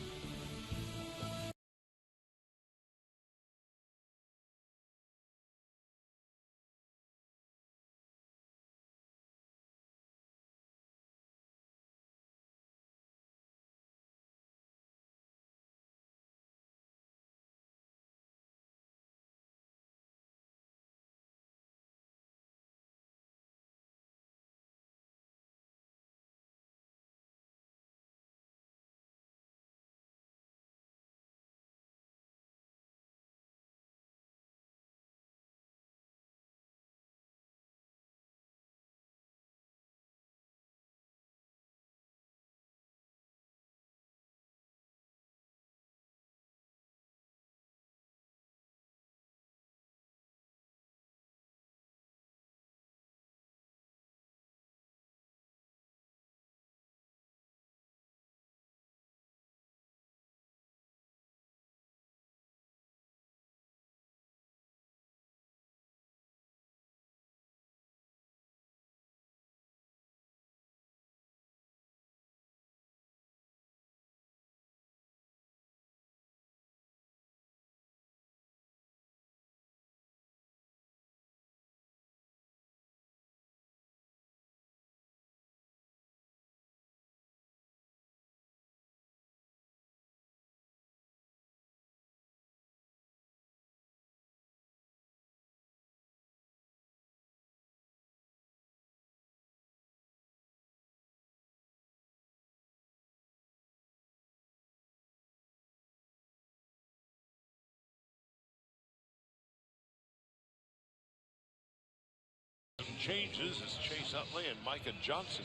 Changes as Chase Utley and Micah Johnson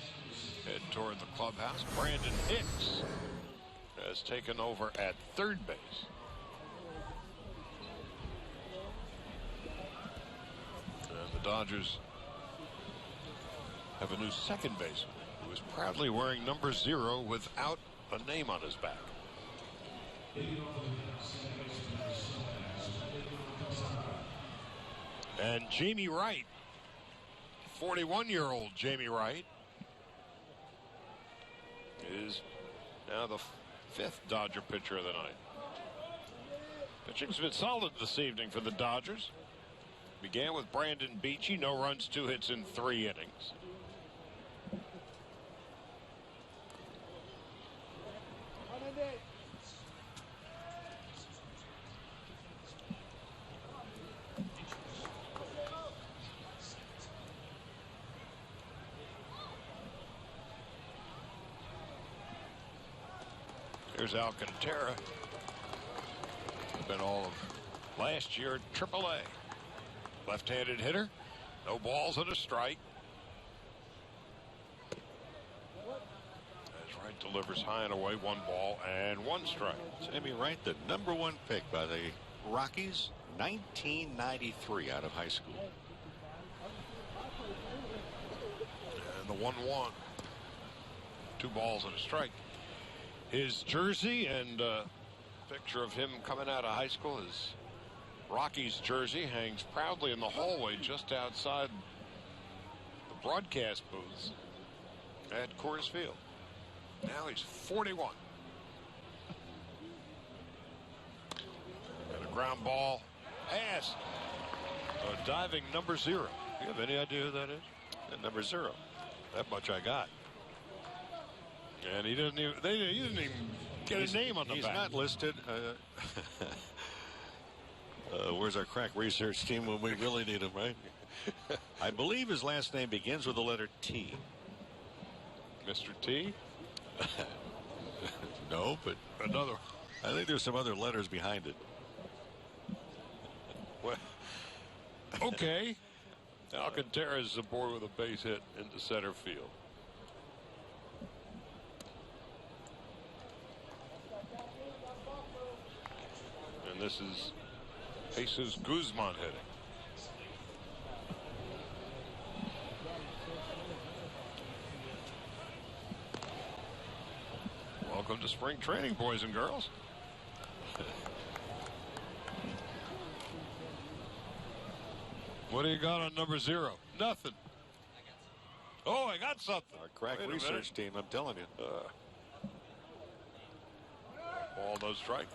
head toward the clubhouse. Brandon Hicks has taken over at third base. And the Dodgers have a new second baseman who is proudly wearing number 0 without a name on his back. And Jamie Wright, 41-year-old Jamie Wright, is now the 5th Dodger pitcher of the night. Pitching's been solid this evening for the Dodgers. Began with Brandon Beachy, no runs, 2 hits in 3 innings. Here's Alcantara. Been all of last year at AAA. Left-handed hitter. No balls and a strike. As Wright delivers high and away, 1 ball and 1 strike. Jamie Wright, the #1 pick by the Rockies, 1993 out of high school. And the 1-1. 2 balls and a strike. His jersey and picture of him coming out of high school, his Rockies jersey, hangs proudly in the hallway just outside the broadcast booths at Coors Field. Now he's 41. ground ball. Pass. Diving number 0. You have any idea who that is? Number 0. That much I got. And he didn't even. You didn't even get his name on the back. He's not listed. Where's our crack research team when we really need him, right? I believe his last name begins with the letter T. Mr. T? No, but another. I think there's some other letters behind it. Well, okay. Alcantara is aboard with a base hit into center field. And this is Jesus Guzman hitting. Welcome to spring training, boys and girls. What do you got on number 0? Nothing. Oh, I got something. Our crack research team, I'm telling you. Ball no strike.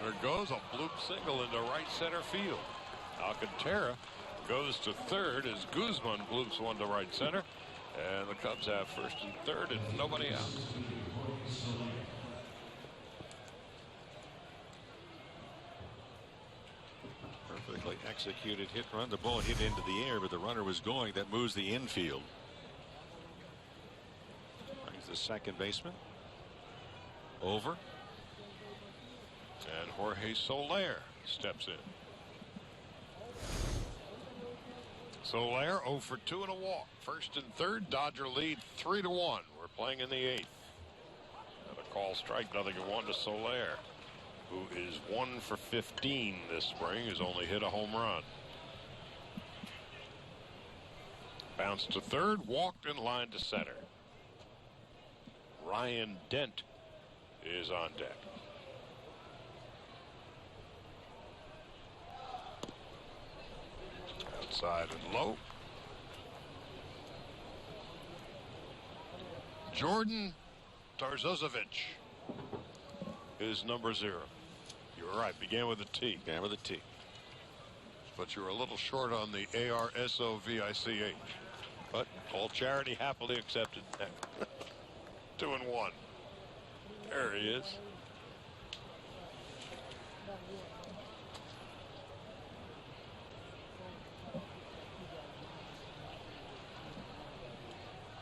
Runner goes, a bloop single into right center field. Alcantara goes to third as Guzman bloops one to right center. And the Cubs have first and third and nobody out. Perfectly executed hit run. The ball hit into the air, but the runner was going. That moves the infield. Brings the second baseman over. And Jorge Soler steps in. Soler 0 for 2 and a walk. First and third, Dodger lead 3-1. We're playing in the 8th. And a call strike, nothing at 1 to Soler, who is 1 for 15 this spring, has only hit a home run. Bounced to third, walked in line to center. Ryan Dent is on deck. Outside and low. Jordan Tarzozovic is number 0. You were right. Began with a T. Began with a T. But you were a little short on the ARSOVICH. But all charity happily accepted. 2 and 1. There he is.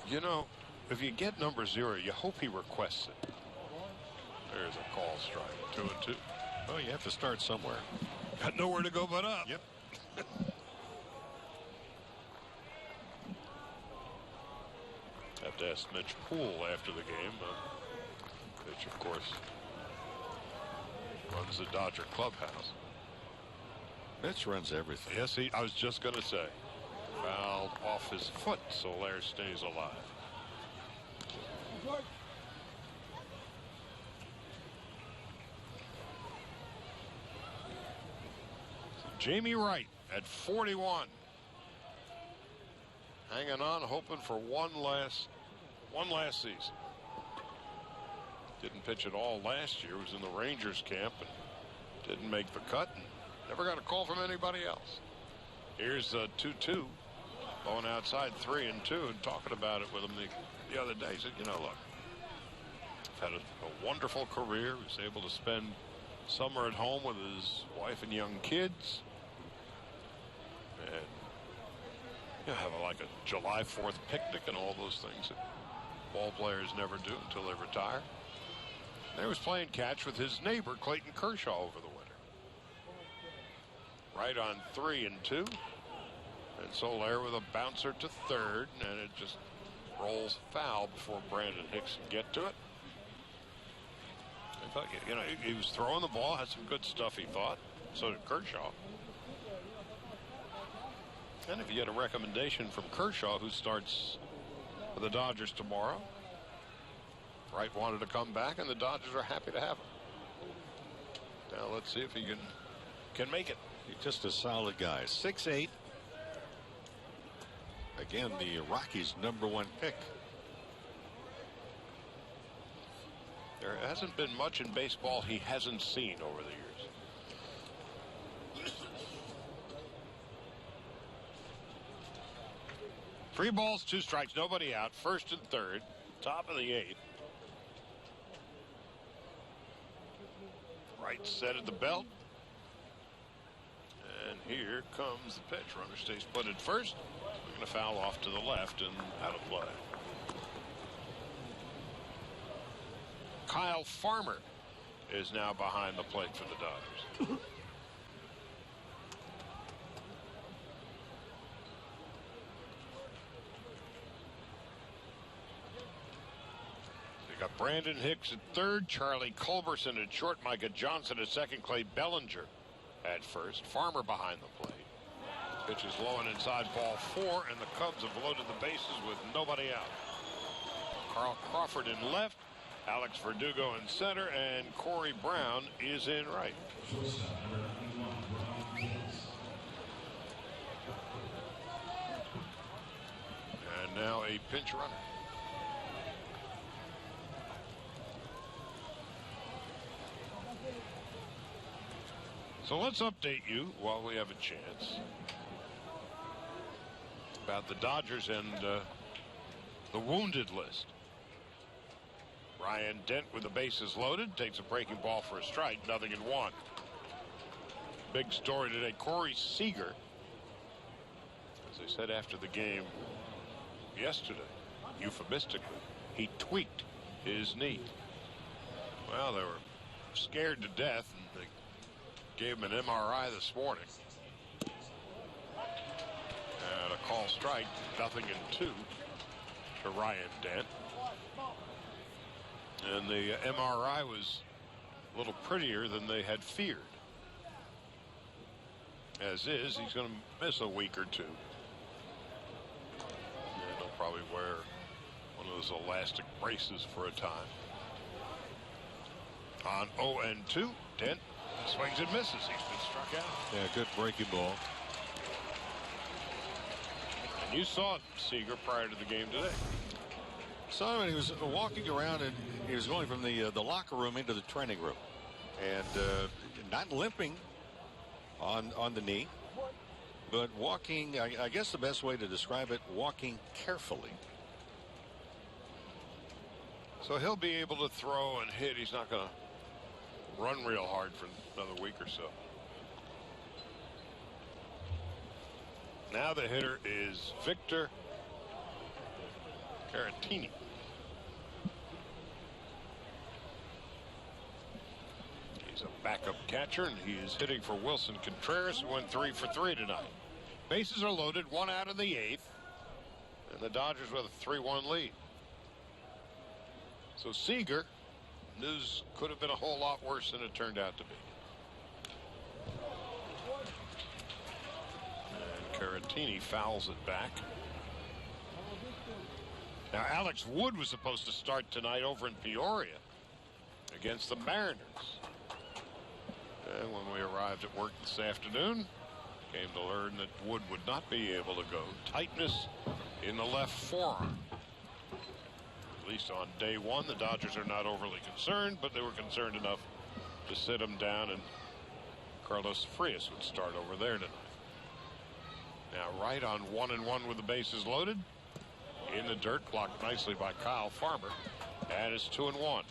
You know, if you get number 0, you hope he requests it. There's a call strike. 2 and 2. Well, you have to start somewhere. Got nowhere to go but up. Yep. Have to ask Mitch Poole after the game. Mitch, of course, runs the Dodger clubhouse. Mitch runs everything. Yes, I was just going to say. Fouled off his foot. Soler stays alive. Jamie Wright at 41. Hanging on, hoping for one last season. Didn't pitch at all last year. Was in the Rangers camp and didn't make the cut. And never got a call from anybody else. Here's 2-2. Going outside 3 and 2 and talking about it with him the other day. He said, you know, look, I've had a wonderful career. He was able to spend summer at home with his wife and young kids. And you know, have like a July 4th picnic and all those things that ball players never do until they retire. And he was playing catch with his neighbor, Clayton Kershaw, over the winter. Right on 3 and 2. And Soler with a bouncer to third, and it just rolls foul before Brandon Hicks can get to it. I thought, you know, he was throwing the ball, had some good stuff, he thought. So did Kershaw. And if you get a recommendation from Kershaw, who starts for the Dodgers tomorrow, Wright wanted to come back, and the Dodgers are happy to have him. Now let's see if he can make it. He's just a solid guy. 6'8". Again, the Rockies' #1 pick. There hasn't been much in baseball he hasn't seen over the years. 3 balls, 2 strikes, nobody out. First and third, top of the 8th. Right set of the belt. And here comes the pitch. Runner stays put at first. We're going to foul off to the left and out of play. Kyle Farmer is now behind the plate for the Dodgers. They got Brandon Hicks at third, Charlie Culberson at short, Micah Johnson at second, Clay Bellinger at first. Farmer behind the plate. Pitch is low and inside, ball 4, and the Cubs have loaded the bases with nobody out. Carl Crawford in left, Alex Verdugo in center, and Corey Brown is in right. And now a pinch runner. So let's update you while we have a chance about the Dodgers and the wounded list. Ryan Dent with the bases loaded takes a breaking ball for a strike, 0-1. Big story today, Corey Seager, as I said after the game yesterday, euphemistically, he tweaked his knee. Well, they were scared to death and they gave him an MRI this morning. And a call strike, 0-2 to Ryan Dent. And the MRI was a little prettier than they had feared. As is, he's going to miss a week or 2. And he'll probably wear one of those elastic braces for a time. On 0-2, Dent swings and misses. He's been struck out. Yeah, good breaking ball. And you saw Seager prior to the game today. So he was walking around and he was going from the locker room into the training room, and not limping on the knee, but walking. I guess the best way to describe it, walking carefully. So he'll be able to throw and hit. He's not going to run real hard for another week or so. Now the hitter is Victor Caratini. He's a backup catcher, and he is hitting for Wilson Contreras, who went 3 for 3 tonight. Bases are loaded, 1 out of the 8th, and the Dodgers with a 3-1 lead. So Seager, news could have been a whole lot worse than it turned out to be. And Caratini fouls it back. Now Alex Wood was supposed to start tonight over in Peoria against the Mariners. And when we arrived at work this afternoon, came to learn that Wood would not be able to go. Tightness in the left forearm. At least on day 1, the Dodgers are not overly concerned, but they were concerned enough to sit him down, and Carlos Frias would start over there tonight. Now right on 1-1 with the bases loaded. In the dirt, blocked nicely by Kyle Farmer, and it's 2-1.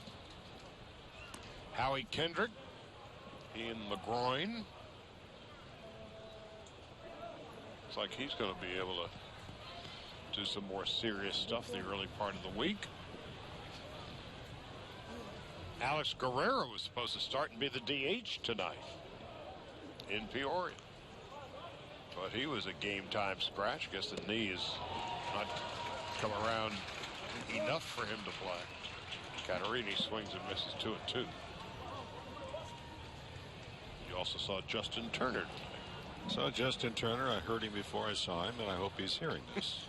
Howie Kendrick in the groin. Looks like he's going to be able to do some more serious stuff the early part of the week. Alex Guerrero was supposed to start and be the DH tonight in Peoria, but he was a game time scratch. I guess the knee is not come around enough for him to play. Caterini swings and misses 2-2. You also saw Justin Turner. Saw Justin Turner. I heard him before I saw him, and I hope he's hearing this.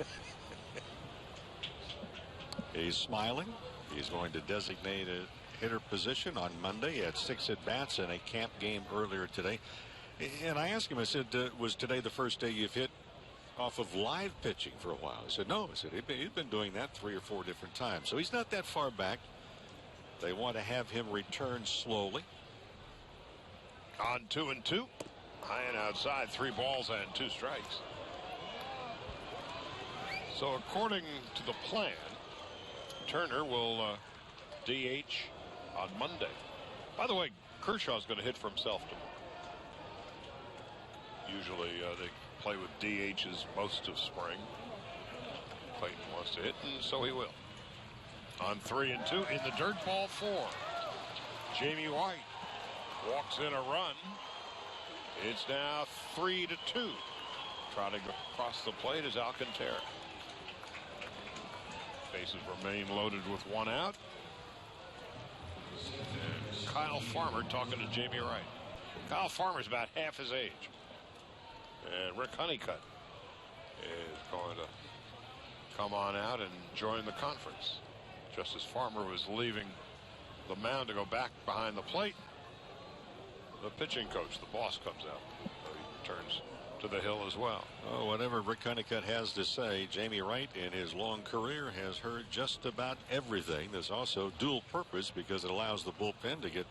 He's smiling. He's going to designate a hitter position on Monday. He had 6 at-bats in a camp game earlier today. And I asked him, I said, was today the first day you've hit off of live pitching for a while? He said, no. I said, he'd been doing that 3 or 4 different times. So he's not that far back. They want to have him return slowly. On 2-2. High and outside, 3 balls and 2 strikes. So according to the plan, Turner will DH on Monday. By the way, Kershaw's going to hit for himself tomorrow. Usually they play with DHs most of spring. Clayton wants to hit, and so he will. On 3-2 in the dirt, ball 4. Jamie White walks in a run. It's now 3-2. Trotting across the plate is Alcantara. Bases remain loaded with 1 out. And Kyle Farmer talking to Jamie Wright. Kyle Farmer's about half his age. And Rick Honeycutt is going to come on out and join the conference. Just as Farmer was leaving the mound to go back behind the plate, the pitching coach, the boss, comes out. So he turns to the hill as well. Oh, whatever Rick Honeycutt has to say, Jamie Wright in his long career has heard just about everything. There's also dual purpose because it allows the bullpen to get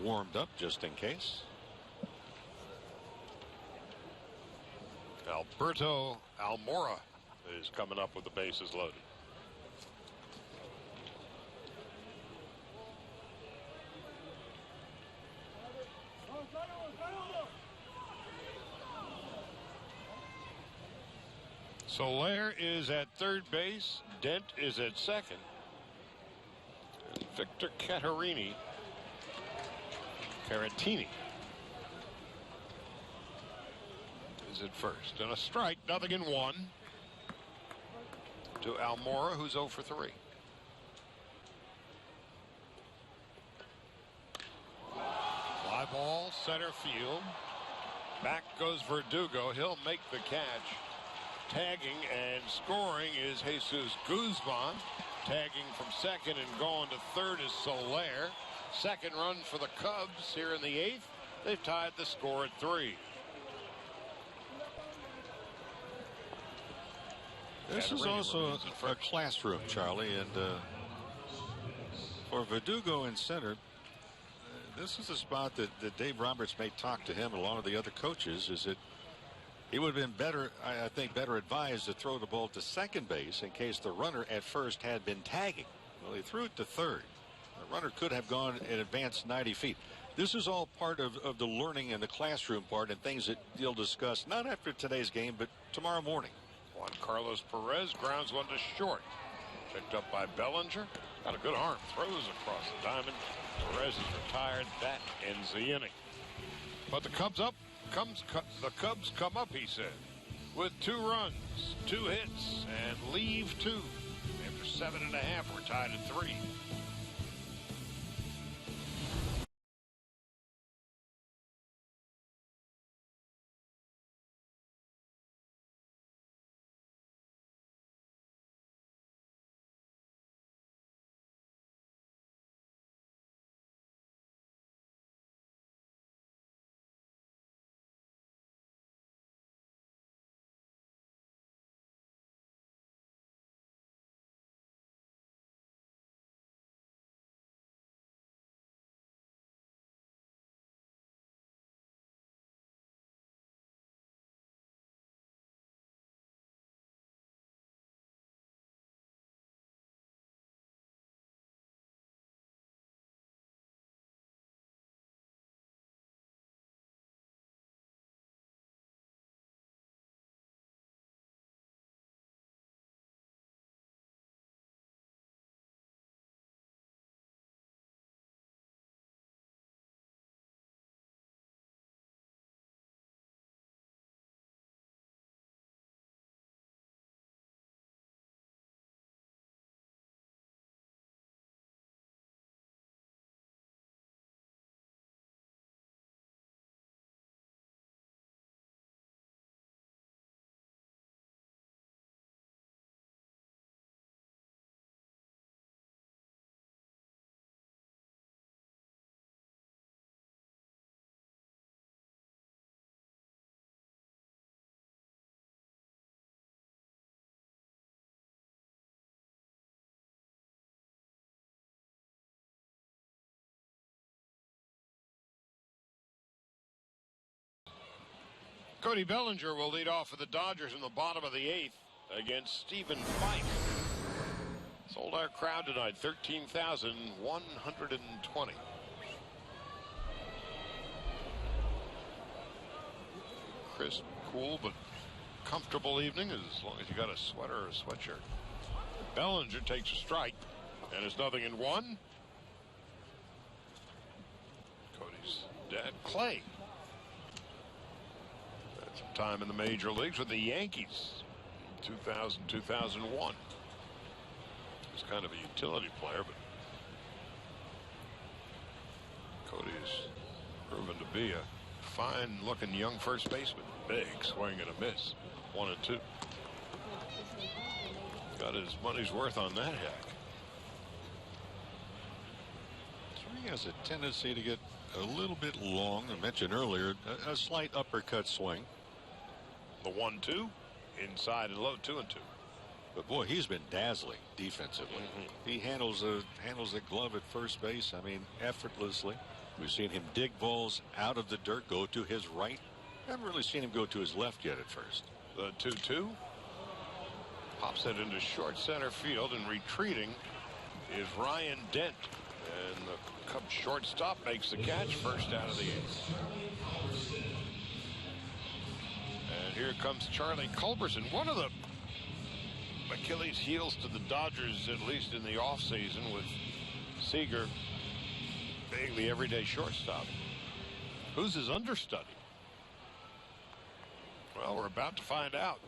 warmed up just in case. Alberto Almora is coming up with the bases loaded. Soler is at third base. Dent is at second. And Victor Caratini is at first. And a strike, 0-1 to Almora, who's 0 for 3. Fly ball, center field. Back goes Verdugo. He'll make the catch. Tagging and scoring is Jesus Guzman. Tagging from second and going to third is Soler. Second run for the Cubs here in the 8th. They've tied the score at 3. This is also a classroom, Charlie, and for Verdugo in center, this is a spot that Dave Roberts may talk to him and a lot of the other coaches. Is that he would have been better, I think, better advised to throw the ball to second base in case the runner at first had been tagging. Well, he threw it to third. The runner could have gone and advanced 90 feet. This is all part of the learning and the classroom part and things that you'll discuss not after today's game, but tomorrow morning. Juan Carlos Perez grounds one to short. Picked up by Bellinger. Got a good arm. Throws across the diamond. Perez is retired. That ends the inning. But the Cubs come up, he said, with 2 runs, 2 hits, and leave 2. After 7.5, we're tied at 3. Cody Bellinger will lead off for the Dodgers in the bottom of the 8th against Stephen Fife. Sold out crowd tonight, 13,120. Crisp, cool, but comfortable evening as long as you got a sweater or a sweatshirt. Bellinger takes a strike, and it's 0-1. Cody's dad, Clay. Had some time in the major leagues with the Yankees in 2000, 2001. He's kind of a utility player, but Cody has proven to be a fine-looking young first baseman. Big swing and a miss. 1-2. Got his money's worth on that hack. He has a tendency to get a little bit long. I mentioned earlier a slight uppercut swing. The 1-2 inside and low, 2-2. But boy, he's been dazzling defensively. He handles the glove at first base, I mean, effortlessly. We've seen him dig balls out of the dirt, go to his right. Haven't really seen him go to his left yet at first. The 2-2 pops it into short center field, and retreating is Ryan Dent, and the Cubs shortstop makes the catch, first out of the 8th. And here comes Charlie Culberson, one of the Achilles heels to the Dodgers, at least in the offseason, with Seager being the everyday shortstop. Who's his understudy? Well, we're about to find out.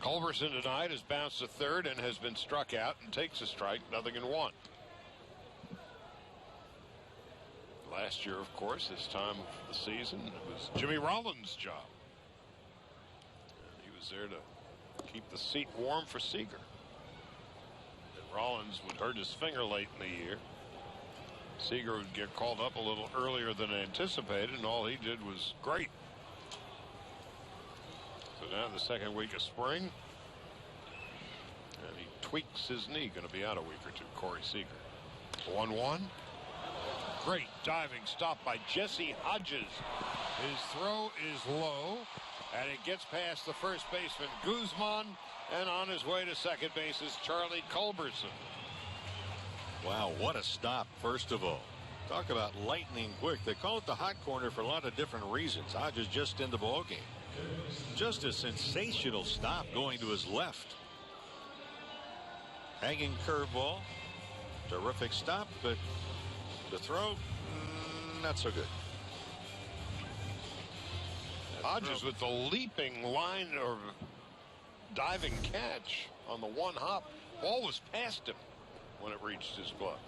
Culberson tonight has bounced to third and has been struck out and takes a strike, 0-1. Last year, of course, this time of the season, it was Jimmy Rollins' job. He was there to keep the seat warm for Seager. And Rollins would hurt his finger late in the year. Seager would get called up a little earlier than anticipated, and all he did was great. So now the second week of spring, and he tweaks his knee. Going to be out a week or two. Corey Seager. 1-1. Great diving stop by Jesse Hodges. His throw is low, and it gets past the first baseman Guzman, and on his way to second base is Charlie Culberson. Wow, what a stop, first of all. Talk about lightning quick. They call it the hot corner for a lot of different reasons. Hodges just in the ballgame. Just a sensational stop going to his left. Hanging curveball. Terrific stop, but the throw, not so good. Hodges with the leaping line or diving catch on the one hop. Ball was past him when it reached his glove.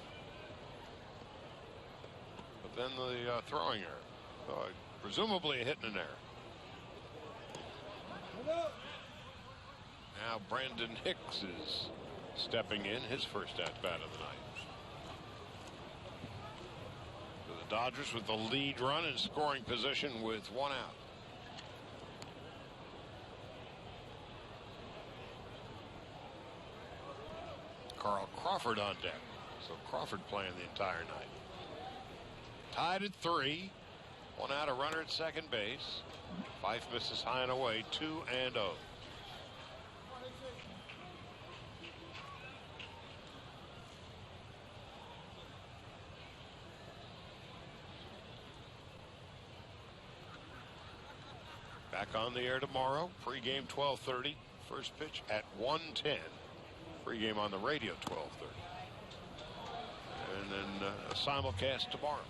But then the throwing error. Presumably a hit and an error. Now Brandon Hicks is stepping in, his first at-bat of the night. The Dodgers with the lead run in scoring position with one out. Carl Crawford on deck. So Crawford playing the entire night. Tied at 3. One out, a runner at second base. Fife misses high and away, 2-0. Back on the air tomorrow. Pre-game 12:30. First pitch at 1:10. Pre-game on the radio 12:30. And then a simulcast tomorrow.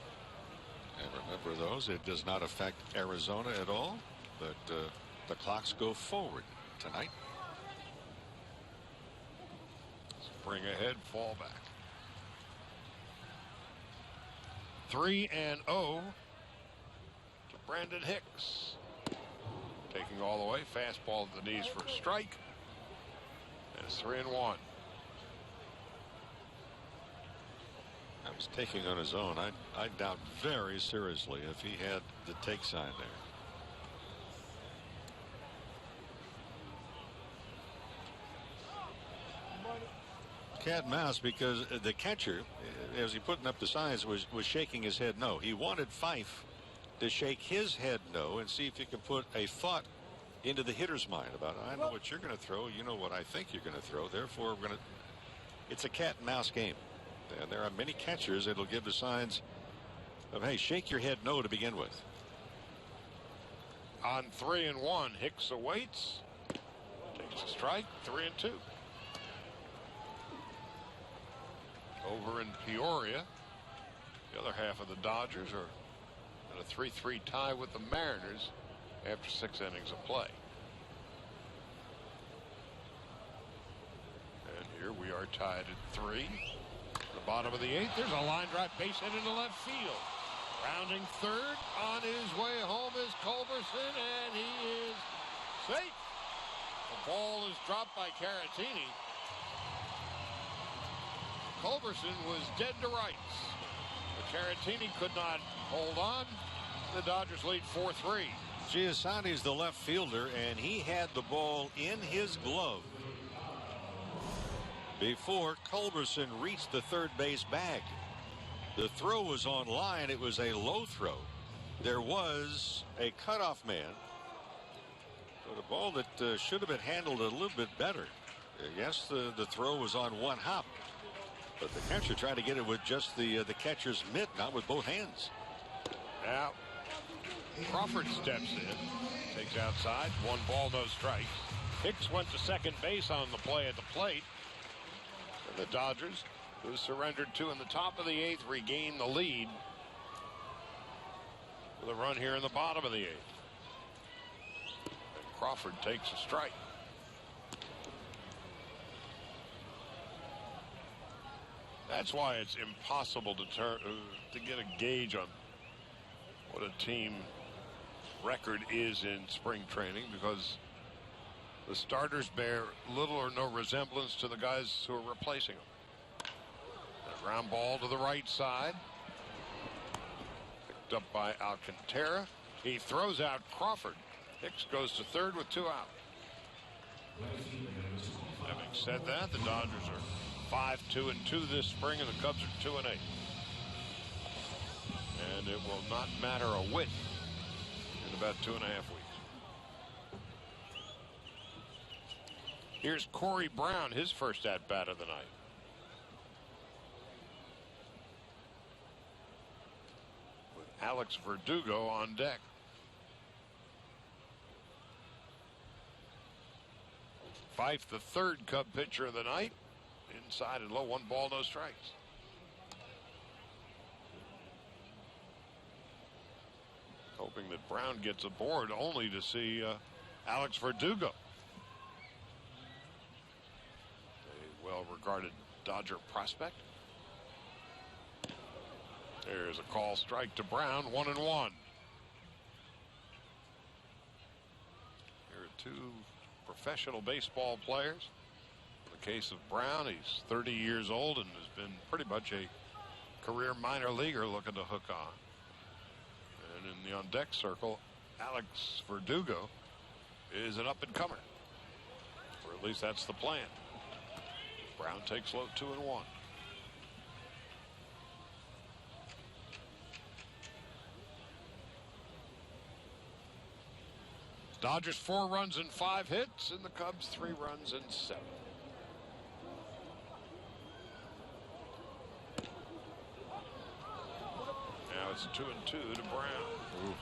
And remember those, it does not affect Arizona at all, but the clocks go forward tonight. Spring ahead, fall back. 3-0 to Brandon Hicks. Taking all the way, fastball to the knees for a strike. And it's 3-1. I was taking on his own. I doubt very seriously if he had the take sign there. Cat and mouse, because the catcher, as he putting up the signs, was shaking his head no. He wanted Fife to shake his head no and see if he can put a thought into the hitter's mind about, I know what you're going to throw, you know what I think you're going to throw, therefore we're going to. It's a cat and mouse game, and there are many catchers that'll give the signs of, hey, shake your head no to begin with. On 3-1, Hicks awaits, takes a strike. 3-2. Over in Peoria, the other half of the Dodgers are in a 3-3 tie with the Mariners after 6 innings of play. And here we are tied at 3. The bottom of the 8th, there's a line drive base hit into left field. Rounding third, on his way home is Culberson, and he is safe. The ball is dropped by Caratini. Culberson was dead to rights, but Caratini could not hold on. The Dodgers lead 4-3. Giussani's the left fielder, and he had the ball in his glove before Culberson reached the third base bag. The throw was on line. It was a low throw. There was a cutoff man, but a ball that should have been handled a little bit better. Yes, the throw was on one hop, but the catcher tried to get it with just the catcher's mitt, not with both hands. Now Crawford steps in, takes outside, 1 ball, no strikes. Hicks went to second base on the play at the plate. And the Dodgers, who surrendered 2 in the top of the 8th, regain the lead with a run here in the bottom of the 8th. And Crawford takes a strike. That's why it's impossible to get a gauge on what a team record is in spring training, because the starters bear little or no resemblance to the guys who are replacing them. A ground ball to the right side, picked up by Alcantara. He throws out Crawford. Hicks goes to third with 2 out. Having said that, the Dodgers are 5-2-2 this spring, and the Cubs are 2-8. And it will not matter a whit in about 2.5 weeks. Here's Corey Brown, his first at-bat of the night. With Alex Verdugo on deck. Fife, the third Cub pitcher of the night. Inside and low, 1 ball, no strikes. Hoping that Brown gets aboard, only to see Alex Verdugo, a well-regarded Dodger prospect. There's a call strike to Brown, 1-1. Here are 2 professional baseball players. In the case of Brown, he's 30 years old and has been pretty much a career minor leaguer looking to hook on. And in the on-deck circle, Alex Verdugo is an up-and-comer. Or at least that's the plan. Brown takes low, 2-1. Dodgers 4 runs and 5 hits, and the Cubs 3 runs and 7. Now it's 2-2 to Brown. Ooh.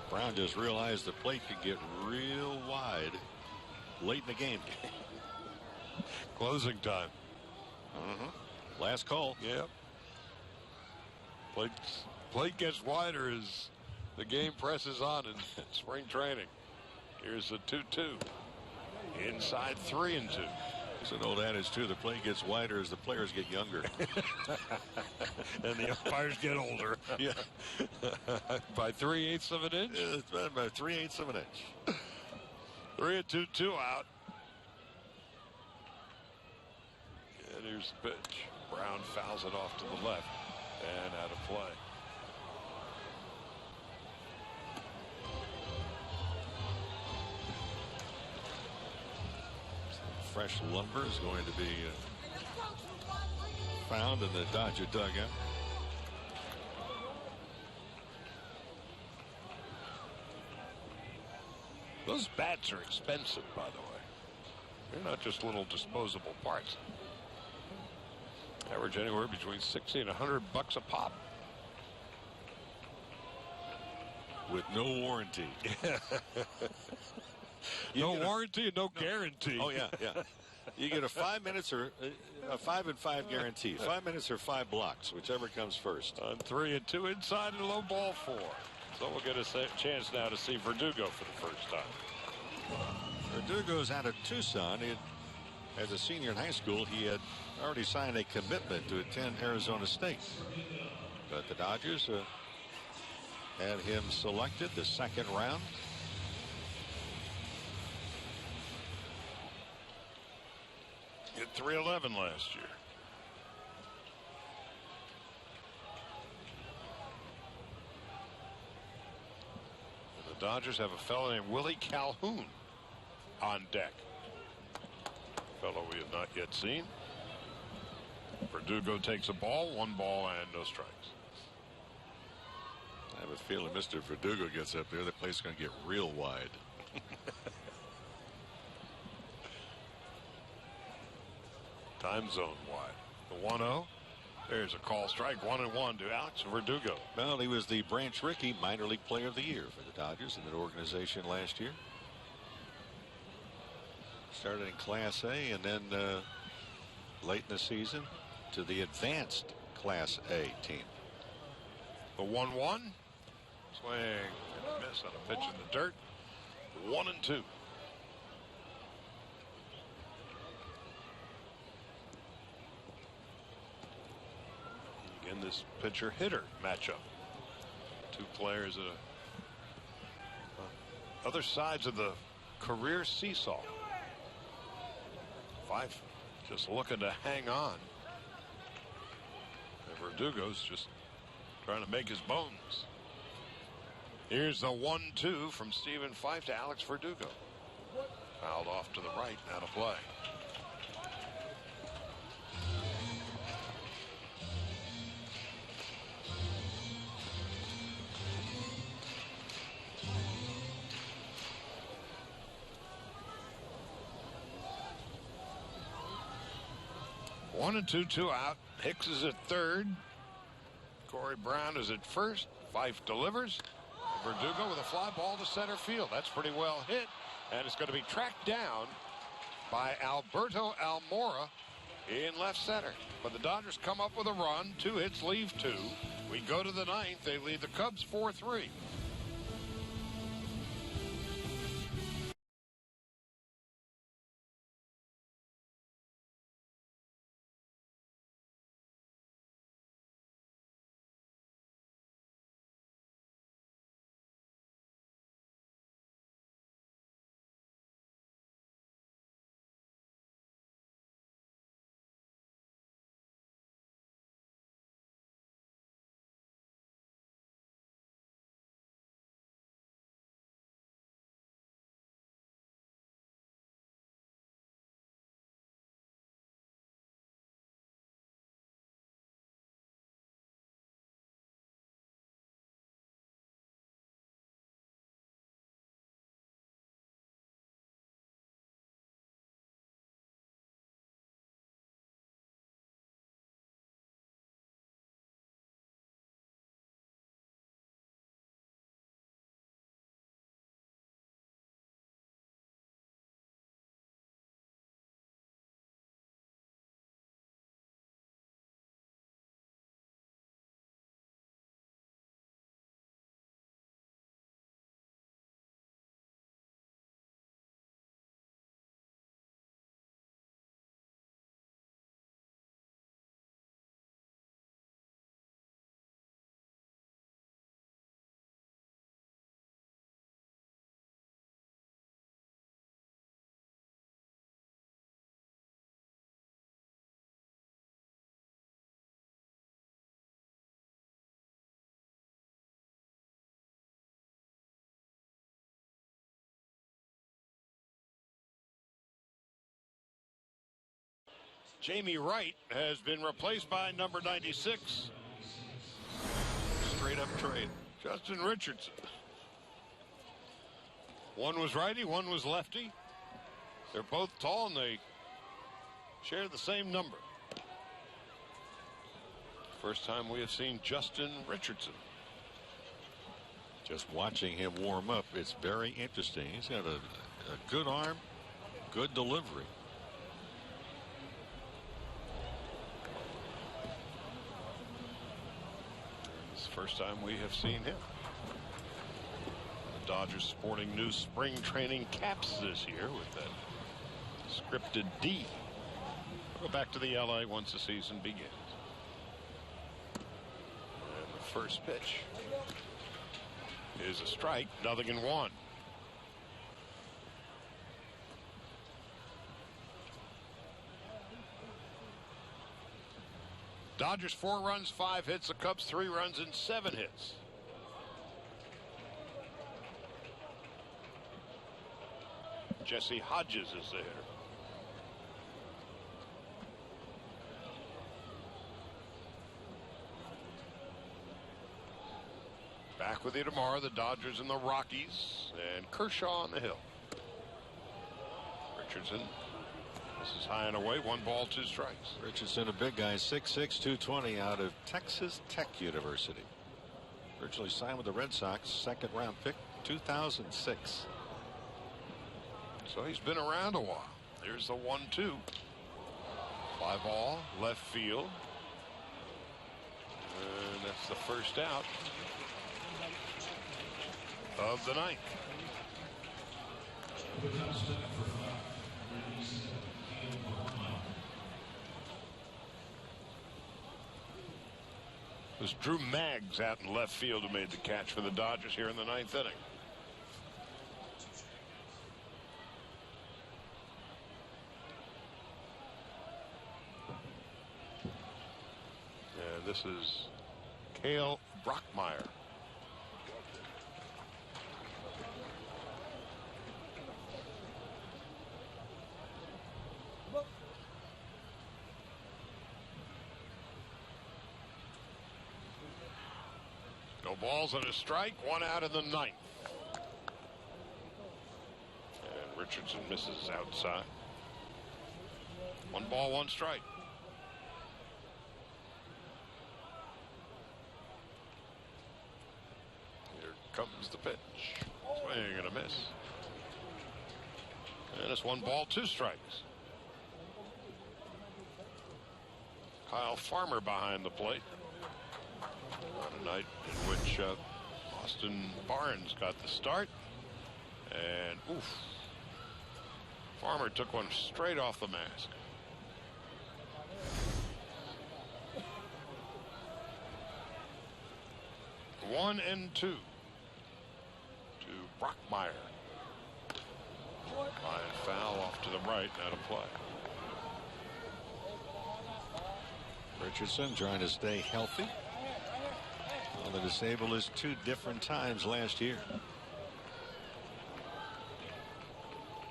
Brown just realized the plate could get real wide late in the game. Closing time. Last call. Yep. Plate gets wider as the game presses on in spring training. Here's a 2-2. Inside 3-2. It's an old adage too. The plate gets wider as the players get younger. And the umpires get older. Yeah. By 3/8 of an inch? Yeah, it's about 3/8 of an inch. 3-2, 2 out. And here's the pitch. Brown fouls it off to the left and out of play. Fresh lumber is going to be found in the Dodger dugout. Those bats are expensive, by the way. They're not just little disposable parts. Average anywhere between $60 and $100 a pop. With no warranty. No warranty and no guarantee. Oh, yeah, yeah. You get a 5 minutes or a 5 and 5 guarantee. 5 minutes or 5 blocks, whichever comes first. On 3 and 2 inside and low ball 4. So we'll get a chance now to see Verdugo for the first time. Verdugo's out of Tucson. As a senior in high school, he had already signed a commitment to attend Arizona State. But the Dodgers had him selected the second round. Hit .311 last year. And the Dodgers have a fellow named Willie Calhoun on deck. A fellow we have not yet seen. Verdugo takes a ball, 1 ball and no strikes. I have a feeling Mr. Verdugo gets up there, the place is going to get real wide. Time zone wide. The 1-0. There's a call strike. 1-1 to Alex Verdugo. Well, he was the Branch Rickey minor league player of the year for the Dodgers in that organization last year. Started in Class A and then late in the season to the advanced Class A team. The 1-1. Swing and a miss on a pitch in the dirt. 1-2. Again, this pitcher-hitter matchup. 2 players at other sides of the career seesaw. Fife just looking to hang on. And Verdugo's just trying to make his bones. Here's the 1-2 from Stephen Fife to Alex Verdugo. Fouled off to the right, out of play. One and two out. Hicks is at third. Corey Brown is at first. Fife delivers. Verdugo with a fly ball to center field. That's pretty well hit. And it's going to be tracked down by Alberto Almora in left center. But the Dodgers come up with a run. 2 hits, leave 2. We go to the 9th. They lead the Cubs 4-3. Jamie Wright has been replaced by number 96. Straight up trade. Justin Richardson. One was righty, one was lefty. They're both tall and they share the same number. First time we have seen Justin Richardson. Just watching him warm up, it's very interesting. He's got a good arm, good delivery. It's the first time we have seen him. The Dodgers sporting new spring training caps this year with that scripted D. We'll go back to the LA once the season begins. And the first pitch is a strike, 0-1. Dodgers 4 runs, 5 hits. The Cubs 3 runs and 7 hits. Jesse Hodges is the hitter. Back with you tomorrow, the Dodgers and the Rockies, and Kershaw on the hill. Richardson, this is high and away, 1 ball, 2 strikes. Richardson, a big guy, 6'6", 220 out of Texas Tech University. Originally signed with the Red Sox, 2nd round pick, 2006. So he's been around a while. There's the 1-2. Fly ball, left field. And that's the first out of the 9th. It was Drew Maggs out in left field who made the catch for the Dodgers here in the 9th inning. And this is Cale Brockmeyer. No balls and a strike, 1 out in the 9th. And Richardson misses outside. 1 ball, 1 strike. Here comes the pitch. Swing and a miss. And it's 1 ball, 2 strikes. Kyle Farmer behind the plate. On a night in which Austin Barnes got the start. And oof. Farmer took one straight off the mask. One and 2 to Brockmeyer. Line foul off to the right, out of play. Richardson trying to stay healthy. Well, the disabled is 2 different times last year.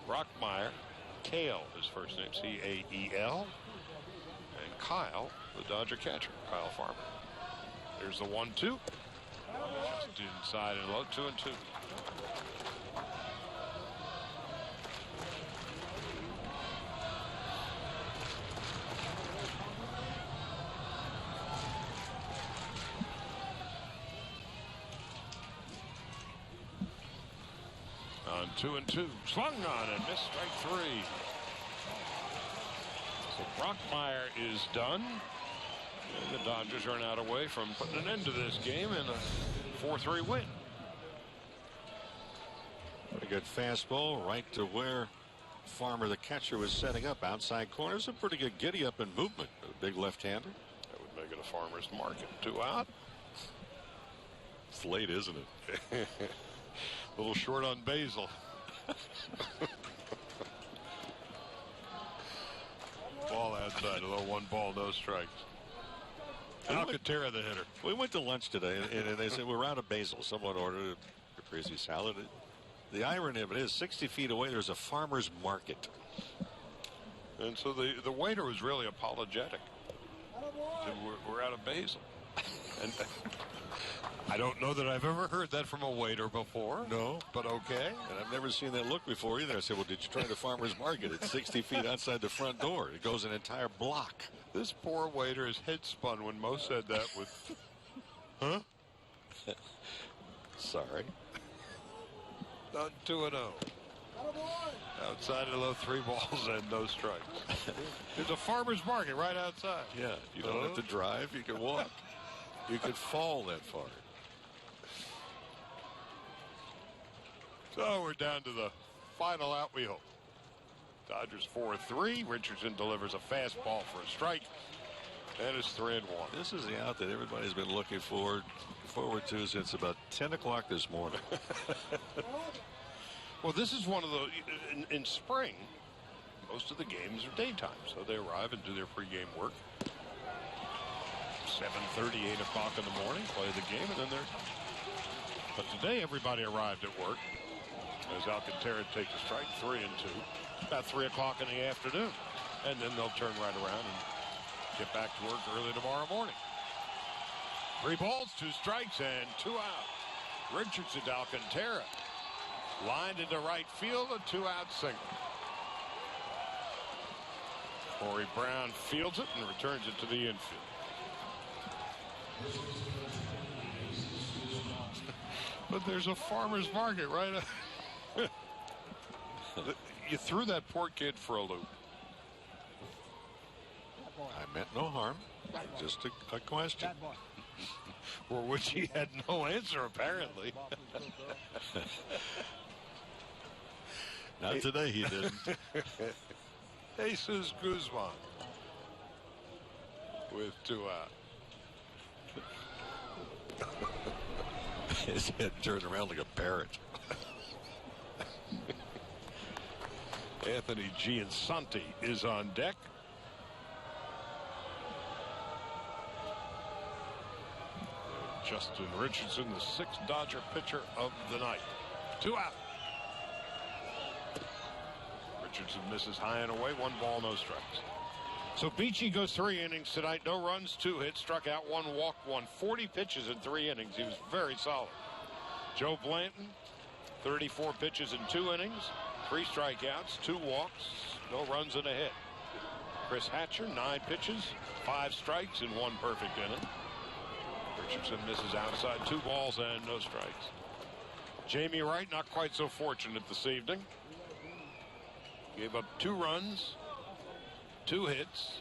Brockmeyer, Cale, his first name, C-A-E-L. And Kyle, the Dodger catcher, Kyle Farmer. There's the 1-2. Just inside and low, 2 and 2. On 2 and 2, swung on and missed, strike 3. So Brockmeyer is done. And the Dodgers are not away from putting an end to this game in a 4-3 win. Pretty good fastball right to where Farmer, the catcher, was setting up. Outside corners, a pretty good giddy up and movement. A big left-hander. That would make it a farmer's market. 2 out. It's late, isn't it? A little short on Basil. Ball outside, a little 1 ball, no strikes. Alcantara, the hitter. We went to lunch today, and they said we're out of basil. Someone ordered a caprese salad. The irony of it is 60 feet away, there's a farmer's market. And so the waiter was really apologetic. Said, we're out of basil. And I don't know that I've ever heard that from a waiter before. No. But okay. And I've never seen that look before either. I said, well, did you try the farmer's market? It's 60 feet outside the front door. It goes an entire block. This poor waiter's head spun when Mo said that with, huh? Sorry. Not 2-0. Outside of those 3 balls and no strikes. There's a farmer's market right outside. Yeah, you don't have to drive. You can walk. You could fall that far. So we're down to the final out, we hope. Dodgers 4-3. Richardson delivers a fastball for a strike. And it's 3-1. This is the out that everybody's been looking forward to since about 10 o'clock this morning. Well, this is one of the, in spring, most of the games are daytime. So they arrive and do their pregame work. 7:30, 8 o'clock in the morning, play the game, and then they're. But today, everybody arrived at work as Alcantara takes a strike, 3-2. About 3 o'clock in the afternoon. And then they'll turn right around and get back to work early tomorrow morning. 3 balls, 2 strikes, and 2 out. Richardson to Alcantara. Lined into right field, a 2-out single. Corey Brown fields it and returns it to the infield. But there's a farmer's market right up. You threw that poor kid for a loop. I meant no harm. Just a question. For which he had no answer, apparently. Not today, he didn't. Jesus Guzman with 2 out. His head turned around like a parrot. Anthony Giansanti is on deck. Justin Richardson, the 6th Dodger pitcher of the night. 2 out. Richardson misses high and away. 1 ball, no strikes. So Beachy goes 3 innings tonight. No runs, 2 hits, struck out 1, walked 1. 40 pitches in 3 innings. He was very solid. Joe Blanton, 34 pitches in 2 innings, 3 strikeouts, 2 walks, no runs and a hit. Chris Hatcher, 9 pitches, 5 strikes in 1 perfect inning. Richardson misses outside, 2 balls and no strikes. Jamie Wright not quite so fortunate this evening. Gave up 2 runs, 2 hits,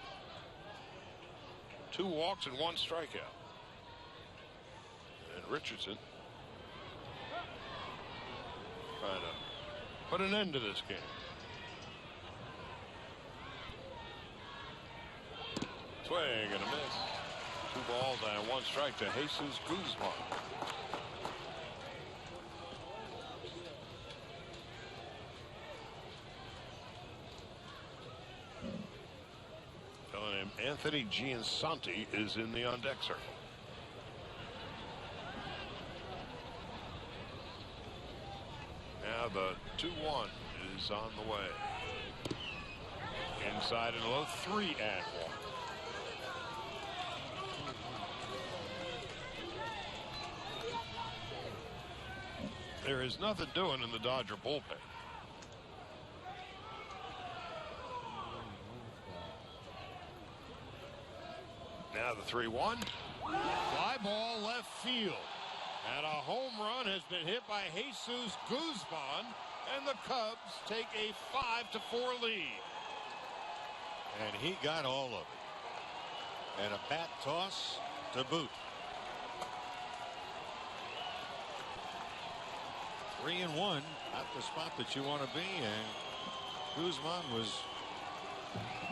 2 walks and 1 strikeout. And Richardson trying to put an end to this game. Swing and a miss. 2 balls and 1 strike to Jesus Guzman. Fellow named Anthony Giansanti is in the on-deck circle. Now the 2-1 is on the way. Inside and low, 3-1. There is nothing doing in the Dodger bullpen. Now the 3-1. Fly ball left field. And a home run has been hit by Jesus Guzman. And the Cubs take a 5-4 lead. And he got all of it. And a bat toss to boot. 3-1, not the spot that you want to be, and Guzman was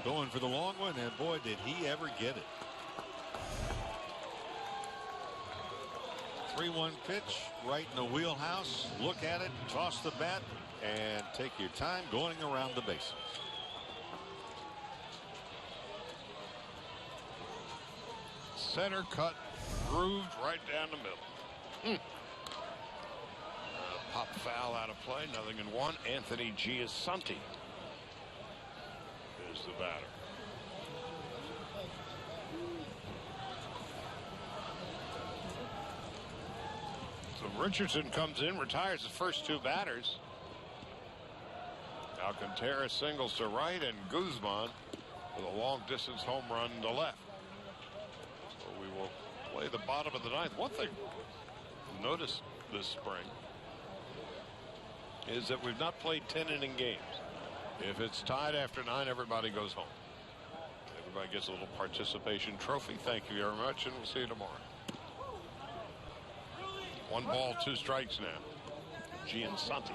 going for the long one, and boy, did he ever get it. 3-1 pitch, right in the wheelhouse. Look at it, toss the bat, and take your time going around the bases. Center cut, grooved right down the middle. Pop foul out of play, 0-1. Anthony Giansanti is the batter. Richardson comes in, retires the first two batters. Alcantara singles to right, and Guzman with a long distance home run to left. So we will play the bottom of the ninth. One thing I've noticed this spring is that we've not played 10-inning games. If it's tied after 9, everybody goes home. Everybody gets a little participation trophy. Thank you very much, and we'll see you tomorrow. 1 ball, 2 strikes now. Giansanti.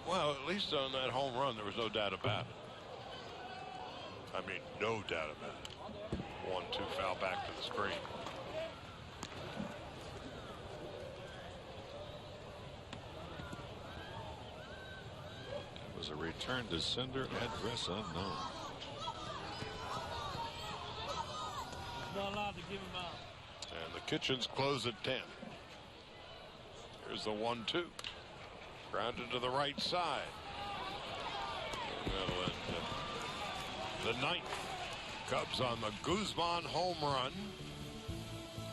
Well, at least on that home run, there was no doubt about it. I mean, no doubt about it. 1-2 foul back to the screen. It was a return to sender, address unknown. Not allowed to give him out. And the Kitchens close at 10. Here's the 1-2. Grounded to the right side. The 9th. Cubs on the Guzman home run.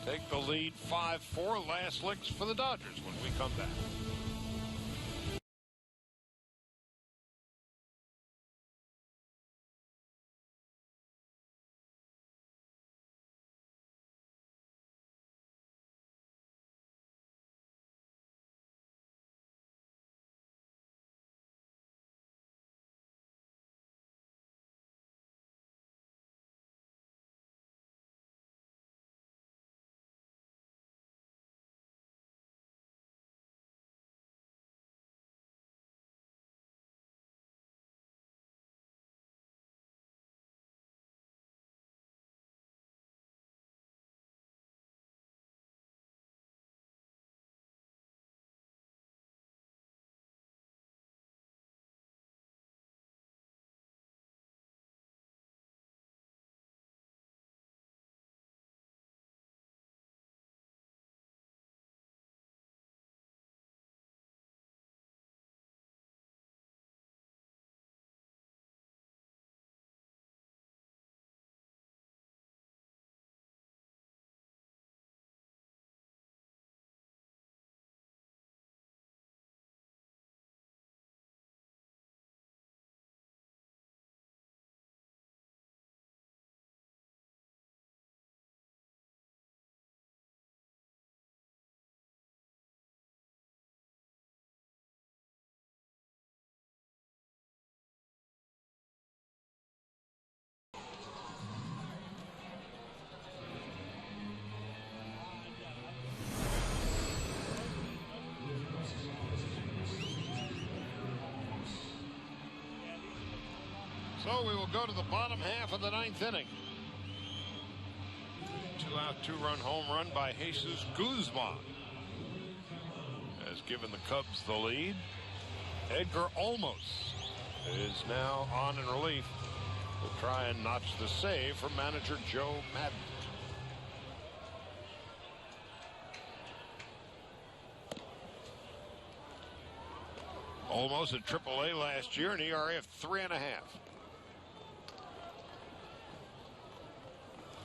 Take the lead 5-4. Last licks for the Dodgers when we come back. So we will go to the bottom half of the 9th inning. 2-out, 2-run home run by Jesus Guzman has given the Cubs the lead. Edgar Olmos is now on in relief. Will try and notch the save from manager Joe Madden. Olmos at AAA last year, an ERA of 3.5.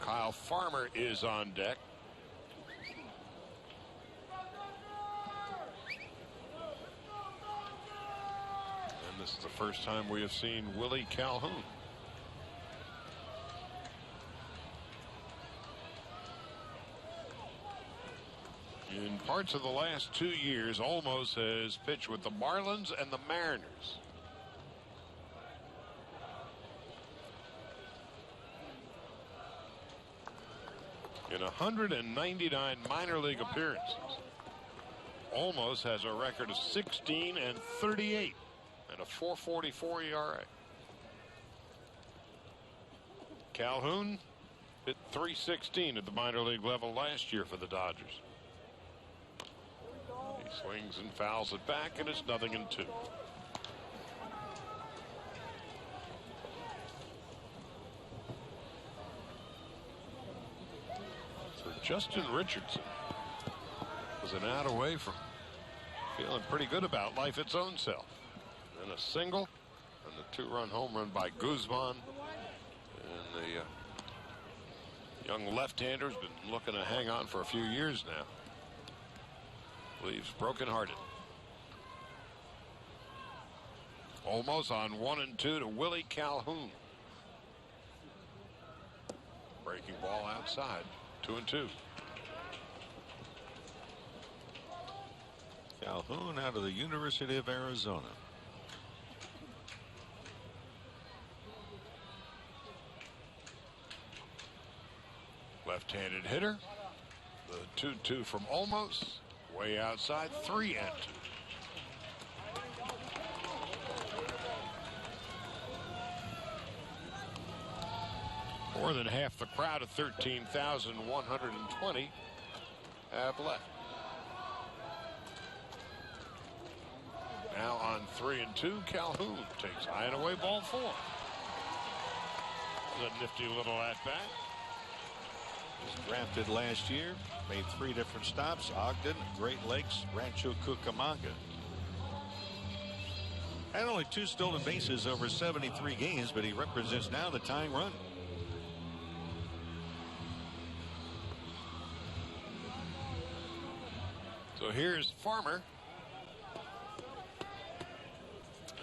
Kyle Farmer is on deck. And this is the first time we have seen Willie Calhoun. In parts of the last 2 years, Olmos has pitched with the Marlins and the Mariners. In 199 minor league appearances, Olmos has a record of 16-38 and a 4.44 ERA. Calhoun hit .316 at the minor league level last year for the Dodgers. He swings and fouls it back, and it's 0-2. Justin Richardson was an out away from feeling pretty good about life its own self. And a single and the 2-run home run by Guzman. And the Young left-hander's been looking to hang on for a few years now. Leaves broken-hearted. Almost on 1-2 to Willie Calhoun. Breaking ball outside. 2-2. Calhoun out of the University of Arizona. Left-handed hitter. The 2-2 from Olmos. Way outside. 3-2. More than half the crowd of 13,120 have left. Now on 3-2, Calhoun takes high and away ball 4. A nifty little at-bat. Was drafted last year, made 3 different stops: Ogden, Great Lakes, Rancho Cucamonga. Had only 2 stolen bases over 73 games, but he represents now the tying run. So here's Farmer.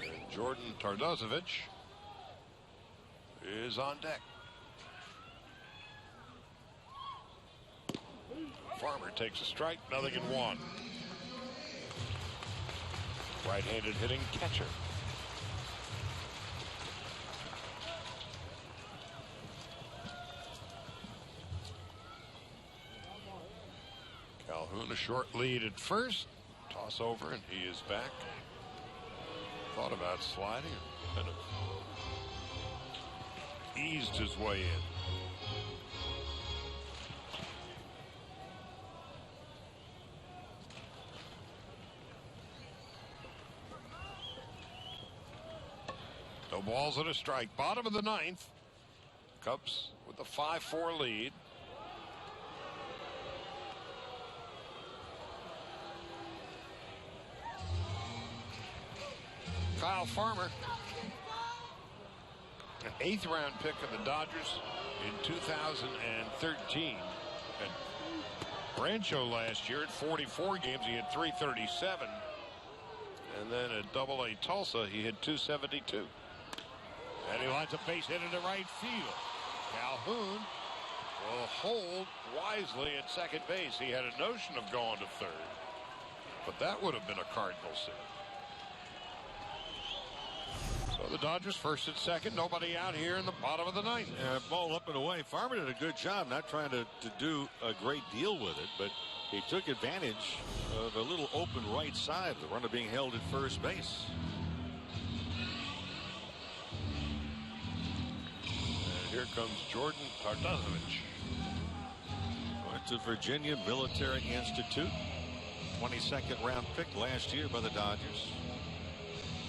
And Jordan Tardozevich is on deck. Farmer takes a strike, 0-1. Right-handed hitting catcher. Calhoun a short lead at first. Toss over and he is back. Thought about sliding and kind of eased his way in. No balls and a strike. Bottom of the 9th. Cubs with a 5-4 lead. Kyle Farmer, an 8th round pick of the Dodgers in 2013. At Rancho last year at 44 games, he had 337. And then at Double-A Tulsa, he had 272. And he lines a base hit into right field. Calhoun will hold wisely at second base. He had a notion of going to third, but that would have been a Cardinal sin. So the Dodgers first and second. Nobody out here in the bottom of the 9th. Ball up and away. Farmer did a good job, not trying to do a great deal with it, but he took advantage of a little open right side. The runner being held at first base. And here comes Jordan Tardozevich. Went to Virginia Military Institute. 22nd round pick last year by the Dodgers.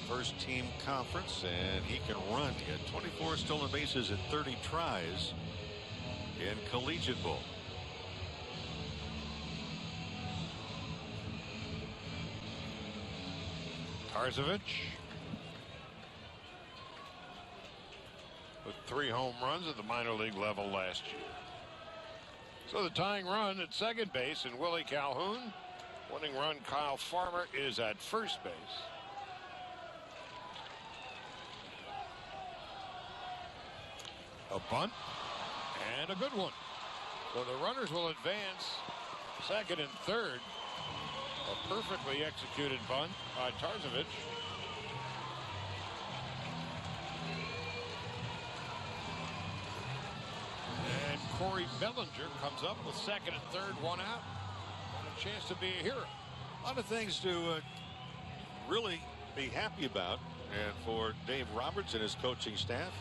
First team conference, and he can run. He had 24 stolen bases at 30 tries in collegiate ball. Tarzovich with 3 home runs at the minor league level last year. So the tying run at second base in Willie Calhoun. Winning run Kyle Farmer is at first base. A bunt and a good one. So the runners will advance second and third. A perfectly executed bunt by Tarzovich. And Corey Bellinger comes up with second and third, 1 out. And a chance to be a hero. A lot of things to really be happy about, and for Dave Roberts and his coaching staff.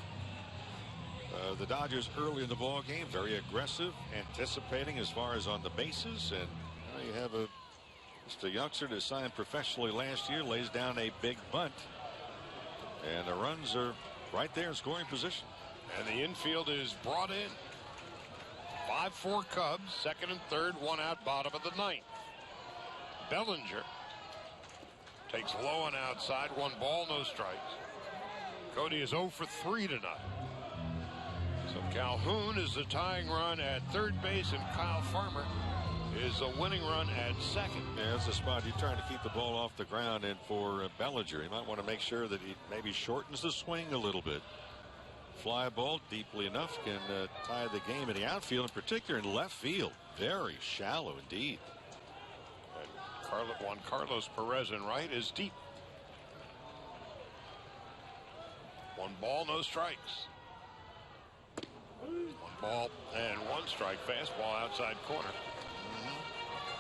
The Dodgers early in the ball game, very aggressive, anticipating as far as on the bases, and you have just a youngster that signed professionally last year, lays down a big bunt, and the runs are right there in scoring position. And the infield is brought in. 5-4 Cubs, second and third, 1 out, bottom of the 9th. Bellinger takes low and outside, 1 ball, no strikes. Cody is 0 for 3 tonight. So So Calhoun is the tying run at third base, and Kyle Farmer is a winning run at second. Yeah, that's a spot you're trying to keep the ball off the ground, and for Bellinger, he might want to make sure that he maybe shortens the swing a little bit. Fly ball deeply enough can tie the game in the outfield, in particular in left field. Very shallow indeed. And Juan Carlos Perez in right is deep. 1 ball, no strikes. 1 ball and 1 strike. Fastball outside corner.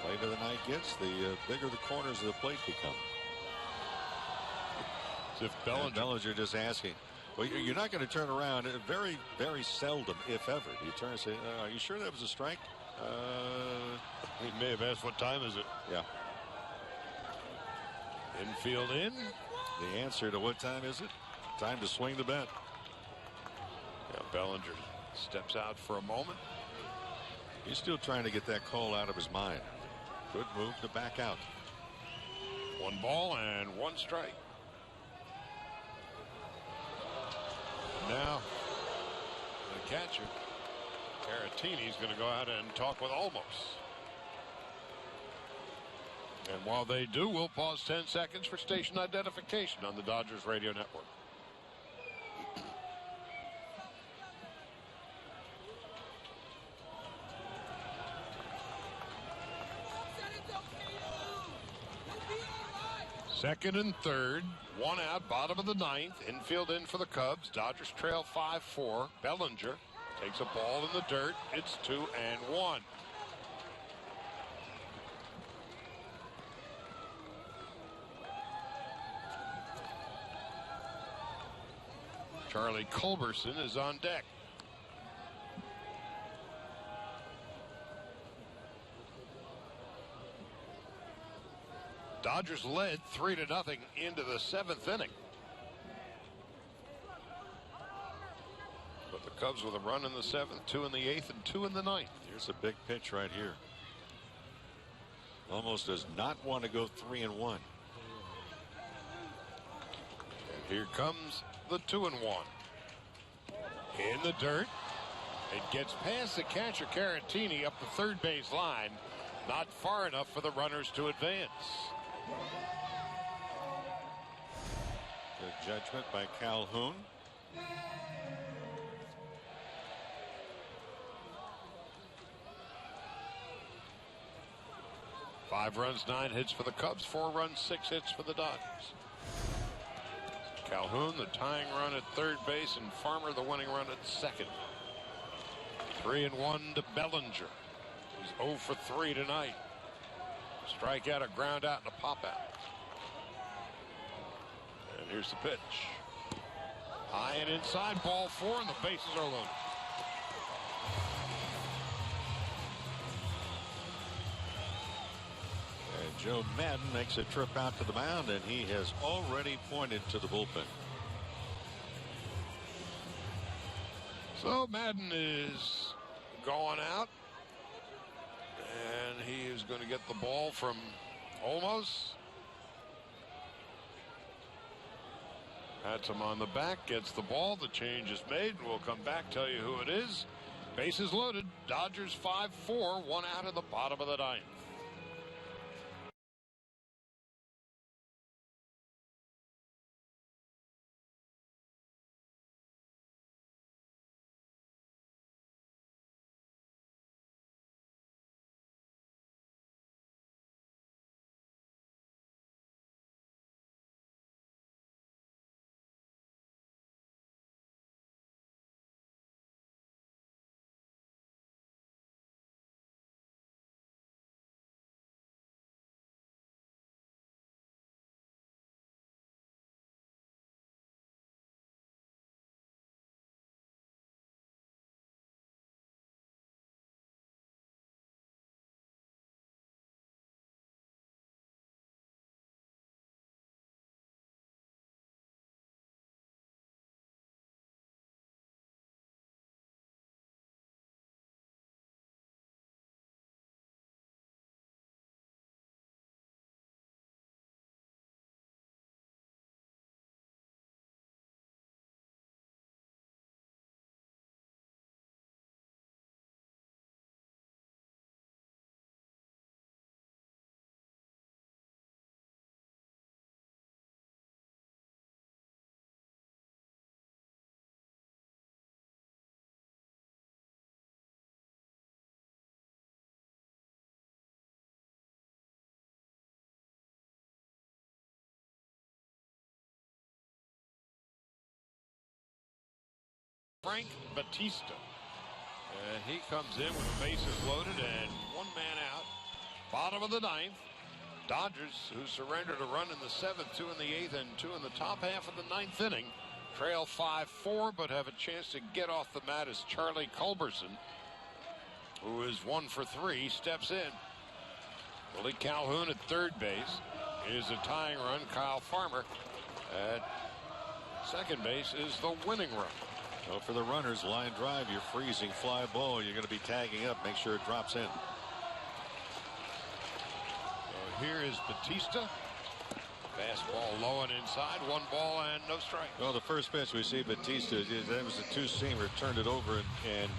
Later the night gets, the bigger the corners of the plate become. As if Bellinger just asking. Well, you're not going to turn around. Very, very seldom, if ever, do you turn and say, "Are you sure that was a strike?" He may have asked, "What time is it?" Yeah. Infield in. The answer to what time is it? Time to swing the bat. Yeah, Bellinger steps out for a moment. He's still trying to get that call out of his mind. Good move to back out. 1 ball and 1 strike. Now, the catcher, Caratini, is going to go out and talk with Olmos. And while they do, we'll pause 10 seconds for station identification on the Dodgers radio network. Second and third, 1 out, bottom of the 9th. Infield in for the Cubs. Dodgers trail 5-4. Bellinger takes a ball in the dirt. It's 2-1. Charlie Culberson is on deck. Dodgers led 3-0 into the 7th inning. But the Cubs with a run in the 7th, 2 in the 8th, and 2 in the 9th. Here's a big pitch right here. Almost does not want to go 3-1. And here comes the 2-1. In the dirt. It gets past the catcher Caratini up the third base line. Not far enough for the runners to advance. Good judgment by Calhoun. Five runs, 9 hits for the Cubs, 4 runs, 6 hits for the Dodgers. Calhoun, the tying run at third base, and Farmer, the winning run at second. 3-1 to Bellinger. He's 0 for 3 tonight. Strikeout, a ground out, and a pop out. And here's the pitch. High and inside, ball 4, and the bases are loaded. And Joe Madden makes a trip out to the mound, and he has already pointed to the bullpen. So Madden is going out. And he is going to get the ball from Olmos. Pats him on the back, gets the ball. The change is made. We'll come back, tell you who it is. Bases loaded. Dodgers 5-4, 1 out of the bottom of the 9th. Frank Batista. And he comes in with the bases loaded and one man out. Bottom of the ninth. Dodgers, who surrendered a run in the seventh, 2 in the eighth, and 2 in the top half of the ninth inning, trail 5-4, but have a chance to get off the mat as Charlie Culberson, who is 1 for 3, steps in. Willie Calhoun at third base is a tying run. Kyle Farmer at second base is the winning run. So for the runners, line drive, you're freezing fly ball. You're going to be tagging up. Make sure it drops in. Here is Batista. Fastball low and inside. 1 ball and no strikes. Well, the first pitch we see Batista, that was a two-seamer, turned it over and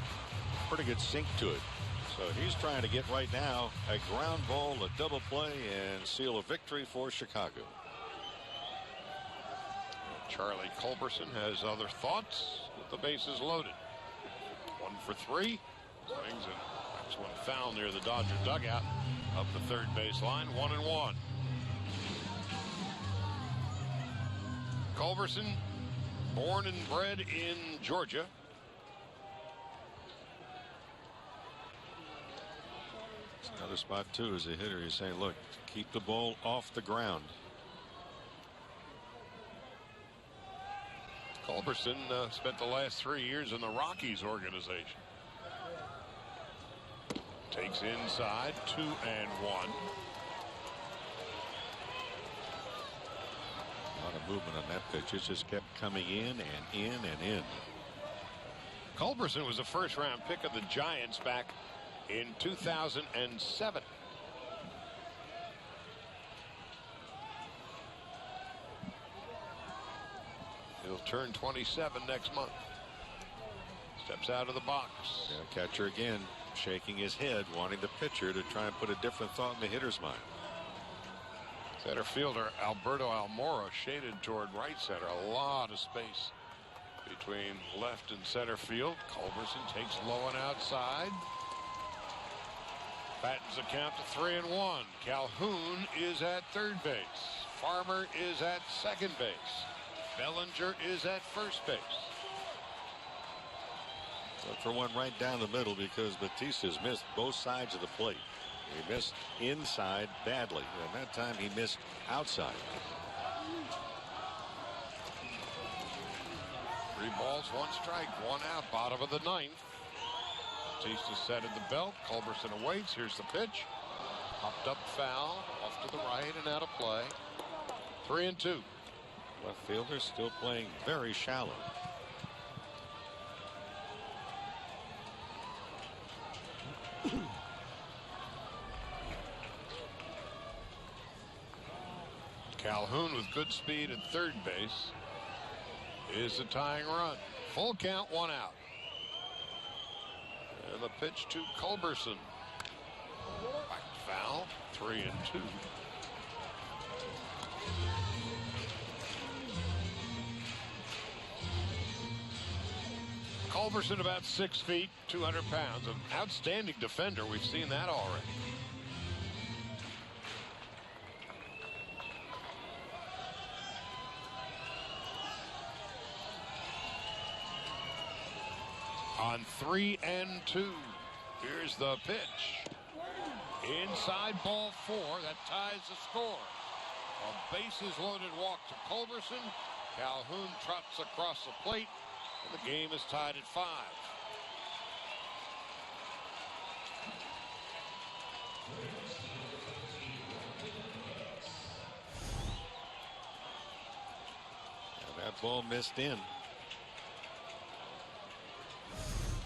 pretty good sink to it. So he's trying to get right now a ground ball, a double play, and seal a victory for Chicago. Charlie Culberson has other thoughts with the bases loaded. 1 for 3. Swings and next one foul near the Dodger dugout. Up the third baseline, 1-1. Culberson, born and bred in Georgia. Another spot too as a hitter. He's saying, look, keep the ball off the ground. Culberson spent the last 3 years in the Rockies organization. Takes inside, 2-1. A lot of movement on that pitch. It just kept coming in and in and in. Culberson was a first-round pick of the Giants back in 2007. He'll turn 27 next month. Steps out of the box. Yeah, catcher again shaking his head, wanting the pitcher to try and put a different thought in the hitter's mind. Center fielder Alberto Almora shaded toward right center. A lot of space between left and center field. Culberson takes low and outside. Fattens the count to 3-1. Calhoun is at third base. Farmer is at second base. Bellinger is at first base. So for one right down the middle, because Batista's missed both sides of the plate. He missed inside badly, and that time he missed outside. 3 balls, 1 strike, 1 out, bottom of the ninth. Batista set in the belt. Culberson awaits. Here's the pitch. Popped up foul, off to the right and out of play. 3-2. Left fielder still playing very shallow. Calhoun with good speed at third base is the tying run. Full count, 1 out. And the pitch to Culberson. Back foul, 3-2. Culberson about 6 feet, 200 pounds. An outstanding defender. We've seen that already. On 3-2. Here's the pitch. Inside, ball 4. That ties the score. A bases loaded walk to Culberson. Calhoun trots across the plate. And the game is tied at 5. And that ball missed in.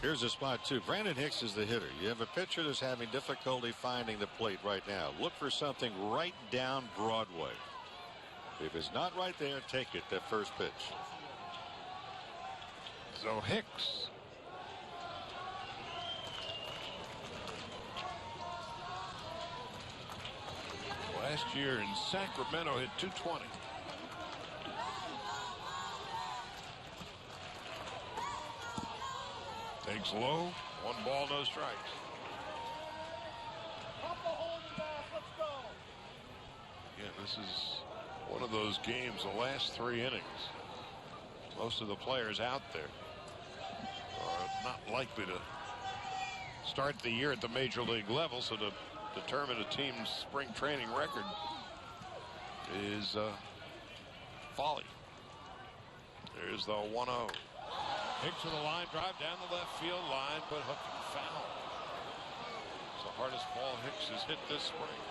Here's a spot too. Brandon Hicks is the hitter. You have a pitcher that's having difficulty finding the plate right now. Look for something right down Broadway. If it's not right there, take it, that first pitch. So Hicks. Last year in Sacramento hit .220. Takes low, 1 ball, no strikes. Yeah, this is one of those games, the last 3 innings. Most of the players out there. not likely to start the year at the major league level, so to determine a team's spring training record is folly. There's the 1-0. Hicks with a line drive down the left field line, but hook and foul. It's the hardest ball Hicks has hit this spring.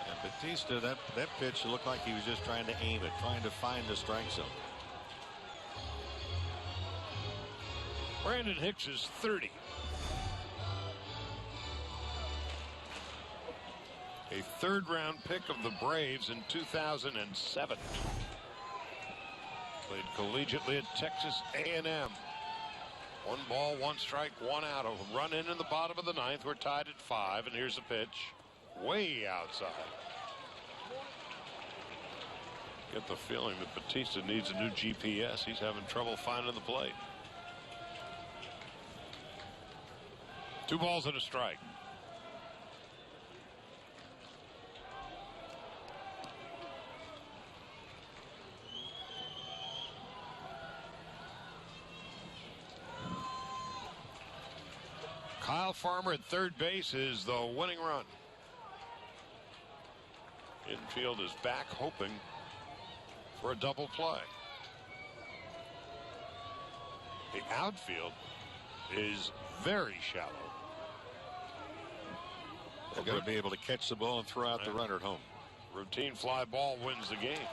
And Batista, that pitch looked like he was just trying to aim it, trying to find the strike zone. Brandon Hicks is 30. A third-round pick of the Braves in 2007. Played collegiately at Texas A&M. 1 ball, 1 strike, 1 out. A run in the bottom of the 9th. We're tied at 5, and here's a pitch way outside. Get the feeling that Batista needs a new GPS. He's having trouble finding the plate. 2 balls and a strike. Kyle Farmer at third base is the winning run. Infield is back, hoping for a double play. The outfield is very shallow. They've got to be able to catch the ball and throw out the runner at home. Routine fly ball wins the game.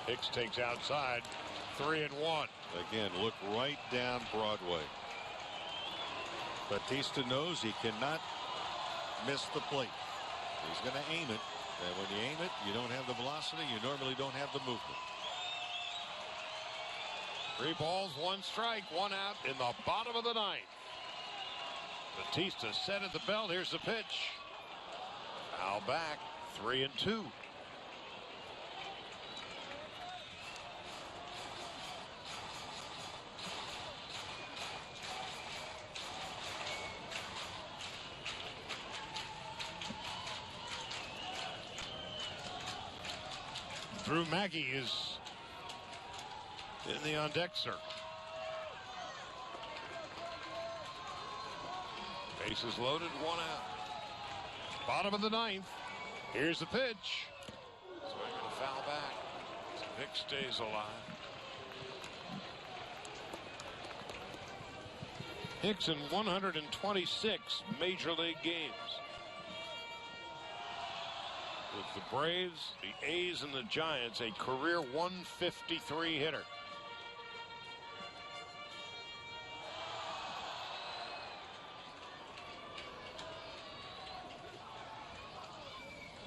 Hicks takes outside, 3-1. Again, look right down Broadway. Batista knows he cannot miss the plate. He's going to aim it. And when you aim it, you don't have the velocity. You normally don't have the movement. 3 balls, 1 strike, 1 out in the bottom of the 9th. Batista set at the belt. Here's the pitch. Foul back, 3-2. Drew Mackey is in the on-deck circle. Bases loaded, 1 out. Bottom of the 9th. Here's the pitch. Swing and a foul back. Hicks stays alive. Hicks in 126 major league games. With the Braves, the A's, and the Giants, a career 153 hitter.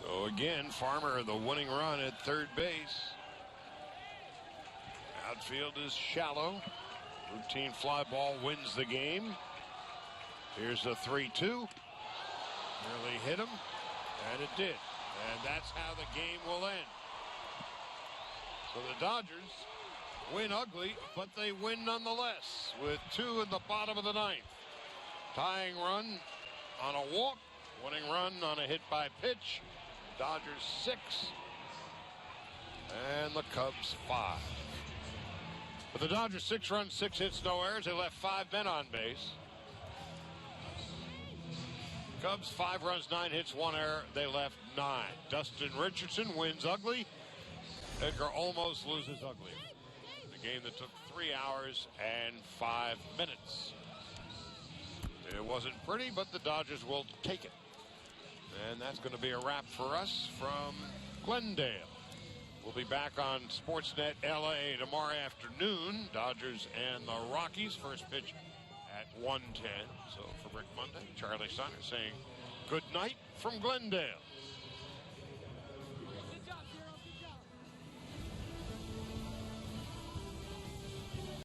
So again, Farmer the winning run at third base. Outfield is shallow. Routine fly ball wins the game. Here's the 3-2. Nearly hit him, and it did. And that's how the game will end. So the Dodgers win ugly, but they win nonetheless with 2 in the bottom of the 9th. Tying run on a walk, winning run on a hit by pitch. Dodgers 6 and the Cubs 5. But the Dodgers 6 runs, 6 hits, no errors. They left 5 men on base. Cubs 5 runs, 9 hits, 1 error. They left 9. Dustin Richardson wins ugly. Edgar almost loses ugly. The game that took 3 hours and 5 minutes. It wasn't pretty, but the Dodgers will take it. And that's going to be a wrap for us from Glendale. We'll be back on Sportsnet LA tomorrow afternoon. Dodgers and the Rockies. First pitch at 1:10. So for Rick Monday, Charlie Steiner saying good night from Glendale.